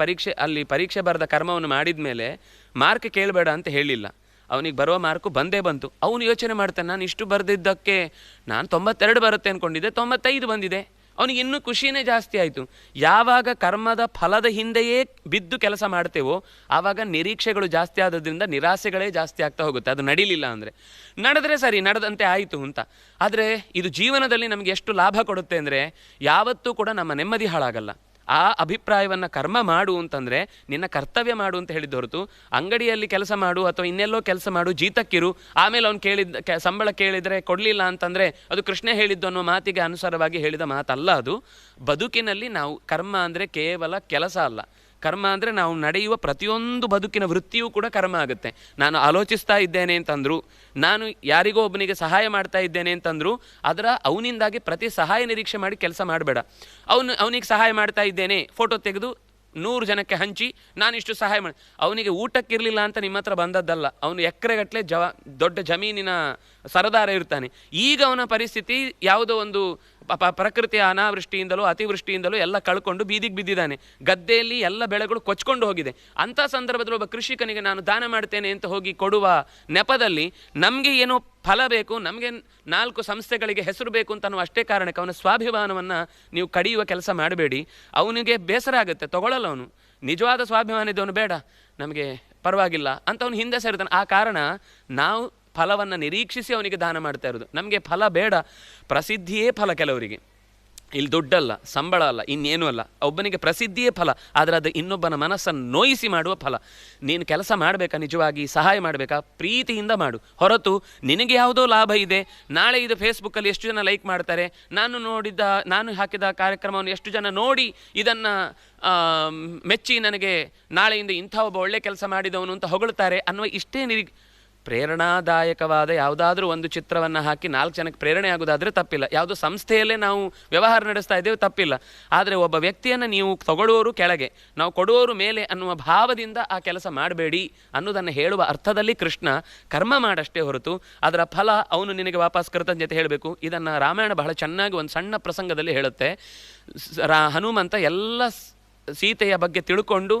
Speaker 2: ಪರೀಕ್ಷೆ ಬರೆದ ಕರ್ಮವನ್ನು ಮಾಡಿದ ಮೇಲೆ ಮಾರ್ಕ್ ಕೇಳಬೇಡ ಅಂತ ಹೇಳಿಲ್ಲ. ಅವನಿಗೆ ಬರುವ ಮಾರ್ಕು ಬಂದೇ ಬಂತು. ಅವನು ಯೋಚನೆ ಮಾಡ್ತಾನೆ, ನಾನು ಇಷ್ಟು ಬರೆದಿದ್ದಕ್ಕೆ ನಾನು 92 ಬರುತ್ತೆ ಅಂದ್ಕೊಂಡಿದ್ದೆ, 95 ಬಂದಿದೆ. ಅವನಿಗೆ ಇನ್ನೂ ಖುಷಿನೇ ಜಾಸ್ತಿ ಆಯಿತು. ಯಾವಾಗ ಕರ್ಮದ ಫಲದ ಹಿಂದೆಯೇ ಬಿದ್ದು ಕೆಲಸ ಮಾಡ್ತೇವೋ ಆವಾಗ ನಿರೀಕ್ಷೆಗಳು ಜಾಸ್ತಿ ಆಗೋದ್ರಿಂದ ನಿರಾಸೆಗಳೇ ಜಾಸ್ತಿ ಆಗ್ತಾ ಹೋಗುತ್ತೆ. ಅದು ನಡೀಲಿಲ್ಲ ಅಂದರೆ, ನಡೆದ್ರೆ ಸರಿ, ನಡೆದಂತೆ ಆಯಿತು ಅಂತ. ಆದರೆ ಇದು ಜೀವನದಲ್ಲಿ ನಮಗೆ ಎಷ್ಟು ಲಾಭ ಕೊಡುತ್ತೆ ಅಂದರೆ, ಯಾವತ್ತೂ ಕೂಡ ನಮ್ಮ ನೆಮ್ಮದಿ ಹಾಳಾಗಲ್ಲ. ಆ ಅಭಿಪ್ರಾಯವನ್ನು ಕರ್ಮ ಮಾಡು ಅಂತಂದರೆ ನಿನ್ನ ಕರ್ತವ್ಯ ಮಾಡು ಅಂತ ಹೇಳಿದ್ದು ಹೊರತು, ಅಂಗಡಿಯಲ್ಲಿ ಕೆಲಸ ಮಾಡು ಅಥವಾ ಇನ್ನೆಲ್ಲೋ ಕೆಲಸ ಮಾಡು, ಜೀತಕ್ಕಿರು, ಆಮೇಲೆ ಅವ್ನು ಸಂಬಳ ಕೇಳಿದರೆ ಕೊಡಲಿಲ್ಲ ಅಂತಂದರೆ ಅದು ಕೃಷ್ಣ ಹೇಳಿದ್ದು ಅನ್ನೋ ಮಾತಿಗೆ ಅನುಸಾರವಾಗಿ ಹೇಳಿದ ಮಾತಲ್ಲ ಅದು. ಬದುಕಿನಲ್ಲಿ ನಾವು ಕರ್ಮ ಅಂದರೆ ಕೇವಲ ಕೆಲಸ ಅಲ್ಲ. ಕರ್ಮ ಅಂದರೆ ನಾವು ನಡೆಯುವ ಪ್ರತಿಯೊಂದು ಬದುಕಿನ ವೃತ್ತಿಯೂ ಕೂಡ ಕರ್ಮ ಆಗುತ್ತೆ. ನಾನು ಆಲೋಚಿಸ್ತಾ ಇದ್ದೇನೆ ಅಂತಂದರು, ನಾನು ಯಾರಿಗೋ ಒಬ್ಬನಿಗೆ ಸಹಾಯ ಮಾಡ್ತಾ ಇದ್ದೇನೆ ಅಂತಂದರು, ಅವನಿಂದಾಗಿ ಪ್ರತಿ ಸಹಾಯ ನಿರೀಕ್ಷೆ ಮಾಡಿ ಕೆಲಸ ಮಾಡಬೇಡ. ಅವನಿಗೆ ಸಹಾಯ ಮಾಡ್ತಾ ಇದ್ದೇನೆ, ಫೋಟೋ ತೆಗೆದು 100 ಜನಕ್ಕೆ ಹಂಚಿ ನಾನಿಷ್ಟು ಸಹಾಯ ಮಾಡಿ, ಅವನಿಗೆ ಊಟಕ್ಕಿರಲಿಲ್ಲ ಅಂತ ನಿಮ್ಮ ಹತ್ರ ಬಂದದ್ದಲ್ಲ. ಅವನು ಎಕರೆಗಟ್ಟಲೆ ದೊಡ್ಡ ಜಮೀನಿನ ಸರದಾರ ಇರ್ತಾನೆ. ಈಗ ಅವನ ಪರಿಸ್ಥಿತಿ ಯಾವುದೋ ಒಂದು ಪ್ರಕೃತಿಯ ಅನಾವೃಷ್ಟಿಯಿಂದಲೋ ಅತಿವೃಷ್ಟಿಯಿಂದಲೋ ಎಲ್ಲ ಕಳ್ಕೊಂಡು ಬೀದಿಗೆ ಬಿದ್ದಿದ್ದಾನೆ. ಗದ್ದೆಯಲ್ಲಿ ಎಲ್ಲ ಬೆಳೆಗಳು ಕೊಚ್ಕೊಂಡು ಹೋಗಿದೆ. ಅಂಥ ಸಂದರ್ಭದಲ್ಲಿ ಒಬ್ಬ ಕೃಷಿಕನಿಗೆ ನಾನು ದಾನ ಮಾಡ್ತೇನೆ ಅಂತ ಹೋಗಿ ಕೊಡುವ ನೆಪದಲ್ಲಿ ನಮಗೆ ಏನೋ ಫಲ ಬೇಕು, ನಮಗೆ 4 ಸಂಸ್ಥೆಗಳಿಗೆ ಹೆಸರು ಬೇಕು ಅಂತ ಅನ್ನೋ ಅಷ್ಟೇ ಕಾರಣಕ್ಕೆ ಅವನ ಸ್ವಾಭಿಮಾನವನ್ನು ನೀವು ಕಡಿಯುವ ಕೆಲಸ ಮಾಡಬೇಡಿ. ಅವನಿಗೆ ಬೇಸರ ಆಗುತ್ತೆ, ತಗೊಳ್ಳಲ್ಲ. ಅವನು ನಿಜವಾದ ಸ್ವಾಭಿಮಾನ ಇದ್ದವನು ಬೇಡ ನಮಗೆ ಪರವಾಗಿಲ್ಲ ಅಂತ ಅವನು ಹಿಂದೆ ಸೇರ್ತಾನೆ. ಆ ಕಾರಣ ನಾವು ಫಲವನ್ನು ನಿರೀಕ್ಷಿಸಿ ಅವನಿಗೆ ದಾನ ಮಾಡ್ತಾ ಇರೋದು. ನಮಗೆ ಫಲ ಬೇಡ, ಪ್ರಸಿದ್ಧಿಯೇ ಫಲ. ಕೆಲವರಿಗೆ ಇಲ್ಲಿ ದುಡ್ಡಲ್ಲ, ಸಂಬಳ ಅಲ್ಲ, ಇನ್ನೇನೂ ಅಲ್ಲ, ಒಬ್ಬನಿಗೆ ಪ್ರಸಿದ್ಧಿಯೇ ಫಲ. ಆದರೆ ಅದು ಇನ್ನೊಬ್ಬನ ಮನಸ್ಸನ್ನು ನೋಯಿಸಿ ಮಾಡುವ ಫಲ. ನೀನು ಕೆಲಸ ಮಾಡಬೇಕಾ, ನಿಜವಾಗಿ ಸಹಾಯ ಮಾಡಬೇಕಾ, ಪ್ರೀತಿಯಿಂದ ಮಾಡು. ಹೊರತು ನಿನಗೆ ಯಾವುದೋ ಲಾಭ ಇದೆ, ನಾಳೆ ಇದು ಫೇಸ್ಬುಕ್ಕಲ್ಲಿ ಎಷ್ಟು ಜನ ಲೈಕ್ ಮಾಡ್ತಾರೆ, ನಾನು ಹಾಕಿದ ಕಾರ್ಯಕ್ರಮವನ್ನು ಎಷ್ಟು ಜನ ನೋಡಿ ಇದನ್ನು ಮೆಚ್ಚಿ ನನಗೆ ನಾಳೆಯಿಂದ ಇಂಥ ಒಬ್ಬ ಒಳ್ಳೆ ಕೆಲಸ ಮಾಡಿದವನು ಅಂತ ಹೊಗಳ್ತಾರೆ ಅನ್ನುವ ಇಷ್ಟೇ ಪ್ರೇರಣಾದಾಯಕವಾದ ಯಾವುದಾದ್ರೂ ಒಂದು ಚಿತ್ರವನ್ನು ಹಾಕಿ 4 ಜನಕ್ಕೆ ಪ್ರೇರಣೆ ಆಗೋದಾದರೆ ತಪ್ಪಿಲ್ಲ. ಯಾವುದೋ ಸಂಸ್ಥೆಯಲ್ಲೇ ನಾವು ವ್ಯವಹಾರ ನಡೆಸ್ತಾ ಇದ್ದೇವೆ, ತಪ್ಪಿಲ್ಲ. ಆದರೆ ಒಬ್ಬ ವ್ಯಕ್ತಿಯನ್ನು ನೀವು ತಗೊಳ್ಳುವವರು ಕೆಳಗೆ, ನಾವು ಕೊಡುವವರು ಮೇಲೆ ಅನ್ನುವ ಭಾವದಿಂದ ಆ ಕೆಲಸ ಮಾಡಬೇಡಿ ಅನ್ನೋದನ್ನು ಹೇಳುವ ಅರ್ಥದಲ್ಲಿ ಕೃಷ್ಣ ಕರ್ಮ ಮಾಡಷ್ಟೇ ಹೊರತು ಅದರ ಫಲ ಅವನು ನಿನಗೆ ವಾಪಸ್ ಕೃತಜ್ಞತೆ ಹೇಳಬೇಕು. ಇದನ್ನು ರಾಮಾಯಣ ಬಹಳ ಚೆನ್ನಾಗಿ ಒಂದು ಸಣ್ಣ ಪ್ರಸಂಗದಲ್ಲಿ ಹೇಳುತ್ತೆ. ಹನುಮಂತ ಎಲ್ಲ ಸೀತೆಯ ಬಗ್ಗೆ ತಿಳ್ಕೊಂಡು,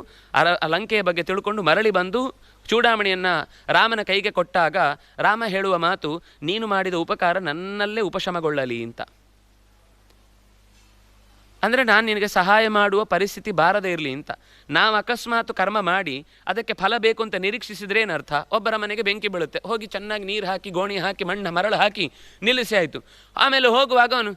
Speaker 2: ಲಂಕೆಯ ಬಗ್ಗೆ ತಿಳ್ಕೊಂಡು ಮರಳಿ ಬಂದು ಚೂಡಾಮಣಿಯನ್ನು ರಾಮನ ಕೈಗೆ ಕೊಟ್ಟಾಗ ರಾಮ ಹೇಳುವ ಮಾತು, ನೀನು ಮಾಡಿದ ಉಪಕಾರ ನನ್ನಲ್ಲೇ ಉಪಶಮಗೊಳ್ಳಲಿ ಅಂತ. ಅಂದರೆ ನಾನು ನಿನಗೆ ಸಹಾಯ ಮಾಡುವ ಪರಿಸ್ಥಿತಿ ಬಾರದೇ ಇರಲಿ ಅಂತ. ನಾವು ಅಕಸ್ಮಾತ್ ಕರ್ಮ ಮಾಡಿ ಅದಕ್ಕೆ ಫಲ ಬೇಕು ಅಂತ ನಿರೀಕ್ಷಿಸಿದ್ರೆ ಏನರ್ಥ? ಒಬ್ಬರ ಮನೆಗೆ ಬೆಂಕಿ ಬೀಳುತ್ತೆ, ಹೋಗಿ ಚೆನ್ನಾಗಿ ನೀರು ಹಾಕಿ, ಗೋಣಿ ಹಾಕಿ, ಮರಳು ಹಾಕಿ ನಿಲ್ಲಿಸಿ ಆಯಿತು. ಆಮೇಲೆ ಹೋಗುವಾಗ ಅವನು,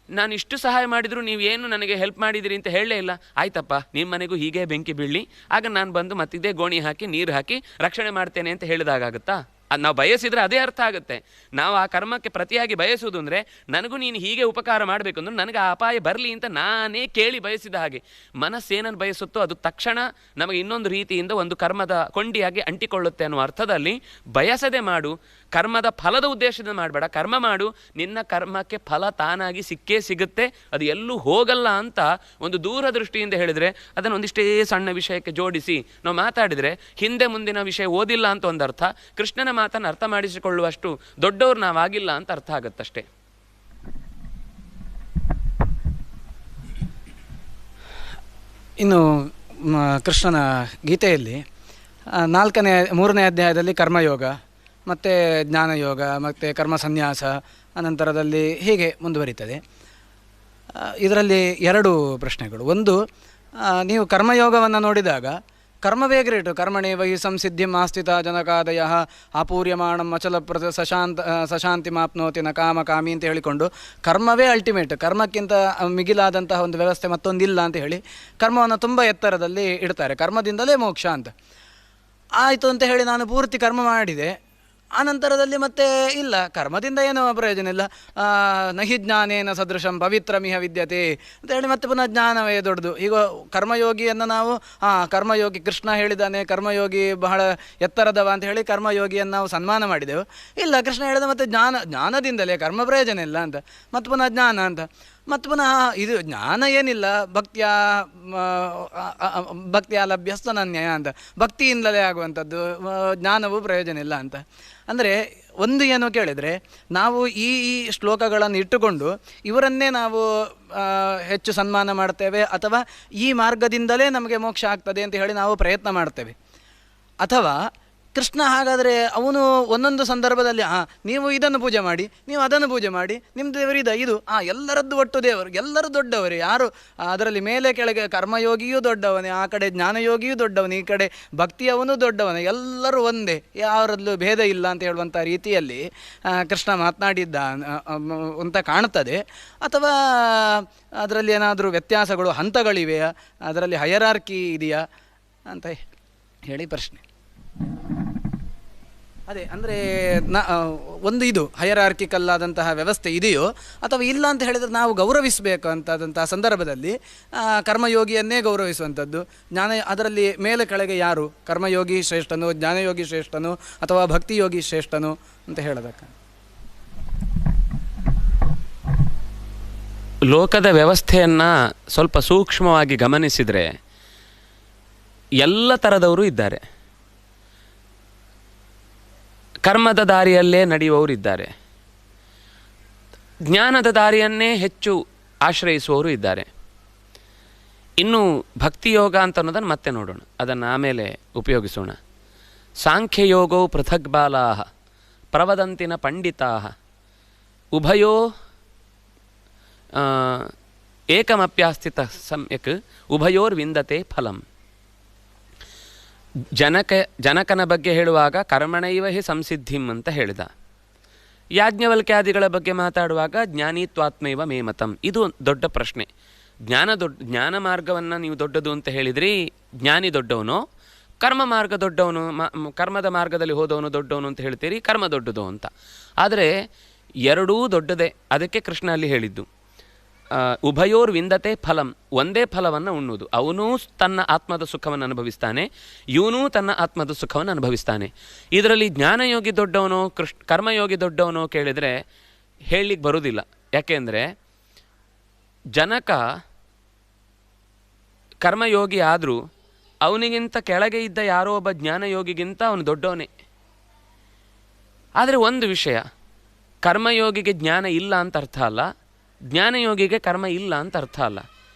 Speaker 2: ನಾನು ಇಷ್ಟು ಸಹಾಯ ಮಾಡಿದರೂ ನೀವೇನು ನನಗೆ ಹೆಲ್ಪ್ ಮಾಡಿದಿರಿ ಅಂತ ಹೇಳಲೇ ಇಲ್ಲ. ಆಯ್ತಪ್ಪ, ನಿಮ್ಮ ಮನೆಗೂ ಹೀಗೆ ಬೆಂಕಿ ಬೀಳಲಿ, ಆಗ ನಾನು ಬಂದು ಮತ್ತಿದೇ ಗೋಣಿ ಹಾಕಿ ನೀರು ಹಾಕಿ ರಕ್ಷಣೆ ಮಾಡ್ತೇನೆ ಅಂತ ಹೇಳಿದಾಗುತ್ತಾ? ಅದು ನಾವು ಬಯಸಿದರೆ ಅದೇ ಅರ್ಥ ಆಗುತ್ತೆ. ನಾವು ಆ ಕರ್ಮಕ್ಕೆ ಪ್ರತಿಯಾಗಿ ಬಯಸುವುದು ಅಂದರೆ, ನನಗೂ ನೀನು ಹೀಗೆ ಉಪಕಾರ ಮಾಡಬೇಕು ಅಂದ್ರೆ ನನಗೆ ಆ ಅಪಾಯ ಬರಲಿ ಅಂತ ನಾನೇ ಕೇಳಿ ಬಯಸಿದ ಹಾಗೆ. ಮನಸ್ಸೇನನ್ನು ಬಯಸುತ್ತೋ ಅದು ತಕ್ಷಣ ನಮಗೆ ಇನ್ನೊಂದು ರೀತಿಯಿಂದ ಒಂದು ಕರ್ಮದ ಕೊಂಡಿಯಾಗಿ ಅಂಟಿಕೊಳ್ಳುತ್ತೆ ಅನ್ನುವ ಅರ್ಥದಲ್ಲಿ ಬಯಸದೆ ಮಾಡು. ಕರ್ಮದ ಫಲದ ಉದ್ದೇಶದಿಂದ ಮಾಡಬೇಡ, ಕರ್ಮ ಮಾಡು. ನಿನ್ನ ಕರ್ಮಕ್ಕೆ ಫಲ ತಾನಾಗಿ ಸಿಕ್ಕೇ ಸಿಗುತ್ತೆ, ಅದು ಎಲ್ಲೂ ಹೋಗಲ್ಲ ಅಂತ ಒಂದು ದೂರದೃಷ್ಟಿಯಿಂದ ಹೇಳಿದರೆ, ಅದನ್ನು ಒಂದಿಷ್ಟೇ ಸಣ್ಣ ವಿಷಯಕ್ಕೆ ಜೋಡಿಸಿ ನಾವು ಮಾತಾಡಿದರೆ ಹಿಂದೆ ಮುಂದಿನ ವಿಷಯ ಓದಿಲ್ಲ ಅಂತ ಒಂದು ಅರ್ಥ, ಕೃಷ್ಣನ ಮಾತನ್ನು ಅರ್ಥ ಮಾಡಿಸಿಕೊಳ್ಳುವಷ್ಟು ದೊಡ್ಡವ್ರು ನಾವಾಗಿಲ್ಲ ಅಂತ ಅರ್ಥ ಆಗುತ್ತಷ್ಟೇ.
Speaker 1: ಇನ್ನು ಕೃಷ್ಣನ ಗೀತೆಯಲ್ಲಿ 3ನೇ ಅಧ್ಯಾಯದಲ್ಲಿ ಕರ್ಮಯೋಗ, ಮತ್ತು ಜ್ಞಾನಯೋಗ, ಮತ್ತು ಕರ್ಮ ಸನ್ಯಾಸ, ಅನಂತರದಲ್ಲಿ ಹೀಗೆ ಮುಂದುವರಿತದೆ. ಇದರಲ್ಲಿ 2 ಪ್ರಶ್ನೆಗಳು. ಒಂದು, ನೀವು ಕರ್ಮಯೋಗವನ್ನು ನೋಡಿದಾಗ ಕರ್ಮವೇ ಗ್ರೇಟು. ಕರ್ಮಣೇ ವಹಿ ಸಂಸಿದ್ಧಿ ಆಸ್ಥಿತ ಜನಕಾದಯ ಅಪೂರ್ಯಮಾಣಂ ಅಚಲ ಸಶಾಂತಿ ಮಾಪ್ನೋತಿ ನ ಕಾಮಿ ಅಂತ ಹೇಳಿಕೊಂಡು ಕರ್ಮವೇ ಅಲ್ಟಿಮೇಟ್, ಕರ್ಮಕ್ಕಿಂತ ಮಿಗಿಲಾದಂತಹ ಒಂದು ವ್ಯವಸ್ಥೆ ಮತ್ತೊಂದಿಲ್ಲ ಅಂತ ಹೇಳಿ ಕರ್ಮವನ್ನು ತುಂಬ ಎತ್ತರದಲ್ಲಿ ಇಡ್ತಾರೆ. ಕರ್ಮದಿಂದಲೇ ಮೋಕ್ಷ ಅಂತ ಆಯಿತು ಅಂತ ಹೇಳಿ ನಾನು ಪೂರ್ತಿ ಕರ್ಮ ಮಾಡಿದೆ, ಆನಂತರದಲ್ಲಿ ಮತ್ತೆ ಇಲ್ಲ, ಕರ್ಮದಿಂದ ಏನೋ ಪ್ರಯೋಜನ ಇಲ್ಲ, ನಹಿ ಜ್ಞಾನೇನ ಸದೃಶಂ ಪವಿತ್ರಮಿಹ ವಿದ್ಯತೆ ಅಂತ ಹೇಳಿ ಮತ್ತೆ ಪುನಃ ಜ್ಞಾನವೇ ದೊಡ್ಡದು. ಈಗ ಕರ್ಮಯೋಗಿಯನ್ನು ನಾವು ಕರ್ಮಯೋಗಿ ಕೃಷ್ಣ ಹೇಳಿದ್ದಾನೆ, ಕರ್ಮಯೋಗಿ ಬಹಳ ಎತ್ತರದವ ಅಂತ ಹೇಳಿ ಕರ್ಮಯೋಗಿಯನ್ನು ನಾವು ಸನ್ಮಾನ ಮಾಡಿದೆವು. ಇಲ್ಲ, ಕೃಷ್ಣ ಹೇಳಿದ ಮತ್ತೆ ಜ್ಞಾನದಿಂದಲೇ ಕರ್ಮ ಪ್ರಯೋಜನ ಇಲ್ಲ ಅಂತ, ಮತ್ತು ಪುನಃ ಜ್ಞಾನ ಅಂತ. ಮತ್ತು ಪುನಃ ಇದು ಜ್ಞಾನ ಏನಿಲ್ಲ ಭಕ್ತಿಯ ಲಭ್ಯಸ್ತನನ್ಯ ಅಂತ, ಭಕ್ತಿಯಿಂದಲೇ ಆಗುವಂಥದ್ದು, ಜ್ಞಾನವೂ ಪ್ರಯೋಜನ ಇಲ್ಲ ಅಂತ. ಅಂದರೆ ಒಂದು ಏನು ಕೇಳಿದರೆ, ನಾವು ಈ ಶ್ಲೋಕಗಳನ್ನು ಇಟ್ಟುಕೊಂಡು ಇವರನ್ನೇ ನಾವು ಹೆಚ್ಚು ಸನ್ಮಾನ ಮಾಡ್ತೇವೆ, ಅಥವಾ ಈ ಮಾರ್ಗದಿಂದಲೇ ನಮಗೆ ಮೋಕ್ಷ ಆಗ್ತದೆ ಅಂತ ಹೇಳಿ ನಾವು ಪ್ರಯತ್ನ ಮಾಡ್ತೇವೆ. ಅಥವಾ ಕೃಷ್ಣ ಹಾಗಾದರೆ ಅವನು ಒಂದೊಂದು ಸಂದರ್ಭದಲ್ಲಿ ನೀವು ಇದನ್ನು ಪೂಜೆ ಮಾಡಿ, ನೀವು ಅದನ್ನು ಪೂಜೆ ಮಾಡಿ, ನಿಮ್ಮ ದೇವರಿದ ಇದು ಎಲ್ಲರದ್ದು ಒಟ್ಟು ದೇವರು, ಎಲ್ಲರೂ ದೊಡ್ಡವರೇ, ಯಾರು ಅದರಲ್ಲಿ ಮೇಲೆ ಕೆಳಗೆ ಕರ್ಮಯೋಗಿಯೂ ದೊಡ್ಡವನೇ, ಆ ಕಡೆ ಜ್ಞಾನಯೋಗಿಯೂ ದೊಡ್ಡವನೇ, ಈ ಕಡೆ ಭಕ್ತಿಯವನು ದೊಡ್ಡವನೇ, ಎಲ್ಲರೂ ಒಂದೇ, ಯಾರಲ್ಲೂ ಭೇದ ಇಲ್ಲ ಅಂತ ಹೇಳುವಂಥ ರೀತಿಯಲ್ಲಿ ಕೃಷ್ಣ ಮಾತನಾಡಿದ್ದ ಅಂತ ಕಾಣ್ತದೆ. ಅಥವಾ ಅದರಲ್ಲಿ ಏನಾದರೂ ವ್ಯತ್ಯಾಸಗಳು, ಹಂತಗಳಿವೆಯಾ, ಅದರಲ್ಲಿ ಹಯರಾರ್ಕಿ ಇದೆಯಾ ಅಂತ ಹೇಳಿ ಪ್ರಶ್ನೆ. ಅದೇ ಅಂದರೆ ಒಂದು ಇದು ಹಯರಾರ್ಕಿಕಲ್ ಆದಂತಹ ವ್ಯವಸ್ಥೆ ಇದೆಯೋ ಅಥವಾ ಇಲ್ಲ ಅಂತ ಹೇಳಿದರೆ ನಾವು ಗೌರವಿಸಬೇಕು ಅಂತಾದಂತಹ ಸಂದರ್ಭದಲ್ಲಿ ಕರ್ಮಯೋಗಿಯನ್ನೇ ಗೌರವಿಸುವಂಥದ್ದು. ಅದರಲ್ಲಿ ಮೇಲೆ ಕೆಳಗೆ ಯಾರು, ಕರ್ಮಯೋಗಿ ಶ್ರೇಷ್ಠನು, ಜ್ಞಾನಯೋಗಿ ಶ್ರೇಷ್ಠನು ಅಥವಾ ಭಕ್ತಿಯೋಗಿ ಶ್ರೇಷ್ಠನು ಅಂತ ಹೇಳೋದಕ್ಕೆ.
Speaker 2: ಲೋಕದ ವ್ಯವಸ್ಥೆಯನ್ನು ಸ್ವಲ್ಪ ಸೂಕ್ಷ್ಮವಾಗಿ ಗಮನಿಸಿದರೆ ಎಲ್ಲ ಥರದವರು ಇದ್ದಾರೆ. ಕರ್ಮದ ದಾರಿಯಲ್ಲೇ ನಡೆಯುವವರು ಇದ್ದಾರೆ, ಜ್ಞಾನದ ದಾರಿಯನ್ನೇ ಹೆಚ್ಚು ಆಶ್ರಯಿಸುವವರು ಇದ್ದಾರೆ. ಇನ್ನು ಭಕ್ತಿಯೋಗ ಅಂತ ಅನ್ನೋದನ್ನು ಮತ್ತೆ ನೋಡೋಣ, ಅದನ್ನು ಆಮೇಲೆ ಉಪಯೋಗಿಸೋಣ. ಸಾಂಖ್ಯಯೋಗೋ ಪೃಥಗ್ ಬಾಲಾ ಪ್ರವದಂತಿನ ಪಂಡಿತಾ ಉಭಯೋ ಏಕಮಪ್ಯಾಸ್ಥಿತ ಸಮ್ಯಕ್ ಉಭಯೋರ್ವಿಂದತೆ ಫಲಂ. ಜನಕನ ಬಗ್ಗೆ ಹೇಳುವಾಗ ಕರ್ಮಣೈವ ಹಿ ಸಂಸಿದ್ಧಿಂ ಅಂತ ಹೇಳಿದ. ಯಾಜ್ಞವಲ್ಕ್ಯಾದಿಗಳ ಬಗ್ಗೆ ಮಾತಾಡುವಾಗ ಜ್ಞಾನೀತ್ವಾತ್ಮೈವ ಮೇಮತಂ. ಇದು ದೊಡ್ಡ ಪ್ರಶ್ನೆ. ಜ್ಞಾನ ಮಾರ್ಗವನ್ನು ನೀವು ದೊಡ್ಡದು ಅಂತ ಹೇಳಿದ್ರಿ, ಜ್ಞಾನಿ ದೊಡ್ಡವನು, ಕರ್ಮ ಮಾರ್ಗ ದೊಡ್ಡವನು, ಕರ್ಮದ ಮಾರ್ಗದಲ್ಲಿ ಹೋದವನು ದೊಡ್ಡವನು ಅಂತ ಹೇಳ್ತೀರಿ, ಕರ್ಮ ದೊಡ್ಡದು ಅಂತ. ಆದರೆ ಎರಡೂ ದೊಡ್ಡದೇ. ಅದಕ್ಕೆ ಕೃಷ್ಣ ಅಲ್ಲಿ ಹೇಳಿದ್ದು ಉಭಯೋರ್ ವಿಂದತೆ ಫಲಂ, ಒಂದೇ ಫಲವನ್ನು ಉಣ್ಣುವುದು. ಅವನೂ ತನ್ನ ಆತ್ಮದ ಸುಖವನ್ನು ಅನುಭವಿಸ್ತಾನೆ, ಇವನೂ ತನ್ನ ಆತ್ಮದ ಸುಖವನ್ನು ಅನುಭವಿಸ್ತಾನೆ. ಇದರಲ್ಲಿ ಜ್ಞಾನಯೋಗಿ ದೊಡ್ಡವನೋ ಕರ್ಮಯೋಗಿ ದೊಡ್ಡವನೋ ಕೇಳಿದರೆ ಹೇಳಲಿಕ್ಕೆ ಬರುವುದಿಲ್ಲ. ಯಾಕೆಂದರೆ ಜನಕ ಕರ್ಮಯೋಗಿ ಆದರೂ ಅವನಿಗಿಂತ ಕೆಳಗೆ ಇದ್ದ ಯಾರೋ ಒಬ್ಬ ಜ್ಞಾನಯೋಗಿಗಿಂತ ಅವನು ದೊಡ್ಡವನೇ. ಆದರೆ ಒಂದು ವಿಷಯ, ಕರ್ಮಯೋಗಿಗೆ ಜ್ಞಾನ ಇಲ್ಲ ಅಂತ ಅರ್ಥ ಅಲ್ಲ, ಜ್ಞಾನಯೋಗಿಗೆ ಕರ್ಮ ಇಲ್ಲ ಅಂತ ಅರ್ಥ ಅಲ್ಲ.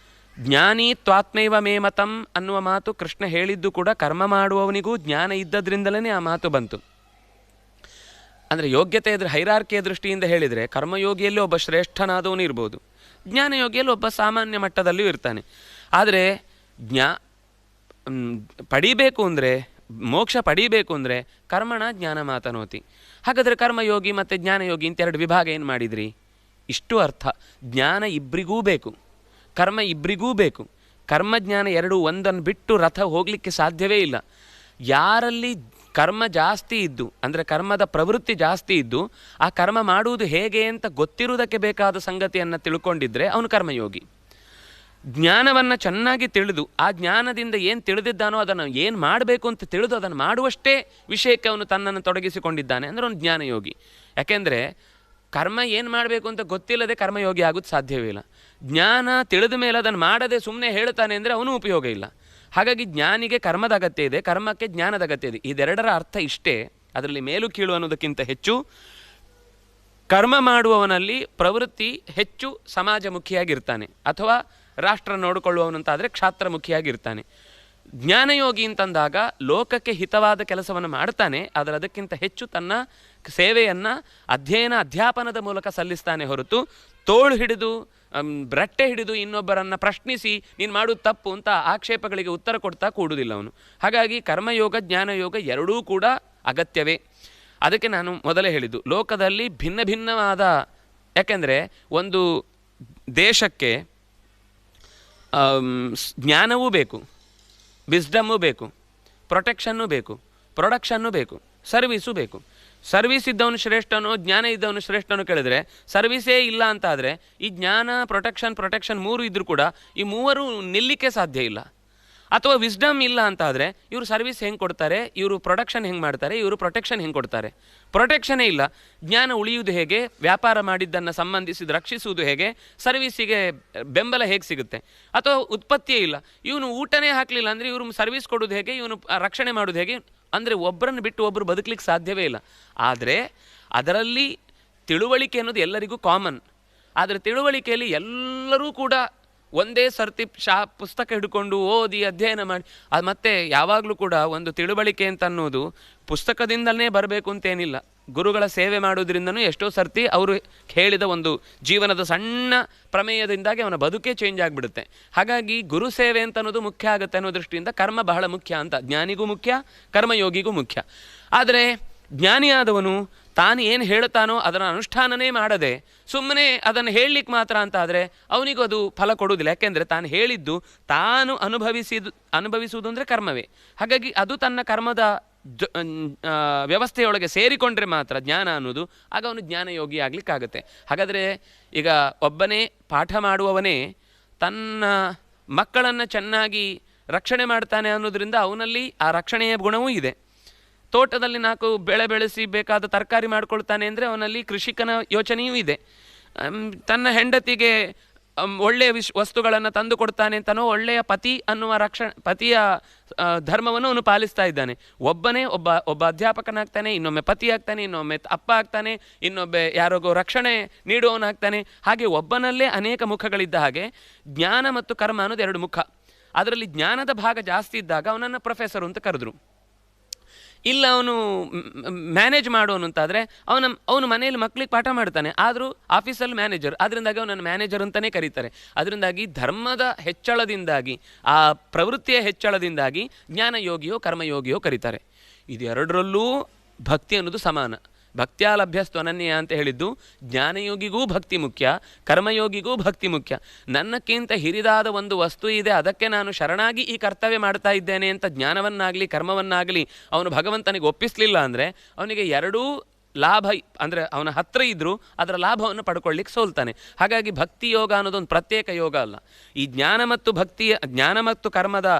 Speaker 2: ಜ್ಞಾನಿ ತ್ವಾತ್ಮೈವ ಮೇಮತಂ ಅನ್ನುವ ಮಾತು ಕೃಷ್ಣ ಹೇಳಿದ್ದು ಕೂಡ ಕರ್ಮ ಮಾಡುವವನಿಗೂ ಜ್ಞಾನ ಇದ್ದದ್ರಿಂದಲೇ ಆ ಮಾತು ಬಂತು. ಅಂದರೆ ಯೋಗ್ಯತೆ ಹೈರಾರ್ಕಿಯ ದೃಷ್ಟಿಯಿಂದ ಹೇಳಿದರೆ ಕರ್ಮಯೋಗಿಯಲ್ಲಿ ಒಬ್ಬ ಶ್ರೇಷ್ಠನಾದವನು ಇರ್ಬೋದು, ಜ್ಞಾನಯೋಗಿಯಲ್ಲಿ ಒಬ್ಬ ಸಾಮಾನ್ಯ ಮಟ್ಟದಲ್ಲಿಯೂ ಇರ್ತಾನೆ. ಆದರೆ ಪಡಿಬೇಕು ಅಂದರೆ, ಮೋಕ್ಷ ಪಡೀಬೇಕು ಅಂದರೆ ಕರ್ಮಣ ಜ್ಞಾನ ಮಾತನೋತಿ. ಹಾಗಾದರೆ ಕರ್ಮಯೋಗಿ ಮತ್ತು ಜ್ಞಾನಯೋಗಿ ಅಂತ ಎರಡು ವಿಭಾಗ ಏನು ಮಾಡಿದ್ರಿ? ಇಷ್ಟು ಅರ್ಥ. ಜ್ಞಾನ ಇಬ್ಬರಿಗೂ ಬೇಕು, ಕರ್ಮ ಇಬ್ಬರಿಗೂ ಬೇಕು. ಕರ್ಮಜ್ಞಾನ ಎರಡು ಒಂದನ್ನು ಬಿಟ್ಟು ರಥ ಹೋಗಲಿಕ್ಕೆ ಸಾಧ್ಯವೇ ಇಲ್ಲ. ಯಾರಲ್ಲಿ ಕರ್ಮ ಜಾಸ್ತಿ ಇದ್ದು, ಅಂದರೆ ಕರ್ಮದ ಪ್ರವೃತ್ತಿ ಜಾಸ್ತಿ ಇದ್ದು, ಆ ಕರ್ಮ ಮಾಡುವುದು ಹೇಗೆ ಅಂತ ಗೊತ್ತಿರುವುದಕ್ಕೆ ಬೇಕಾದ ಸಂಗತಿಯನ್ನು ತಿಳ್ಕೊಂಡಿದ್ರೆ ಅವನು ಕರ್ಮಯೋಗಿ. ಜ್ಞಾನವನ್ನು ಚೆನ್ನಾಗಿ ತಿಳಿದು ಆ ಜ್ಞಾನದಿಂದ ಏನು ತಿಳಿದಿದ್ದಾನೋ ಅದನ್ನು ಏನು ಮಾಡಬೇಕು ಅಂತ ತಿಳಿದು ಅದನ್ನು ಮಾಡುವಷ್ಟೇ ವಿಷಯಕ್ಕೆ ಅವನು ತನ್ನನ್ನು ತೊಡಗಿಸಿಕೊಂಡಿದ್ದಾನೆ ಅಂದರೆ ಅವನು ಜ್ಞಾನಯೋಗಿ. ಯಾಕೆಂದರೆ ಕರ್ಮ ಏನು ಮಾಡಬೇಕು ಅಂತ ಗೊತ್ತಿಲ್ಲದೆ ಕರ್ಮಯೋಗಿ ಆಗೋದು ಸಾಧ್ಯವೇ ಇಲ್ಲ. ಜ್ಞಾನ ತಿಳಿದ ಮೇಲೆ ಅದನ್ನು ಮಾಡದೆ ಸುಮ್ಮನೆ ಹೇಳ್ತಾನೆ ಅಂದರೆ ಅವನು ಉಪಯೋಗ ಇಲ್ಲ. ಹಾಗಾಗಿ ಜ್ಞಾನಿಗೆ ಕರ್ಮದ ಅಗತ್ಯ ಇದೆ, ಕರ್ಮಕ್ಕೆ ಜ್ಞಾನದ ಅಗತ್ಯ ಇದೆ. ಇದೆರಡರ ಅರ್ಥ ಇಷ್ಟೇ. ಅದರಲ್ಲಿ ಮೇಲು ಕೀಳು ಅನ್ನೋದಕ್ಕಿಂತ ಹೆಚ್ಚು ಕರ್ಮ ಮಾಡುವವನಲ್ಲಿ ಪ್ರವೃತ್ತಿ ಹೆಚ್ಚು ಸಮಾಜಮುಖಿಯಾಗಿರ್ತಾನೆ, ಅಥವಾ ರಾಷ್ಟ್ರ ನೋಡಿಕೊಳ್ಳುವವನಂತಾದರೆ ಕ್ಷಾತ್ರಮುಖಿಯಾಗಿರ್ತಾನೆ. ಜ್ಞಾನಯೋಗಿ ಅಂತಂದಾಗ ಲೋಕಕ್ಕೆ ಹಿತವಾದ ಕೆಲಸವನ್ನು ಮಾಡ್ತಾನೆ, ಆದರೆ ಅದಕ್ಕಿಂತ ಹೆಚ್ಚು ತನ್ನ ಸೇವೆಯನ್ನು ಅಧ್ಯಾಪನದ ಮೂಲಕ ಸಲ್ಲಿಸ್ತಾನೆ ಹೊರತು ತೋಳು ಹಿಡಿದು ಬ್ರಟ್ಟೆ ಹಿಡಿದು ಇನ್ನೊಬ್ಬರನ್ನು ಪ್ರಶ್ನಿಸಿ ನೀನು ಮಾಡೋದು ತಪ್ಪು ಅಂತ ಆಕ್ಷೇಪಗಳಿಗೆ ಉತ್ತರ ಕೊಡ್ತಾ ಕೂಡುವುದಿಲ್ಲ ಅವನು. ಹಾಗಾಗಿ ಕರ್ಮಯೋಗ ಜ್ಞಾನಯೋಗ ಎರಡೂ ಕೂಡ ಅಗತ್ಯವೇ. ಅದಕ್ಕೆ ನಾನು ಮೊದಲೇ ಹೇಳಿದ್ದು, ಲೋಕದಲ್ಲಿ ಭಿನ್ನ ಭಿನ್ನವಾದ, ಯಾಕೆಂದರೆ ಒಂದು ದೇಶಕ್ಕೆ ಜ್ಞಾನವೂ ಬೇಕು, ವಿಸ್ಡಮ್ಮು ಬೇಕು, ಪ್ರೊಟೆಕ್ಷನ್ನು ಬೇಕು, ಪ್ರೊಡಕ್ಷನ್ನು ಬೇಕು, ಸರ್ವೀಸು ಬೇಕು. ಸರ್ವೀಸ್ ಇದ್ದವನು ಶ್ರೇಷ್ಠನೋ ಜ್ಞಾನ ಇದ್ದವನು ಶ್ರೇಷ್ಠನೋ ಕೇಳಿದ್ರೆ ಸರ್ವೀಸೇ ಇಲ್ಲ ಅಂತಾದರೆ ಈ ಜ್ಞಾನ ಪ್ರೊಟೆಕ್ಷನ್ ಮೂರು ಇದ್ದರೂ ಕೂಡ ಈ ಮೂವರು ನಿಲ್ಲಿಕ್ಕೆ ಸಾಧ್ಯ ಇಲ್ಲ. ಅಥವಾ ವಿಸ್ಡಮ್ ಇಲ್ಲ ಅಂತ ಆದರೆ ಇವರು ಸರ್ವಿಸ್ ಹೆಂಗೆ ಕೊಡ್ತಾರೆ, ಇವರು ಪ್ರೊಡಕ್ಷನ್ ಹೆಂಗೆ ಮಾಡ್ತಾರೆ, ಇವರು ಪ್ರೊಟೆಕ್ಷನ್ ಹೆಂಗೆ ಕೊಡ್ತಾರೆ? ಪ್ರೊಟೆಕ್ಷನೇ ಇಲ್ಲ. ಜ್ಞಾನ ಉಳಿಯುವುದು ಹೇಗೆ? ವ್ಯಾಪಾರ ಮಾಡಿದ್ದನ್ನು ಸಂಬಂಧಿಸಿದ ರಕ್ಷಿಸುವುದು ಹೇಗೆ? ಸರ್ವಿಸಿಗೆ ಬೆಂಬಲ ಹೇಗೆ ಸಿಗುತ್ತೆ? ಅಥವಾ ಉತ್ಪತ್ತಿಯೇ ಇಲ್ಲ. ಇವನು ಊಟನೇ ಹಾಕಲಿಲ್ಲ ಅಂದರೆ ಇವರು ಸರ್ವಿಸ್ ಕೊಡೋದು ಹೇಗೆ, ಇವನು ರಕ್ಷಣೆ ಮಾಡೋದು ಹೇಗೆ? ಅಂದರೆ ಒಬ್ಬರನ್ನು ಬಿಟ್ಟು ಒಬ್ಬರು ಬದುಕಲಿಕ್ಕೆ ಸಾಧ್ಯವೇ ಇಲ್ಲ. ಆದರೆ ಅದರಲ್ಲಿ ತಿಳುವಳಿಕೆ ಅನ್ನೋದು ಎಲ್ಲರಿಗೂ ಕಾಮನ್. ಆದರೆ ತಿಳುವಳಿಕೆಯಲ್ಲಿ ಎಲ್ಲರೂ ಕೂಡ ಒಂದೇ ಸರ್ತಿ ಪುಸ್ತಕ ಹಿಡ್ಕೊಂಡು ಓದಿ ಅಧ್ಯಯನ ಮಾಡಿ ಅದು ಮತ್ತೆ ಯಾವಾಗಲೂ ಕೂಡ ಒಂದು ತಿಳುವಳಿಕೆ ಅಂತ ಅನ್ನೋದು ಪುಸ್ತಕದಿಂದಲೇ ಬರಬೇಕು ಅಂತೇನಿಲ್ಲ. ಗುರುಗಳ ಸೇವೆ ಮಾಡೋದ್ರಿಂದನೂ ಎಷ್ಟೋ ಸರ್ತಿ ಅವರು ಹೇಳಿದ ಒಂದು ಜೀವನದ ಸಣ್ಣ ಪ್ರಮೇಯದಿಂದಾಗಿ ಅವನ ಬದುಕೇ ಚೇಂಜ್ ಆಗಿಬಿಡುತ್ತೆ. ಹಾಗಾಗಿ ಗುರು ಸೇವೆ ಅಂತ ಅನ್ನೋದು ಮುಖ್ಯ ಆಗುತ್ತೆ ಅನ್ನೋ ದೃಷ್ಟಿಯಿಂದ ಕರ್ಮ ಬಹಳ ಮುಖ್ಯ ಅಂತ. ಜ್ಞಾನಿಗೂ ಮುಖ್ಯ, ಕರ್ಮಯೋಗಿಗೂ ಮುಖ್ಯ. ಆದರೆ ಜ್ಞಾನಿಯಾದವನು ತಾನು ಏನು ಹೇಳ್ತಾನೋ ಅದರ ಅನುಷ್ಠಾನನೇ ಮಾಡದೆ ಸುಮ್ಮನೆ ಅದನ್ನು ಹೇಳಲಿಕ್ಕೆ ಮಾತ್ರ ಅಂತ ಆದರೆ ಅವನಿಗೂ ಅದು ಫಲ ಕೊಡುವುದಿಲ್ಲ. ಯಾಕೆಂದರೆ ತಾನು ಹೇಳಿದ್ದು ತಾನು ಅನುಭವಿಸುವುದು ಅಂದರೆ ಕರ್ಮವೇ. ಹಾಗಾಗಿ ಅದು ತನ್ನ ಕರ್ಮದ ವ್ಯವಸ್ಥೆಯೊಳಗೆ ಸೇರಿಕೊಂಡ್ರೆ ಮಾತ್ರ ಜ್ಞಾನ ಅನ್ನೋದು, ಆಗ ಅವನು ಜ್ಞಾನಯೋಗಿ ಆಗಲಿಕ್ಕಾಗತ್ತೆ. ಹಾಗಾದರೆ ಈಗ ಒಬ್ಬನೇ ಪಾಠ ಮಾಡುವವನೇ ತನ್ನ ಮಕ್ಕಳನ್ನು ಚೆನ್ನಾಗಿ ರಕ್ಷಣೆ ಮಾಡ್ತಾನೆ ಅನ್ನೋದ್ರಿಂದ ಅವನಲ್ಲಿ ಆ ರಕ್ಷಣೆಯ ಗುಣವೂ ಇದೆ. ತೋಟದಲ್ಲಿ 4 ಬೆಳೆ ಬೆಳೆಸಿ ಬೇಕಾದ ತರಕಾರಿ ಮಾಡ್ಕೊಳ್ತಾನೆ ಅಂದರೆ ಅವನಲ್ಲಿ ಕೃಷಿಕನ ಯೋಚನೆಯೂ ಇದೆ. ತನ್ನ ಹೆಂಡತಿಗೆ ಒಳ್ಳೆಯ ವಸ್ತುಗಳನ್ನು ತಂದು ಕೊಡ್ತಾನೆ ಅಂತನೋ ಒಳ್ಳೆಯ ಪತಿ ಅನ್ನುವ ಪತಿಯ ಧರ್ಮವನ್ನು ಅವನು ಪಾಲಿಸ್ತಾ ಇದ್ದಾನೆ. ಒಬ್ಬನೇ ಒಬ್ಬ ಅಧ್ಯಾಪಕನಾಗ್ತಾನೆ, ಇನ್ನೊಮ್ಮೆ ಪತಿ ಆಗ್ತಾನೆ, ಇನ್ನೊಮ್ಮೆ ಅಪ್ಪ ಆಗ್ತಾನೆ, ಇನ್ನೊಬ್ಬ ಯಾರಿಗೋ ರಕ್ಷಣೆ ನೀಡುವವನಾಗ್ತಾನೆ. ಹಾಗೆ ಒಬ್ಬನಲ್ಲೇ ಅನೇಕ ಮುಖಗಳಿದ್ದ ಹಾಗೆ ಜ್ಞಾನ ಮತ್ತು ಕರ್ಮ ಅನ್ನೋದು 2 ಮುಖ. ಅದರಲ್ಲಿ ಜ್ಞಾನದ ಭಾಗ ಜಾಸ್ತಿ ಇದ್ದಾಗ ಅವನನ್ನು ಪ್ರೊಫೆಸರು ಅಂತ ಕರೆದ್ರು. ಇಲ್ಲ ಅವನು ಮ್ಯಾನೇಜ್ ಮಾಡೋನು ಅಂತಾದರೆ ಅವನು ಮನೆಯಲ್ಲಿ ಮಕ್ಕಳಿಗೆ ಪಾಠ ಮಾಡ್ತಾನೆ, ಆದರೂ ಆಫೀಸಲ್ಲಿ ಮ್ಯಾನೇಜರ್, ಅದರಿಂದಾಗಿ ಅವನನ್ನು ಮ್ಯಾನೇಜರ್ ಅಂತಲೇ ಕರೀತಾರೆ. ಅದರಿಂದಾಗಿ ಧರ್ಮದ ಹೆಚ್ಚಳದಿಂದಾಗಿ, ಆ ಪ್ರವೃತ್ತಿಯ ಹೆಚ್ಚಳದಿಂದಾಗಿ ಜ್ಞಾನಯೋಗಿಯೋ ಕರ್ಮಯೋಗಿಯೋ ಕರೀತಾರೆ. ಇದೆರಡರಲ್ಲೂ ಭಕ್ತಿ ಅನ್ನೋದು ಸಮಾನ. ಭಕ್ತ್ಯಾ ಲಭ್ಯಸ್ತು ಅನನ್ಯ ಅಂತ ಹೇಳಿದ್ದು ಜ್ಞಾನಯೋಗಿಗೂ ಭಕ್ತಿ ಮುಖ್ಯ, ಕರ್ಮಯೋಗಿಗೂ ಭಕ್ತಿ ಮುಖ್ಯ. ನನ್ನಕ್ಕಿಂತ ಹಿರಿದಾದ ಒಂದು ವಸ್ತು ಇದೆ, ಅದಕ್ಕೆ ನಾನು ಶರಣಾಗಿ ಈ ಕರ್ತವ್ಯ ಮಾಡ್ತಾ ಇದ್ದೇನೆ ಅಂತ ಜ್ಞಾನವನ್ನಾಗಲಿ ಕರ್ಮವನ್ನಾಗಲಿ ಅವನು ಭಗವಂತನಿಗೆ ಒಪ್ಪಿಸಲಿಲ್ಲ ಅಂದರೆ ಅವನಿಗೆ ಎರಡೂ ಲಾಭ ಅಂದರೆ ಅವನ ಹತ್ರ ಇದ್ದರೂ ಅದರ ಲಾಭವನ್ನು ಪಡ್ಕೊಳ್ಳಿಕ್ಕೆ ಸೋಲ್ತಾನೆ. ಹಾಗಾಗಿ ಭಕ್ತಿ ಯೋಗ ಅನ್ನೋದೊಂದು ಪ್ರತ್ಯೇಕ ಯೋಗ ಅಲ್ಲ. ಈ ಜ್ಞಾನ ಮತ್ತು ಕರ್ಮದ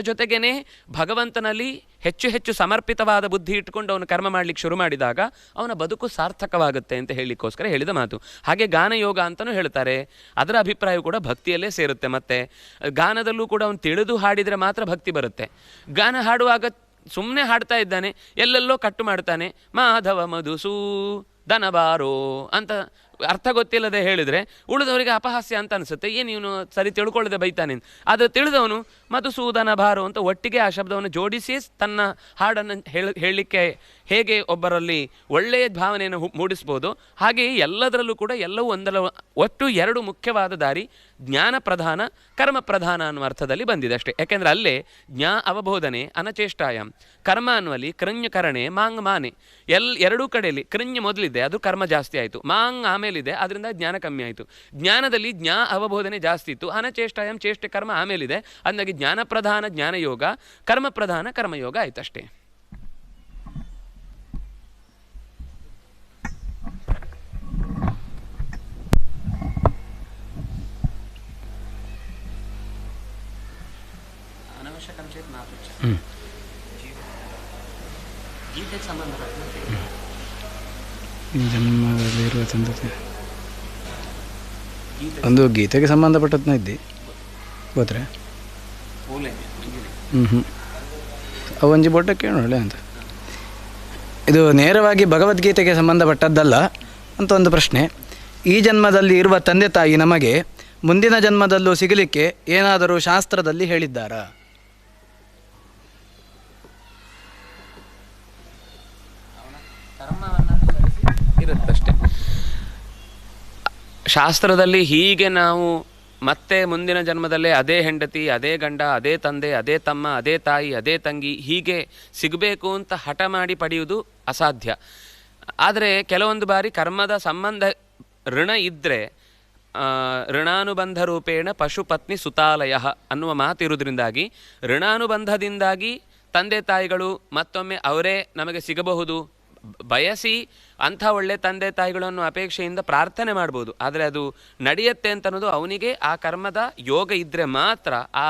Speaker 2: ಜೊತೆಗೇ ಭಗವಂತನಲ್ಲಿ ಹೆಚ್ಚು ಹೆಚ್ಚು ಸಮರ್ಪಿತವಾದ ಬುದ್ಧಿ ಇಟ್ಕೊಂಡು ಅವನು ಕರ್ಮ ಮಾಡಲಿಕ್ಕೆ ಶುರು ಮಾಡಿದಾಗ ಅವನ ಬದುಕು ಸಾರ್ಥಕವಾಗುತ್ತೆ ಅಂತ ಹೇಳಲಿಕ್ಕೋಸ್ಕರ ಹೇಳಿದ ಮಾತು. ಹಾಗೆ ಗಾನಯೋಗ ಅಂತಲೂ ಹೇಳ್ತಾರೆ. ಅದರ ಅಭಿಪ್ರಾಯ ಕೂಡ ಭಕ್ತಿಯಲ್ಲೇ ಸೇರುತ್ತೆ. ಮತ್ತು ಗಾನದಲ್ಲೂ ಕೂಡ ಅವನು ತಿಳಿದು ಹಾಡಿದರೆ ಮಾತ್ರ ಭಕ್ತಿ ಬರುತ್ತೆ. ಗಾನ ಹಾಡುವಾಗ ಸುಮ್ಮನೆ ಹಾಡ್ತಾ ಇದ್ದಾನೆ, ಎಲ್ಲೆಲ್ಲೋ ಕಟ್ಟು ಮಾಡ್ತಾನೆ, ಮಾಧವ ಮಧುಸೂದನಬಾರೋ ಅಂತ ಅರ್ಥ ಗೊತ್ತಿಲ್ಲದೆ ಹೇಳಿದರೆ ಉಳಿದವರಿಗೆ ಅಪಹಾಸ್ಯ ಅಂತ ಅನಿಸುತ್ತೆ. ಏನು ಇವನು ಸರಿ ತಿಳ್ಕೊಳ್ಳದೆ ಬೈತಾನೆ. ಆದರೆ ತಿಳಿದವನು ಮಧುಸೂದನ ಬಾರೋ ಅಂತ ಒಟ್ಟಿಗೆ ಆ ಶಬ್ದವನ್ನು ಜೋಡಿಸಿ ತನ್ನ ಹಾಡನ್ನು ಹೇಳಲಿಕ್ಕೆ ಹೇಗೆ ಒಬ್ಬರಲ್ಲಿ ಒಳ್ಳೆಯ ಭಾವನೆಯನ್ನು ಮೂಡಿಸ್ಬೋದು, ಹಾಗೆಯೇ ಎಲ್ಲದರಲ್ಲೂ ಕೂಡ ಎಲ್ಲವೂ ಒಟ್ಟು 2 ಮುಖ್ಯವಾದ ದಾರಿ, ಜ್ಞಾನ ಪ್ರಧಾನ ಕರ್ಮ ಪ್ರಧಾನ ಅನ್ನುವ ಅರ್ಥದಲ್ಲಿ ಬಂದಿದೆ ಅಷ್ಟೇ. ಯಾಕೆಂದರೆ ಅಲ್ಲೇ ಅವಬೋಧನೆ ಅನಚೇಷ್ಟಾಯಂ, ಕರ್ಮ ಅನ್ನುವಲ್ಲಿ ಕೃಣ್ಯಕರಣೆ ಮಾಂಗ್ ಮಾನೆ, ಎರಡೂ ಕಡೆಯಲ್ಲಿ ಕೃಣ್ಯ ಮೊದಲಿದೆ, ಅದು ಕರ್ಮ ಜಾಸ್ತಿ ಆಯಿತು, ಮಾಂಗ್ ಆಮೇಲಿದೆ, ಅದರಿಂದ ಜ್ಞಾನ ಕಮ್ಮಿ ಆಯಿತು. ಜ್ಞಾನದಲ್ಲಿ ಅವಬೋಧನೆ ಜಾಸ್ತಿ ಇತ್ತು, ಅನಚೇಷ್ಟಾಯಂ ಚೇಷ್ಟೆ ಕರ್ಮ ಆಮೇಲಿದೆ, ಅಂದಾಗಿ ಜ್ಞಾನ ಪ್ರಧಾನ ಜ್ಞಾನಯೋಗ, ಕರ್ಮ ಪ್ರಧಾನ ಕರ್ಮಯೋಗ ಆಯ್ತು ಅಷ್ಟೇ.
Speaker 1: ಜನ್ಮದಲ್ಲಿರುವ ಸಂತತಿ ಒಂದು ಗೀತೆಗೆ ಸಂಬಂಧಪಟ್ಟದ್ನ ಇದ್ದಿ ಗೊತ್ತರೆ ಅವಂಜಿ ಬೊಟ್ಟ ಕೇಳೋಳೆ ಅಂತ. ಇದು ನೇರವಾಗಿ ಭಗವದ್ಗೀತೆಗೆ ಸಂಬಂಧಪಟ್ಟದ್ದಲ್ಲ ಅಂತ ಒಂದು ಪ್ರಶ್ನೆ. ಈ ಜನ್ಮದಲ್ಲಿ ಇರುವ ತಂದೆ ತಾಯಿ ನಮಗೆ ಮುಂದಿನ ಜನ್ಮದಲ್ಲೂ ಸಿಗಲಿಕ್ಕೆ ಏನಾದರೂ ಶಾಸ್ತ್ರದಲ್ಲಿ ಹೇಳಿದ್ದಾರಾ?
Speaker 2: ಇರುತ್ತಷ್ಟೆ. ಶಾಸ್ತ್ರದಲ್ಲಿ ಹೀಗೆ ನಾವು ಮತ್ತೆ ಮುಂದಿನ ಜನ್ಮದಲ್ಲೇ ಅದೇ ಹೆಂಡತಿ, ಅದೇ ಗಂಡ, ಅದೇ ತಂದೆ, ಅದೇ ತಮ್ಮ, ಅದೇ ತಾಯಿ, ಅದೇ ತಂಗಿ ಹೀಗೆ ಸಿಗಬೇಕು ಅಂತ ಹಠ ಮಾಡಿ ಪಡೆಯುವುದು ಅಸಾಧ್ಯ. ಆದರೆ ಕೆಲವೊಂದು ಬಾರಿ ಕರ್ಮದ ಸಂಬಂಧ ಋಣ ಇದ್ದರೆ ಋಣಾನುಬಂಧ ರೂಪೇಣ ಪಶುಪತ್ನಿ ಸುತಾಲಯ ಅನ್ನುವ ಮಾತಿರುವುದರಿಂದಾಗಿ ಋಣಾನುಬಂಧದಿಂದಾಗಿ ತಂದೆ ತಾಯಿಗಳು ಮತ್ತೊಮ್ಮೆ ಅವರೇ ನಮಗೆ ಸಿಗಬಹುದು ಬಯಸಿ ಅಂಥ ಒಳ್ಳೆ ತಂದೆ ತಾಯಿಗಳನ್ನು ಅಪೇಕ್ಷೆಯಿಂದ ಪ್ರಾರ್ಥನೆ ಮಾಡ್ಬೋದು. ಆದರೆ ಅದು ನಡೆಯುತ್ತೆ ಅಂತ ಅನ್ನೋದು ಅವನಿಗೆ ಆ ಕರ್ಮದ ಯೋಗ ಇದ್ದರೆ ಮಾತ್ರ, ಆ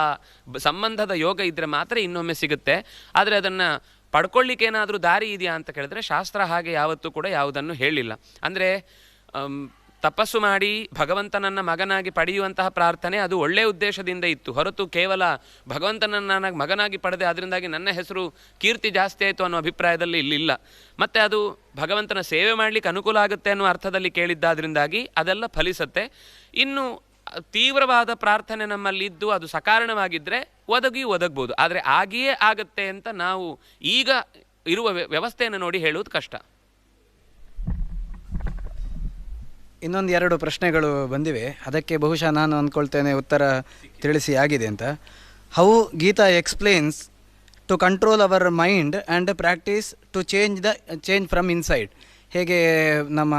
Speaker 2: ಸಂಬಂಧದ ಯೋಗ ಇದ್ದರೆ ಮಾತ್ರ ಇನ್ನೊಮ್ಮೆ ಸಿಗುತ್ತೆ. ಆದರೆ ಅದನ್ನು ಪಡ್ಕೊಳ್ಳಿಕ್ಕೆ ಏನಾದರೂ ದಾರಿ ಇದೆಯಾ ಅಂತ ಕೇಳಿದ್ರೆ ಶಾಸ್ತ್ರ ಹಾಗೆ ಯಾವತ್ತೂ ಕೂಡ ಯಾವುದನ್ನು ಹೇಳಿಲ್ಲ. ಅಂದರೆ ತಪಸ್ಸು ಮಾಡಿ ಭಗವಂತನನ್ನು ಮಗನಾಗಿ ಪಡೆಯುವಂತಹ ಪ್ರಾರ್ಥನೆ ಅದು ಒಳ್ಳೆಯ ಉದ್ದೇಶದಿಂದ ಇತ್ತು ಹೊರತು ಕೇವಲ ಭಗವಂತನನ್ನು ನಾನು ಮಗನಾಗಿ ಪಡೆದೆ ಅದರಿಂದಾಗಿ ನನ್ನ ಹೆಸರು ಕೀರ್ತಿ ಜಾಸ್ತಿ ಆಯಿತು ಅನ್ನೋ ಅಭಿಪ್ರಾಯದಲ್ಲಿ ಇಲ್ಲಿಲ್ಲ. ಮತ್ತು ಅದು ಭಗವಂತನ ಸೇವೆ ಮಾಡಲಿಕ್ಕೆ ಅನುಕೂಲ ಆಗುತ್ತೆ ಅನ್ನೋ ಅರ್ಥದಲ್ಲಿ ಕೇಳಿದ್ದಾದ್ರಿಂದಾಗಿ ಅದೆಲ್ಲ ಫಲಿಸುತ್ತೆ. ಇನ್ನು ತೀವ್ರವಾದ ಪ್ರಾರ್ಥನೆ ನಮ್ಮಲ್ಲಿದ್ದು ಅದು ಸಕಾರಣವಾಗಿದ್ದರೆ ಒದಗ್ಬೋದು. ಆದರೆ ಆಗಿಯೇ ಆಗುತ್ತೆ ಅಂತ ನಾವು ಈಗ ಇರುವ ವ್ಯವಸ್ಥೆಯನ್ನು ನೋಡಿ ಹೇಳುವುದು ಕಷ್ಟ.
Speaker 1: ಇನ್ನೊಂದು 2 ಪ್ರಶ್ನೆಗಳು ಬಂದಿವೆ, ಅದಕ್ಕೆ ಬಹುಶಃ ನಾನು ಅಂದ್ಕೊಳ್ತೇನೆ ಉತ್ತರ ತಿಳಿಸಿ ಆಗಿದೆ ಅಂತ. How Gita explains to control our mind and practice to change from inside. ಹೇಗೆ ನಮ್ಮ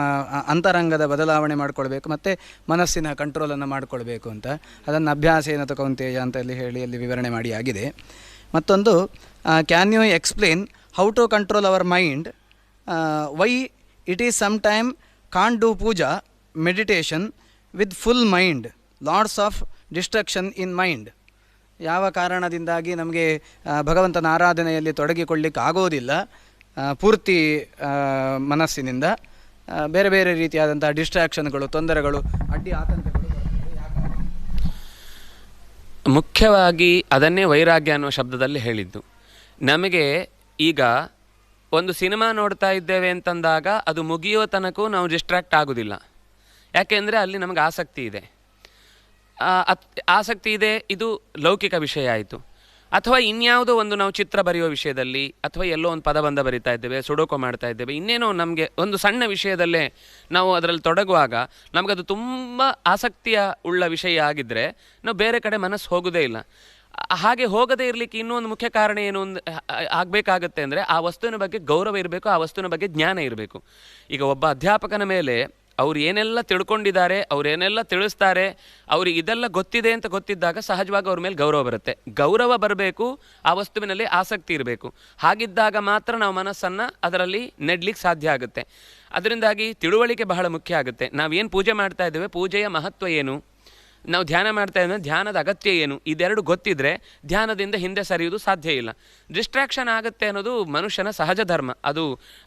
Speaker 1: ಅಂತರಂಗದ ಬದಲಾವಣೆ ಮಾಡಿಕೊಳ್ಬೇಕು ಮತ್ತು ಮನಸ್ಸಿನ ಕಂಟ್ರೋಲನ್ನು ಮಾಡಿಕೊಳ್ಬೇಕು ಅಂತ, ಅದನ್ನು ಅಭ್ಯಾಸೇನ ಕೌಂತೆಯ ಅಂತ ಹೇಳಿ ಅಲ್ಲಿ ವಿವರಣೆ ಮಾಡಿ ಆಗಿದೆ. ಮತ್ತೊಂದು, can you explain how to control our mind, why it is some time can't do puja meditation with full mind, lots of destruction in mind. ಯಾವ ಕಾರಣದಿಂದಾಗಿ ನಮಗೆ ಭಗವಂತನ ಆರಾಧನೆಯಲ್ಲಿ ತೊಡಗಿಕೊಳ್ಳಿಕ್ಕೆ ಆಗೋದಿಲ್ಲ ಪೂರ್ತಿ ಮನಸ್ಸಿನಿಂದ, ಬೇರೆ ಬೇರೆ ರೀತಿಯಾದಂಥ ಡಿಸ್ಟ್ರಾಕ್ಷನ್ಗಳು, ತೊಂದರೆಗಳು, ಅಡ್ಡಿ ಆತಂಕಗಳು.
Speaker 2: ಮುಖ್ಯವಾಗಿ ಅದನ್ನೇ ವೈರಾಗ್ಯ ಅನ್ನುವ ಶಬ್ದದಲ್ಲಿ ಹೇಳಿದ್ದು. ನಮಗೆ ಈಗ ಒಂದು ಸಿನಿಮಾ ನೋಡ್ತಾ ಇದ್ದೇವೆ ಅಂತಂದಾಗ ಅದು ಮುಗಿಯೋ ತನಕ ನಾವು ಡಿಸ್ಟ್ರ್ಯಾಕ್ಟ್ ಆಗೋದಿಲ್ಲ. ಯಾಕೆಂದರೆ ಅಲ್ಲಿ ನಮಗೆ ಆಸಕ್ತಿ ಇದೆ. ಇದು ಲೌಕಿಕ ವಿಷಯ ಆಯಿತು. ಅಥವಾ ಇನ್ಯಾವುದೋ ಒಂದು ನಾವು ಚಿತ್ರ ಬರೆಯೋ ವಿಷಯದಲ್ಲಿ, ಅಥವಾ ಎಲ್ಲೋ ಒಂದು ಪದಬಂಧ ಬರಿತಾ ಇದ್ದೇವೆ, ಸುಡೋಕೋ ಮಾಡ್ತಾ ಇದ್ದೇವೆ, ಇನ್ನೇನೋ ನಮಗೆ ಒಂದು ಸಣ್ಣ ವಿಷಯದಲ್ಲೇ ನಾವು ಅದರಲ್ಲಿ ತೊಡಗುವಾಗ ನಮಗದು ತುಂಬ ಆಸಕ್ತಿಯ ಉಳ್ಳ ವಿಷಯ ಆಗಿದ್ದರೆ ನಾವು ಬೇರೆ ಕಡೆ ಮನಸ್ಸು ಹೋಗೋದೇ ಇಲ್ಲ. ಹಾಗೆ ಹೋಗದೇ ಇರಲಿಕ್ಕೆ ಇನ್ನೂ ಒಂದು ಮುಖ್ಯ ಕಾರಣ ಏನು ಆಗಬೇಕಾಗತ್ತೆ ಅಂದರೆ ಆ ವಸ್ತುವಿನ ಬಗ್ಗೆ ಗೌರವ ಇರಬೇಕು, ಆ ವಸ್ತುವಿನ ಬಗ್ಗೆ ಜ್ಞಾನ ಇರಬೇಕು. ಈಗ ಒಬ್ಬ ಅಧ್ಯಾಪಕನ ಮೇಲೆ ಅವ್ರು ಏನೆಲ್ಲ ತಿಳ್ಕೊಂಡಿದ್ದಾರೆ, ಅವರೇನೆಲ್ಲ ತಿಳಿಸ್ತಾರೆ, ಅವ್ರಿಗೆ ಇದೆಲ್ಲ ಗೊತ್ತಿದೆ ಅಂತ ಗೊತ್ತಿದ್ದಾಗ ಸಹಜವಾಗಿ ಅವ್ರ ಮೇಲೆ ಗೌರವ ಬರುತ್ತೆ. ಗೌರವ ಬರಬೇಕು, ಆ ವಸ್ತುವಿನಲ್ಲಿ ಆಸಕ್ತಿ ಇರಬೇಕು. ಹಾಗಿದ್ದಾಗ ಮಾತ್ರ ನಾವು ಮನಸ್ಸನ್ನು ಅದರಲ್ಲಿ ನೆಡ್ಲಿಕ್ಕೆ ಸಾಧ್ಯ ಆಗುತ್ತೆ. ಅದರಿಂದಾಗಿ ತಿಳುವಳಿಕೆ ಬಹಳ ಮುಖ್ಯ ಆಗುತ್ತೆ. ನಾವೇನು ಪೂಜೆ ಮಾಡ್ತಾ ಇದ್ದೇವೆ, ಪೂಜೆಯ ಮಹತ್ವ ಏನು, ನಾವು ಧ್ಯಾನ ಮಾಡ್ತಾ ಇದ್ದೇವೆ, ಧ್ಯಾನದ ಅಗತ್ಯ ಏನು, ಇದೆರಡು ಗೊತ್ತಿದ್ದರೆ ಧ್ಯಾನದಿಂದ ಹಿಂದೆ ಸರಿಯುವುದು ಸಾಧ್ಯ ಇಲ್ಲ. ಡಿಸ್ಟ್ರಾಕ್ಷನ್ ಆಗುತ್ತೆ ಅನ್ನೋದು ಮನುಷ್ಯನ ಸಹಜ ಧರ್ಮ.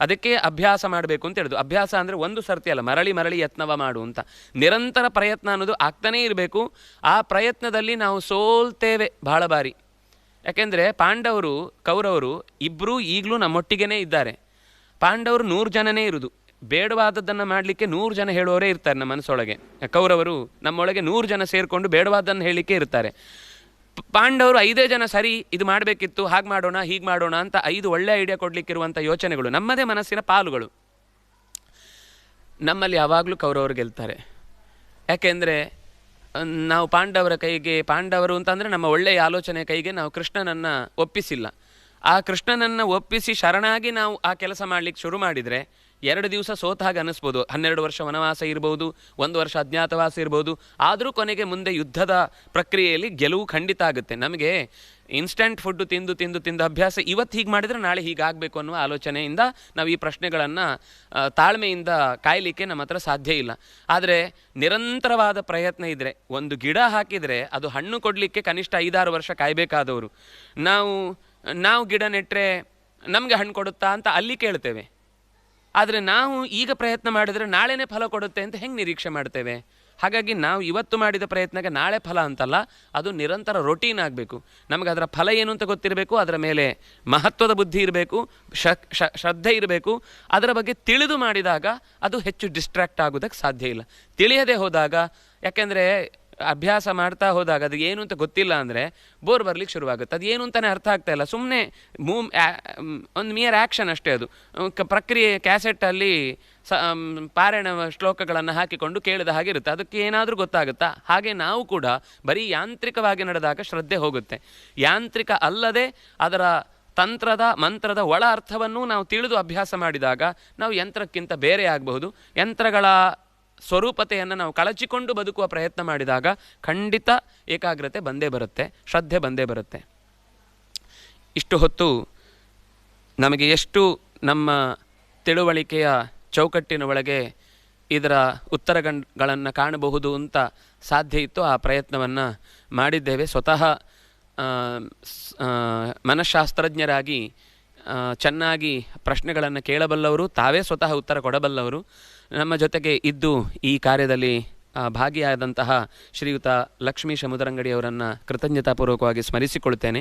Speaker 2: ಅದಕ್ಕೆ ಅಭ್ಯಾಸ ಮಾಡಬೇಕು ಅಂತ ಹೇಳಿದ್ರು. ಅಭ್ಯಾಸ ಅಂದರೆ ಒಂದು ಸರ್ತಿ ಅಲ್ಲ, ಮರಳಿ ಮರಳಿ ಯತ್ನವ ಮಾಡು ಅಂತ. ನಿರಂತರ ಪ್ರಯತ್ನ ಅನ್ನೋದು ಆಗ್ತಾನೇ ಇರಬೇಕು. ಆ ಪ್ರಯತ್ನದಲ್ಲಿ ನಾವು ಸೋಲ್ತೇವೆ ಬಹಳ ಬಾರಿ. ಯಾಕೆಂದರೆ ಪಾಂಡವರು ಕೌರವರು ಇಬ್ಬರೂ ಈಗಲೂ ನಮ್ಮೊಟ್ಟಿಗೇ ಇದ್ದಾರೆ. ಪಾಂಡವರು 100 ಜನನೇ ಇರೋದು. ಬೇಡವಾದದ್ದನ್ನು ಮಾಡಲಿಕ್ಕೆ 100 ಜನ ಹೇಳುವವರೇ ಇರ್ತಾರೆ ನಮ್ಮ ಮನಸ್ಸೊಳಗೆ. ಕೌರವರು ನಮ್ಮೊಳಗೆ 100 ಜನ ಸೇರಿಕೊಂಡು ಬೇಡವಾದನ್ನು ಹೇಳಲಿಕ್ಕೆ ಇರ್ತಾರೆ. ಪಾಂಡವರು 5 ಜನ ಸರಿ ಇದು ಮಾಡಬೇಕಿತ್ತು, ಹಾಗೆ ಮಾಡೋಣ ಹೀಗೆ ಮಾಡೋಣ ಅಂತ 5 ಒಳ್ಳೆ ಐಡಿಯಾ ಕೊಡಲಿಕ್ಕಿರುವಂಥ ಯೋಚನೆಗಳು ನಮ್ಮದೇ ಮನಸ್ಸಿನ ಪಾಲುಗಳು. ನಮ್ಮಲ್ಲಿ ಯಾವಾಗಲೂ ಕೌರವರು ಗೆಲ್ತಾರೆ. ಯಾಕೆಂದರೆ ನಾವು ಪಾಂಡವರು ಅಂತಂದರೆ ನಮ್ಮ ಒಳ್ಳೆಯ ಆಲೋಚನೆ ಕೈಗೆ ನಾವು ಕೃಷ್ಣನನ್ನು ಒಪ್ಪಿಸಿಲ್ಲ. ಆ ಕೃಷ್ಣನನ್ನು ಒಪ್ಪಿಸಿ ಶರಣಾಗಿ ನಾವು ಆ ಕೆಲಸ ಮಾಡಲಿಕ್ಕೆ ಶುರು ಮಾಡಿದರೆ 2 ದಿವಸ ಸೋತ ಹಾಗೆ ಅನ್ನಿಸ್ಬೋದು. 12 ವರ್ಷ ವನವಾಸ ಇರ್ಬೋದು, 1 ವರ್ಷ ಅಜ್ಞಾತವಾಸ ಇರ್ಬೋದು. ಆದರೂ ಕೊನೆಗೆ ಮುಂದೆ ಯುದ್ಧದ ಪ್ರಕ್ರಿಯೆಯಲ್ಲಿ ಗೆಲುವು ಖಂಡಿತ ಆಗುತ್ತೆ. ನಮಗೆ ಇನ್ಸ್ಟಂಟ್ ಫುಡ್ಡು ತಿಂದು ಅಭ್ಯಾಸ, ಇವತ್ತು ಹೀಗೆ ಮಾಡಿದರೆ ನಾಳೆ ಹೀಗಾಗಬೇಕು ಅನ್ನುವ ಆಲೋಚನೆಯಿಂದ ನಾವು ಈ ಪ್ರಶ್ನೆಗಳನ್ನು ತಾಳ್ಮೆಯಿಂದ ಕಾಯಲಿಕ್ಕೆ ನಮ್ಮ ಹತ್ರ ಸಾಧ್ಯ ಇಲ್ಲ. ಆದರೆ ನಿರಂತರವಾದ ಪ್ರಯತ್ನ ಇದ್ದರೆ, ಒಂದು ಗಿಡ ಹಾಕಿದರೆ ಅದು ಹಣ್ಣು ಕೊಡಲಿಕ್ಕೆ ಕನಿಷ್ಠ 5-6 ವರ್ಷ ಕಾಯಬೇಕಾದವರು ನಾವು ಗಿಡ ನೆಟ್ಟರೆ ನಮಗೆ ಹಣ್ಣು ಕೊಡುತ್ತಾ ಅಂತ ಅಲ್ಲಿ ಕೇಳ್ತೇವೆ. ಆದರೆ ನಾವು ಈಗ ಪ್ರಯತ್ನ ಮಾಡಿದರೆ ನಾಳೆನೇ ಫಲ ಕೊಡುತ್ತೆ ಅಂತ ಹೆಂಗೆ ನಿರೀಕ್ಷೆ ಮಾಡ್ತೇವೆ? ಹಾಗಾಗಿ ನಾವು ಇವತ್ತು ಮಾಡಿದ ಪ್ರಯತ್ನಕ್ಕೆ ನಾಳೆ ಫಲ ಅಂತಲ್ಲ, ಅದು ನಿರಂತರ ರೊಟೀನ್ ಆಗಬೇಕು. ನಮಗೆ ಅದರ ಫಲ ಏನು ಅಂತ ಗೊತ್ತಿರಬೇಕು, ಅದರ ಮೇಲೆ ಮಹತ್ವದ ಬುದ್ಧಿ ಇರಬೇಕು, ಶ್ರದ್ಧೆ ಇರಬೇಕು. ಅದರ ಬಗ್ಗೆ ತಿಳಿದು ಮಾಡಿದಾಗ ಅದು ಹೆಚ್ಚು ಡಿಸ್ಟ್ರ್ಯಾಕ್ಟ್ ಆಗೋದಕ್ಕೆ ಸಾಧ್ಯ ಇಲ್ಲ. ತಿಳಿಯದೆ ಹೋದಾಗ, ಯಾಕೆಂದರೆ ಅಭ್ಯಾಸ ಮಾಡ್ತಾ ಹೋದಾಗ ಅದು ಏನು ಅಂತ ಗೊತ್ತಿಲ್ಲ ಅಂದರೆ ಬೋರ್ ಬರ್ಲಿಕ್ಕೆ ಶುರುವಾಗುತ್ತೆ. ಅದು ಏನು ಅಂತಲೇ ಅರ್ಥ ಆಗ್ತಾ ಇಲ್ಲ, ಸುಮ್ಮನೆ ಒಂದು ಮಿಯರ್ ಆ್ಯಕ್ಷನ್ ಅಷ್ಟೇ. ಅದು ಪ್ರಕ್ರಿಯೆ ಕ್ಯಾಸೆಟ್ಟಲ್ಲಿ ಪಾರಾಯಣ ಶ್ಲೋಕಗಳನ್ನು ಹಾಕಿಕೊಂಡು ಕೇಳಿದ ಹಾಗೆ ಇರುತ್ತೆ. ಅದಕ್ಕೆ ಏನಾದರೂ ಗೊತ್ತಾಗುತ್ತಾ? ಹಾಗೆ ನಾವು ಕೂಡ ಬರೀ ಯಾಂತ್ರಿಕವಾಗಿ ನಡೆದಾಗ ಶ್ರದ್ಧೆ ಹೋಗುತ್ತೆ. ಯಾಂತ್ರಿಕ ಅಲ್ಲದೆ ಅದರ ತಂತ್ರದ ಮಂತ್ರದ ಒಳ ಅರ್ಥವನ್ನು ನಾವು ತಿಳಿದು ಅಭ್ಯಾಸ ಮಾಡಿದಾಗ ನಾವು ಯಂತ್ರಕ್ಕಿಂತ ಬೇರೆ ಆಗಬಹುದು. ಯಂತ್ರಗಳ ಸ್ವರೂಪತೆಯನ್ನು ನಾವು ಕಳಚಿಕೊಂಡು ಬದುಕುವ ಪ್ರಯತ್ನ ಮಾಡಿದಾಗ ಖಂಡಿತ ಏಕಾಗ್ರತೆ ಬಂದೇ ಬರುತ್ತೆ, ಶ್ರದ್ಧೆ ಬಂದೇ ಬರುತ್ತೆ. ಇಷ್ಟು ಹೊತ್ತು ನಮಗೆ ಎಷ್ಟು ನಮ್ಮ ತಿಳುವಳಿಕೆಯ ಚೌಕಟ್ಟಿನ ಒಳಗೆ ಇದರ ಉತ್ತರಗಳನ್ನು ಕಾಣಬಹುದು ಅಂತ ಸಾಧ್ಯ ಇತ್ತು. ಆ ಪ್ರಯತ್ನವನ್ನು ಮಾಡಿದ್ದೇವೆ. ಸ್ವತಃ ಮನಃಶಾಸ್ತ್ರಜ್ಞರಾಗಿ ಚೆನ್ನಾಗಿ ಪ್ರಶ್ನೆಗಳನ್ನು ಕೇಳಬಲ್ಲವರು, ತಾವೇ ಸ್ವತಃ ಉತ್ತರ ಕೊಡಬಲ್ಲವರು ನಮ್ಮ ಜೊತೆಗೆ ಇದ್ದು ಈ ಕಾರ್ಯದಲ್ಲಿ ಭಾಗಿಯಾದಂತಹ ಶ್ರೀಯುತ ಲಕ್ಷ್ಮೀ ಸಮುದ್ರಂಗಡಿಯವರನ್ನು ಕೃತಜ್ಞತಾಪೂರ್ವಕವಾಗಿ ಸ್ಮರಿಸಿಕೊಳ್ತೇನೆ.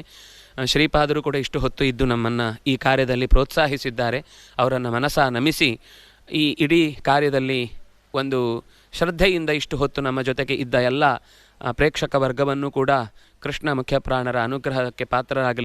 Speaker 2: ಶ್ರೀಪಾದರು ಕೂಡ ಇಷ್ಟು ಹೊತ್ತು ಇದ್ದು ನಮ್ಮನ್ನು ಈ ಕಾರ್ಯದಲ್ಲಿ ಪ್ರೋತ್ಸಾಹಿಸಿದ್ದಾರೆ. ಅವರನ್ನು ಮನಸ ನಮಿಸಿ ಈ ಇಡೀ ಕಾರ್ಯದಲ್ಲಿ ಒಂದು ಶ್ರದ್ಧೆಯಿಂದ ಇಷ್ಟು ಹೊತ್ತು ನಮ್ಮ ಜೊತೆಗೆ ಇದ್ದ ಎಲ್ಲ ಪ್ರೇಕ್ಷಕ ವರ್ಗವನ್ನು ಕೂಡ ಕೃಷ್ಣ ಮುಖ್ಯಪ್ರಾಣರ ಅನುಗ್ರಹಕ್ಕೆ ಪಾತ್ರರಾಗಲಿ